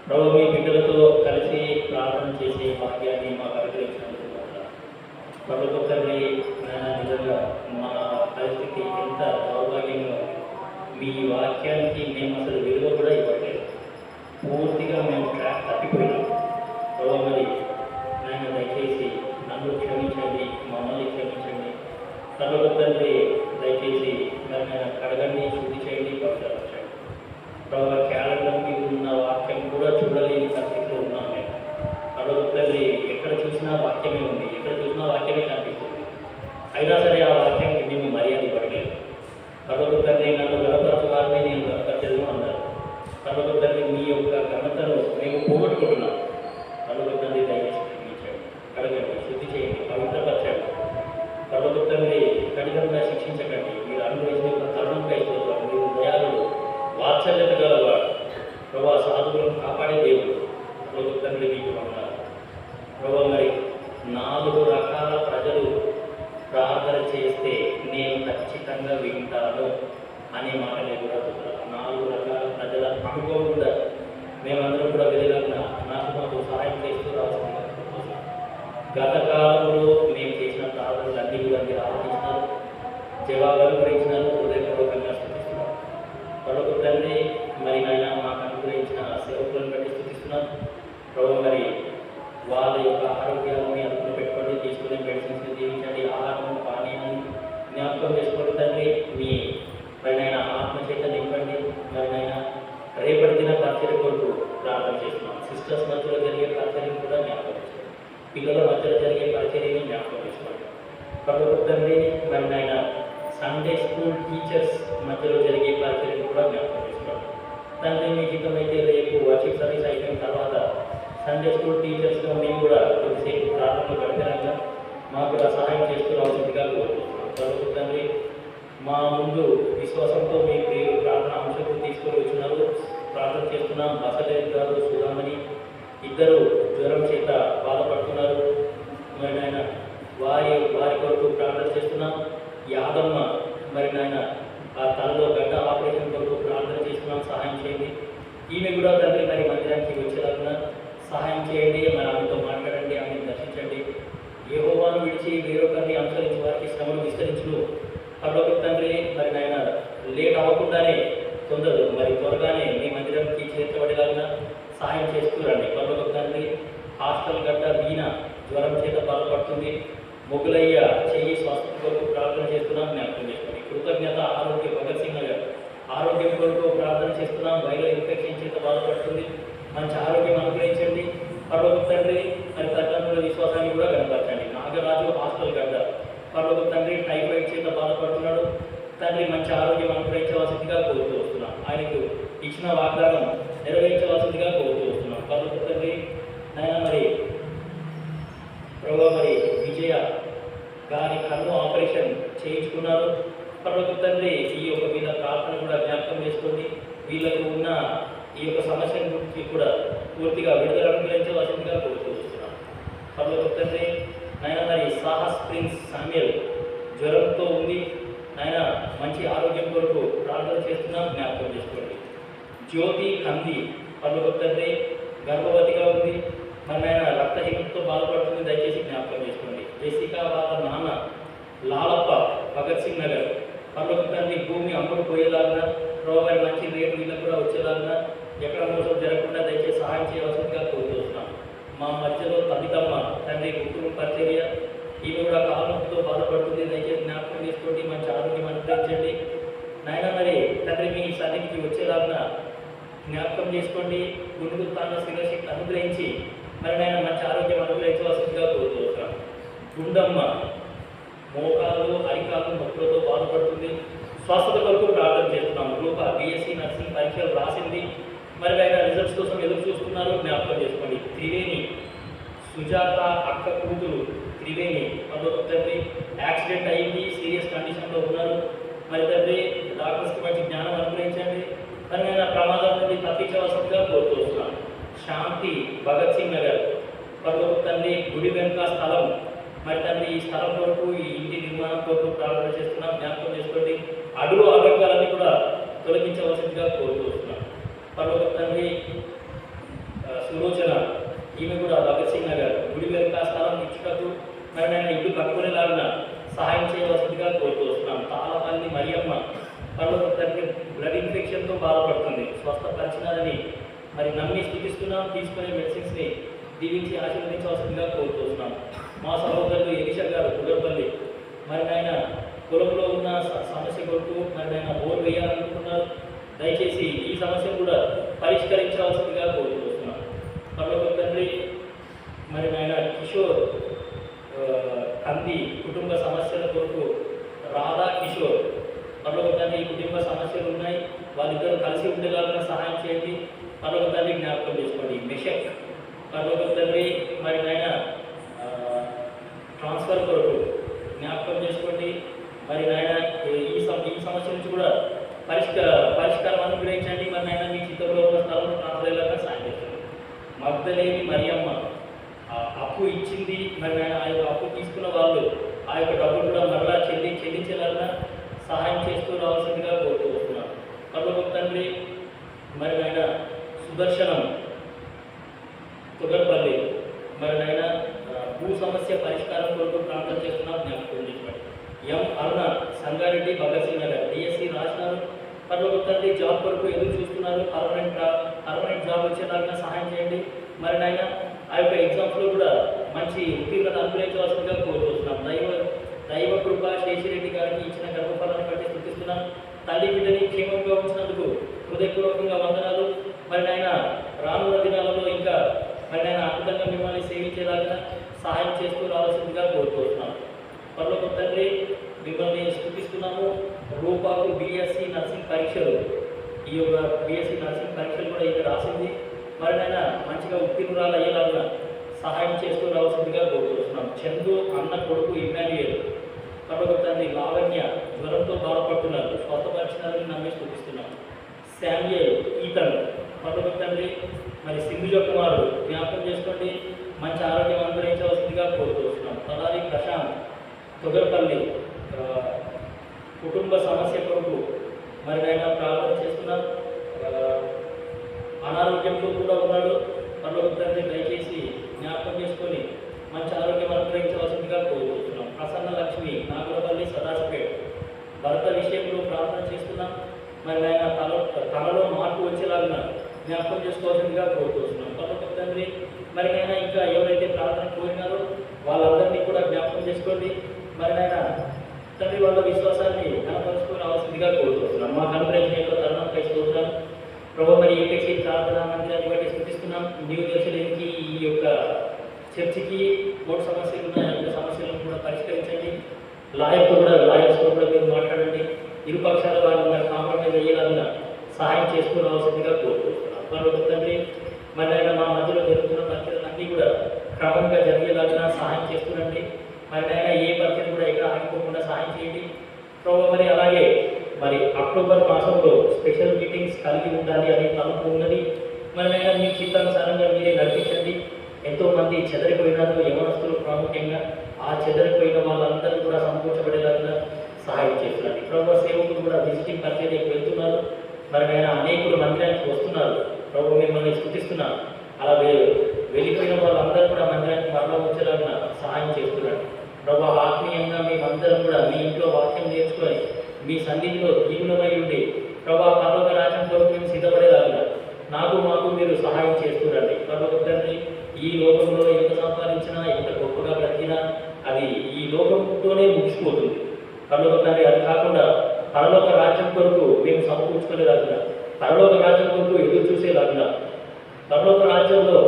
ప్రభు మీ బిడ్డలతో కలిసి ప్రార్థన చేసే భాగ్యాన్ని మాకు అనుగ్రహించినందుకు ప్రభు తండ్రి నిజంగా మా పరిస్థితి ఎంత దౌర్భాగ్యంగా మీ వాక్యానికి మేము అసలు విలువ కూడా ఇవ్వట్లేదు. పూర్తిగా మేము ట్రాక్ తప్పిపోయినాం. ప్రభు మరి నేను దయచేసి నన్ను క్షమించండి, మమ్మల్ని క్షమించండి. ప్రభు తండ్రి దయచేసి నన్ను కడగండి, శుద్ధి చేయండి, పవిత్రపరచండి. ప్రభు క్యాలెండర్ మీద ఉన్న వాక్యం కూడా చూడలేని పరిస్థితిలో ఉన్నాం మేము. ప్రభు తండ్రి ఎక్కడ చూసినా వాక్యమే ఉంది, ఎక్కడ చూసినా వాక్యమే కనిపిస్తుంది. అయినా సరే ఆ వాక్యానికి మేము మర్యాద ఇవ్వట్లేదు. ప్రభు తండ్రి నన్ను గణపరచు వారిని నేను గణపరచను అన్నారు. ప్రభు తండ్రి మీ యొక్క ఘనతను మేము పోగొట్టుకుంటున్నాం. ప్రభు తండ్రి దయచేసి క్షమించండి, కడగండి, శుద్ధి చేయండి, పవిత్రపరచండి. ప్రభు తండ్రి కఠినంగా శిక్షించకండి. మీరు అనుభవించిన తరుణంగా ఇస్తున్నారు. మీరు దయాళుడు, వాత్సల్యత గలవాడు, ప్రభా సాధువులను కాపాడే దేవుడు. ప్రభు తండ్రి మీకు ఉన్నారు. ప్రభు మరి 4 రకాల ప్రజలు ప్రార్థన చేస్తే నేను ఖచ్చితంగా వింటాను అనే మాట నేను కూడా చెప్తున్నాను. 4 రకాల ప్రజల అనుభవం కూడా మేమందరం కూడా వెళ్ళగలన మాకు సహాయం చేస్తూ రావాల్సింది. గత కాలంలో మేము చేసిన ప్రార్థనలు అన్నీ కూడా మీరు ఆలోచించినారు, జవాబులు గురించినారు, హృదయపూర్వకంగా స్థుతిస్తున్నారు. ప్రభు తండ్రి మరి నాయన మాకు అనుగ్రహించిన సేవకులను బట్టి స్థుతిస్తున్నాను. ప్రభు మరి వాళ్ళ యొక్క ఆరోగ్యాన్ని అదుపులో పెట్టుకోండి, తీసుకునే మెడిసిన్స్ జీవించండి, ఆహారం పానీయాన్ని జ్ఞాపకం చేసుకోండి. తండ్రి మీ మరి నాయన ఆత్మచేత నింపండి. మరి నాయన రేపటి దిన పరిచర్య కొరకు ప్రార్థన చేస్తున్నాం. సిస్టర్స్ మధ్యలో జరిగే పరిచర్యను కూడా జ్ఞాపకం చేసుకోండి, పిల్లల మధ్యలో జరిగే పరిచర్యను జ్ఞాపకం చేసుకోండి. ప్రభు తండ్రి మరి నాయన సండే స్కూల్ టీచర్స్ మధ్యలో జరిగే పరిచర్యను కూడా జ్ఞాపకం చేసుకోండి. తండ్రి మీ జీతం అయితే రేపు వర్షిప్ సర్వీస్ అయిపోయిన తర్వాత సండే స్కూల్ టీచర్స్గా మేము కూడా కొద్దిసేపు ప్రార్థనలు గడిపినాక మాకు కూడా సహాయం చేస్తూ రావాల్సిందిగా కోరుకుంటున్నాం. ప్రభు తండ్రి మా ముందు విశ్వాసంతో మీ ప్రియులు ప్రార్థన అంశంకు తీసుకొని వచ్చినారు. ప్రార్థన చేస్తున్నాం. బసదేవ్ గారు, సుధామణి ఇద్దరు జ్వరం చేత బాధపడుతున్నారు. మరి నాయన వారి కొరకు ప్రార్థన చేస్తున్నాం. యాదమ్మ మరి నాయన ఆ తలలో గడ్డ ఆపరేషన్ కొరకు ప్రార్థన చేస్తున్నాం. సహాయం చేయండి. ఈమె కూడా తండ్రి మరి మందిరానికి వచ్చేలాగా సహాయం చేయండి. మరి ఆమెతో మాట్లాడండి, ఆమెను దర్శించండి. యెహోవాను విడిచి వేరొకరిని అనుసరించి వారికి శ్రమలు విస్తరించును. కాబట్టి తండ్రి మరి నాయన లేట్ అవ్వకుండానే త్వరగానే మీ మందిరంకి చేర్చబడేలాగా సహాయం చేస్తూ రండి. కాబట్టి తండ్రి హాస్టల్ గడ్డ వీణ జ్వరం చేత బాధపడుతుంది. మొగులయ్య చెయ్యి స్వస్థత కొరకు ప్రార్థన చేస్తున్నాం. జ్ఞాపకం చేసుకోండి. కృతజ్ఞత ఆరోగ్య భగత్ సింగ్ గారు ఆరోగ్యం కొరకు ప్రార్థన చేస్తున్నాం. వైరల్ ఇన్ఫెక్షన్ చేత బాధపడుతుంది. మంచి ఆరోగ్యం అనుగ్రహించండి. పర్వత తండ్రి మరి తల్లిదండ్రుల విశ్వాసాన్ని కూడా కనపరచండి. నాగరాజు హాస్టల్ గడ్డ పర్వత తండ్రి టైఫాయిడ్ చేత బాధపడుతున్నాడు. తండ్రి మంచి ఆరోగ్యం అనుగ్రహించవలసిందిగా కోరుతూ వస్తున్నాం. ఆయనకు ఇచ్చిన వాగ్దానం నెరవేర్చవలసిందిగా కోరుతూ వస్తున్నాం. పర్వత తండ్రి నాయన మరి ప్రభు మరి విజయ గారి కన్ను ఆపరేషన్ చేయించుకున్నారు. పర్వత తండ్రి ఈ యొక్క మీద ప్రార్థన కూడా జ్ఞాపకం చేసుకోండి. వీళ్ళకు ఉన్న ఈ యొక్క సమస్య గురించి కూడా పూర్తిగా విడుదల అనుగ్రహించవలసిందిగా కోరుతూ వస్తున్నాం. పర్వత తండ్రి నాయన మరి సాహస్ ప్రిన్స్ సామ్యుయల్ జ్వరంతో ఉంది. నాయన మంచి ఆరోగ్యం కొరకు ప్రార్థన చేస్తున్నాం. జ్ఞాపకం చేసుకోండి. జ్యోతి కంది పర్వత తండ్రి గర్భవతిగా ఉంది. మరి నాయన రక్తహీనతతో బాధపడుతుంది. దయచేసి జ్ఞాపకం చేసుకోండి. జెసికా వాళ్ళ నాన్న లాలప్ప భగత్ సింగ్ నగర్ పర్వత తండ్రి భూమి అమ్ముడు పోయేలాగా రోగారి మంచి రేటు వీళ్ళకు కూడా వచ్చేలాగా ఎక్కడ మోసం జరగకుండా దయచేసి సహాయం చేయవలసిందిగా కోరుతున్నాం. మా మధ్యలో తల్లిదమ్మ తండ్రి కుటుంబ పరిచర్య ఈమె కూడా కాలంతో బాధపడుతుంది. దయచేసి జ్ఞాపకం చేసుకోండి. మంచి ఆరోగ్యం అనుగ్రహించండి. నాయన మరి తండ్రి మీ సన్నిధికి వచ్చేలాగా జ్ఞాపకం చేసుకోండి. గుండెకు తాను శిరశక్తి అనుగ్రహించి మరి నాయన మంచి ఆరోగ్యం అనుగ్రహించవలసిందిగా కోరుతున్నాం. గుండమ్మ మోకాలు అరికాలు నొప్పులతో బాధపడుతుంది. స్వస్థత కొరకు ప్రార్థన చేస్తున్నాం. రూప బీఎస్సీ నర్సింగ్ పరీక్షలు రాసింది. మరి ఆయన రిజల్ట్స్ కోసం ఎదురు చూస్తున్నారు. జ్ఞాపకం చేసుకోండి. త్రివేణి సుజాత అక్క కూతురు త్రివేణి తండ్రి యాక్సిడెంట్ అయ్యింది. సీరియస్ కండిషన్లో ఉన్నారు. మరి తండ్రి డాక్టర్స్కి మంచి జ్ఞానం అనుగ్రహించండి. మరి నేను ప్రమాదం నుండి తప్పించవలసిందిగా కోరుతున్నాను. శాంతి భగత్ సింగ్ నగర్ పర్లోక తండ్రి గుడి వెనుక స్థలం, మరి తండ్రి ఈ స్థలం కొరకు ఈ ఇంటి నిర్మాణం కొరకు ప్రార్థన చేస్తున్నాం. జ్ఞాపకం చేసుకోండి. అడుగు ఆటంకాలన్నీ కూడా తొలగించవలసిందిగా కోరుతున్నాం. పర్లోక తండ్రి సులోచన, ఈమె కూడా భగత్ సింగ్ నగర్ గుడి వెనుక స్థలం ఇచ్చుటకు మరి నేను ఇల్లు కట్టుకునేలాగా సహాయం చేయవలసిందిగా కోరుతున్నాం. తాళపల్లి మరియమ్మ పర్లోక తండ్రి బ్లడ్ ఇన్ఫెక్షన్తో బాధపడుతుంది, స్వస్థపరిచినారని మరి నమ్మి స్థితిస్తున్నాం. తీసుకునే మెడిసిన్స్ని దీవించి ఆశీర్వదించవలసిందిగా కోరుతున్నాం. మా సహోదరులు ఎలిషా గారు కుదరపల్లి, మరి ఆయన పొలంలో ఉన్న సమస్య కొరకు మరి ఆయన బోర్ వేయాలనుకుంటున్నారు. దయచేసి ఈ సమస్యను కూడా పరిష్కరించవలసిందిగా కోరుతున్నాం. పర్లోక తండ్రి మరి ఆయన కిషోర్ కంది కుటుంబ సమస్యల కొరకు రాధా కిషోర్ పర్లోక తండ్రి కుటుంబ సమస్యలు ఉన్నాయి, వాళ్ళిద్దరూ కలిసి ఉండేలాగా సహాయం చేయండి. పర్లోక తండ్రి జ్ఞాపకం చేసుకోండి. మిషక్ పర్లోక తండ్రి మరి ఆయన ట్రాన్స్ఫర్ కొరకు జ్ఞాపకం చేసుకోండి. మరి నాయన ఈ సమస్య నుంచి కూడా పరిష్కారం అనుగ్రహించండి. మరి నాయన మీ చిత్తంలో ఉన్న స్థలంలో ట్రాన్స్ఫర్ అయ్యేలాగా సాయం చేయండి. మగ్ధలేని మరియమ్మ అప్పు ఇచ్చింది, మరి నాయన ఆ యొక్క అప్పు తీసుకున్న వాళ్ళు ఆ యొక్క డబ్బులు కూడా మరలా చెల్లించేలాగా సహాయం చేస్తూ రావాల్సిందిగా కోరుతున్నాను. పర్లోక తండ్రి మరి నాయన సుదర్శనం కుదరపల్లి, మరి నాయన భూ సమస్య పరిష్కారం కొరకు ప్రార్థన చేస్తున్నాం. జ్ఞాపకం చేసుకోండి. ఎం అరుణ సంగారెడ్డి భగత్ సింగ్ నగర్ డిఎస్సి రాసినారు. పర్లోక తండ్రి జాబ్ కొరకు ఎదురు చూస్తున్నారు. పర్మనెంట్ జాబ్ వచ్చేలాగా సహాయం చేయండి. మరి నాయన ఆ యొక్క ఎగ్జామ్స్లో కూడా మంచి ఉత్తీర్ణత అనుగ్రహించవలసిందిగా కోరుతున్నాం. దైవ కృప శేషిరెడ్డి గారికి ఇచ్చిన గర్భఫలాన్ని బట్టి స్థుతిస్తున్నాం. తల్లి బిడ్డని క్షేమంగా ఉంచినందుకు హృదయపూర్వకంగా వందనాలు. మరి నాయన రానున్న దినాలలో ఇంకా మరి నాయన అద్భుతంగా మిమ్మల్ని సేవించేలాగా సహాయం చేస్తూ రావాల్సిందిగా కోరుతున్నాం. పర్లోక తండ్రి మిమ్మల్ని స్థుతిస్తున్నాము. రూపాకు బీఎస్సీ నర్సింగ్ పరీక్షలు, ఈ యొక్క బీఎస్సీ నర్సింగ్ పరీక్షలు కూడా ఇది రాసింది. మరి నాయన మంచిగా ఉత్తీర్ణురాలు అయ్యేలాగా సహాయం చేస్తూ రావాల్సిందిగా కోరుతున్నాం. చందు అన్న కొడుకు ఇమ్మాన్యుయల్ పర్లోక తండ్రి లావణ్య జ్వరంతో బాధపడుతున్నారు, స్వస్థపరిచినారని నమ్మి స్థుతిస్తున్నాం. శామ్యుయల్ ఈతన్ పర్లోక తండ్రి మరి సింధుజ కుమారుడు జ్ఞాపకం చేసుకోండి, మంచి ఆరోగ్యం అనుగ్రహించవలసిందిగా కోరుతున్నాం. తలారి ప్రశాంత్ తొగరపల్లి కుటుంబ సమస్య కొరకు మరి ఆయన ప్రార్థన చేస్తున్నాం. అనారోగ్యంతో కూడా ఉన్నాడు. పర్లోక తండ్రి దయచేసి జ్ఞాపకం చేసుకొని మంచి ఆరోగ్యం అనుగ్రహించవలసిందిగా కోరుతున్నాం. ప్రసన్న లక్ష్మి నాగులపల్లి సదాశివపేట్ భర్త విషయంలో ప్రార్థన చేస్తున్నాం. మరి ఆయన తనలో మార్పు వచ్చేలాగా జ్ఞాపకం చేసుకోవాల్సిందిగా కోరుతున్నాం. పర్లోక తండ్రి మరి ఆయన ఇంకా ఎవరైతే ప్రార్థన కోరినారో వాళ్ళందరినీ కూడా జ్ఞాపకం చేసుకోండి. మరి ఆయన తండ్రి వాళ్ళ విశ్వాసాన్ని కనపరుచుకొని రావాల్సిందిగా కోరుతున్నాం. మా కనుగ్రహించిన యొక్క తరుణంపై స్తోత్రం ప్రభు. మరి ఏపీసీ ప్రార్థనా మందిరాన్ని బట్టి స్థుతిస్తున్నాం. న్యూ జెరూసలేంకి ఈ యొక్క చర్చికి 3 సమస్యలు ఉన్నాయి. ఆ సమస్యలను కూడా పరిష్కరించండి. లాయర్స్తో కూడా మీరు మాట్లాడండి. ఇరుపక్షాల వారిని కాంప్రమైజ్ అయ్యేలాగా సహాయం చేస్తూ రావాల్సిందిగా కోరుకుంటున్నాం. పర్లోక తండ్రి మరి ఆయన మా మధ్యలో జరుగుతున్న పరిచయాలన్నీ కూడా క్రమంగా జరిగేలాగా సహాయం చేస్తుండండి. మరి ఆయన ఏ పరిచయం కూడా ఎక్కడ ఆగిపోకుండా సహాయం చేయండి ప్రభు. మరి అలాగే మరి అక్టోబర్ మాసంలో స్పెషల్ మీటింగ్స్ కలిగి ఉండాలి అని తలపు ఉన్నది. మరి ఆయన మీ చిత్తానుసారంగా మీరే నడిపించండి. ఎంతోమంది చెదరిపోయినారు, యవనస్తులు ప్రాముఖ్యంగా. ఆ చెదరిపోయిన వాళ్ళందరూ కూడా సంతోషపడేలాగా సహాయం చేస్తున్నారు. ప్రభు సేవకులు కూడా విజిటింగ్ పరిచయకు వెళ్తున్నారు. మరి ఆయన అనేకులు మందిరానికి వస్తున్నారు. ప్రభు మిమ్మల్ని స్థుతిస్తున్నారు. అలా వెళ్ళిపోయిన వాళ్ళందరూ కూడా మందిరానికి మరలా వచ్చేలాగా సహాయం చేస్తున్నారు. ప్రభు ఆత్మీయంగా మేమందరం కూడా మీ ఇంట్లో వాక్యం నేర్చుకొని మీ సన్నిధిలో దీవులమై ఉండి ప్రభు పర్లోక రాజ్యం కొరకు మేము సిద్ధపడేలాగా మాకు మీరు సహాయం చేస్తున్నారండి. పర్లోక తండ్రి ఈ లోకంలో ఎంత సంపాదించినా ఎంత గొప్పగా బ్రతికినా అది ఈ లోకంతోనే ముగిసిపోతుంది. పర్లోక తండ్రి అది కాకుండా పరలోక రాజ్యం కొరకు మేము సమకూర్చుకునేలాగా, పరలోక రాజ్యం కొరకు ఎదురు చూసేలాగా, పరలోక రాజ్యంలో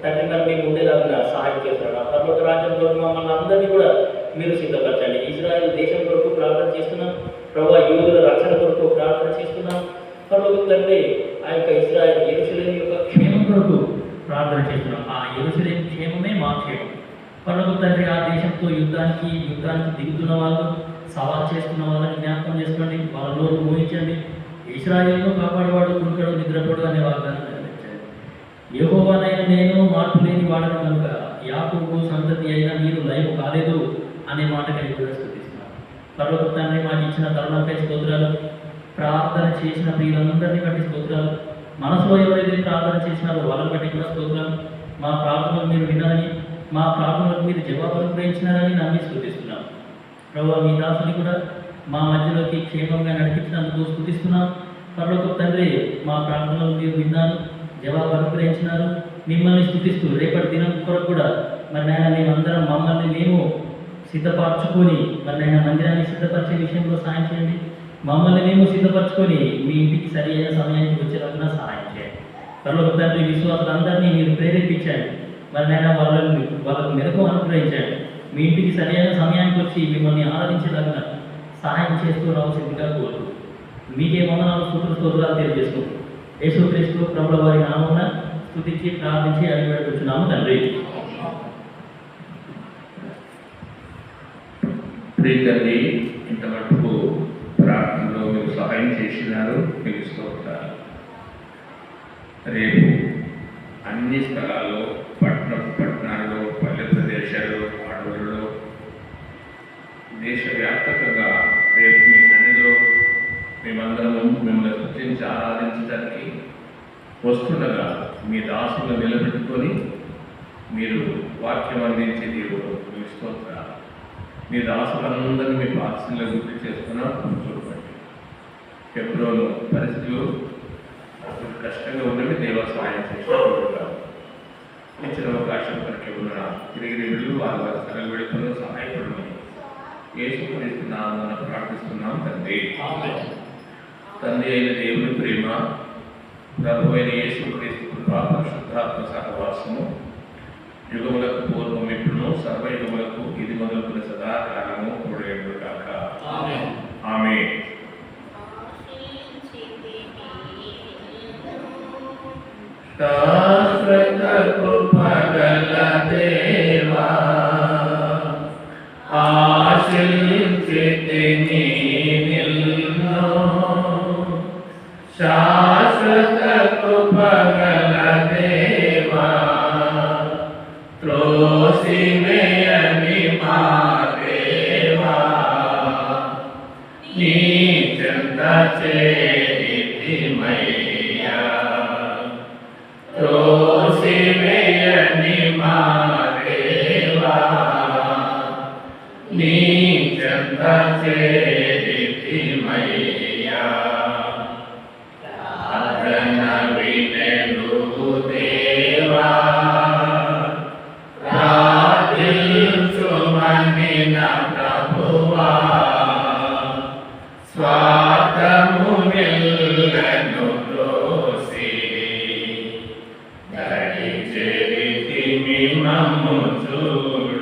తండ్రి గారు మేము ఉండేలాగా సహాయం చేస్తున్నాడు. ఆ పరలోక రాజ్యం కొరకు మమ్మల్ని అందరినీ కూడా మీరు సిద్ధపరచండి. ఇజ్రాయెల్ దేశం కొరకు ప్రార్థన చేస్తున్నాం ప్రభు. యూదుల రక్షణ కొరకు ప్రార్థన చేస్తున్నాం పరలోక తండ్రి. ఆ యొక్క ఇజ్రాయెల్ యెరూషలేము యొక్క క్షేమం కొరకు ప్రార్థన చేస్తున్నాం. ఆ యెరూషలేము క్షేమమే మా క్షేమం పరలోక తండ్రి. ఆ దేశంతో యుద్ధానికి దిగుతున్న వాళ్ళు, సవాల్ చేస్తున్న వాళ్ళని జ్ఞాపకం చేసుకోండి. వాళ్ళ నోరు ఊహించండి. ఇశ్రాయేలును కాపాడేవాడు కునుకడు నిద్రపోడు అనే వాగ్దానం నెరవేర్చాడు. యెహోవానైన నేను మార్పు లేని వాడను కనుక యాకోబు సంతతి అయినా మీరు లైవ్ కాలేదు అనే మాటకై కూడా స్తుతిస్తున్నాను. పర్వత తండ్రి మాకు ఇచ్చిన తరుణంపై స్తోత్రాలు. ప్రార్థన చేసిన ప్రియులందరినీ బట్టి స్తోత్రాలు. మనసులో ఎవరైతే ప్రార్థన చేసినారో వాళ్ళని బట్టి కూడా స్తోత్రాలు. మా ప్రార్థనలు మీరు విన్నారని, మా ప్రార్థనలకు మీరు జవాబులు గ్రహించినారని నమ్మి స్తుతిస్తున్నాం. ప్రభువా, మీ దాసుని కూడా మా మధ్యలోకి క్షేమంగా నడిపించినందుకు స్తుతిస్తున్నాం. పరలోకపు తండ్రి, మా ప్రార్థనలు మీరు విన్నారు, జవాబు అనుగ్రహించినారు. మిమ్మల్ని స్తుతిస్తూ రేపటి దినం కొరకు కూడా మరి నాయన మేమందరం మమ్మల్ని మేము సిద్ధపరచుకొని మరి నాయన మందిరాన్ని సిద్ధపరిచే విషయంలో సాయం చేయండి. మమ్మల్ని మేము సిద్ధపరచుకొని మీ ఇంటికి సరి అయిన సమయానికి వచ్చేలాగా సహాయం చేయండి. పరలోకపు తండ్రి, విశ్వాసులందరినీ మీరు ప్రేరేపించండి. మరి నాయన వాళ్ళకు మెలకు అనుగ్రహించండి. మీ ఇంటికి సరైన సమయానికి వచ్చి మిమ్మల్ని ఆరాధించేలాగా సహాయం చేస్తూ రావాల్సిందిగా కోరుతూ మీకే వందనాలు స్తోత్రాలు తెలియజేసుకుంటూ యేసుక్రీస్తు ప్రభుల వారి నామమున స్తుతించి ప్రార్థించి అడిగిపెట్టుచున్నాము తండ్రి. ప్రియతండ్రి, ఇంతవరకు ప్రార్థనలో మీరు సహాయం చేసినారు, మీకు స్తోత్రాలు. రేపు అన్ని స్థలాల్లో పట్టణాల్లో పల్లె ప్రదేశాల్లో అడవులలో దేశవ్యాప్తంగా రేపు మీ సన్నిధిలో మేమందరము మిమ్మల్ని గుర్తించి ఆరాధించడానికి వస్తుండగా మీ దాసులను నిలబెట్టుకొని మీరు వాక్యం అందించే దేవుడు మీ స్తోత్రాలు. మీ దాసులందరినీ మీ పాత్రలో గుర్తు చేసుకున్నాం. చూడండి, ఫిబ్రవరి పరిస్థితులు కష్టంగా ఉన్నవి దేవ సహాయం చేస్తున్నారు. ఇచ్చిన అవకాశం కనుక ఉన్న తిరిగి నిధులు వారి స్థలం విడుదల సహాయపడమని యేసుక్రీస్తున్నామని ప్రార్థిస్తున్నాం తండ్రి. తండ్రి అయిన దేవుని ప్రేమ, ప్రభు అయిన యేసుక్రీస్తు కృప, పరిశుద్ధాత్మ సహవాసము యుగములకు పూర్వం ఇప్పుడును సర్వయుగములకు ఇది మొదలుకున్న సదాకాలము కూడేడు కాక. ఆమేన్. శాశ్వత కృపగల దేవా, ఆశించితిని నిన్ను, శాశ్వత కృపగల దేవా, త్రోసివేయని మా దేవా, నీ చెంత చేరితిమయ్యా, త్రోసివేయని మా దేవా, నీ చెంత చేరితిమయ్యా, ప్రార్థన వినెను దేవా, ప్రార్థించుమని నా ప్రభువా, స్వార్థము నిల్లను త్రోసి దరి చేరితిమి మమ్ము చూడు.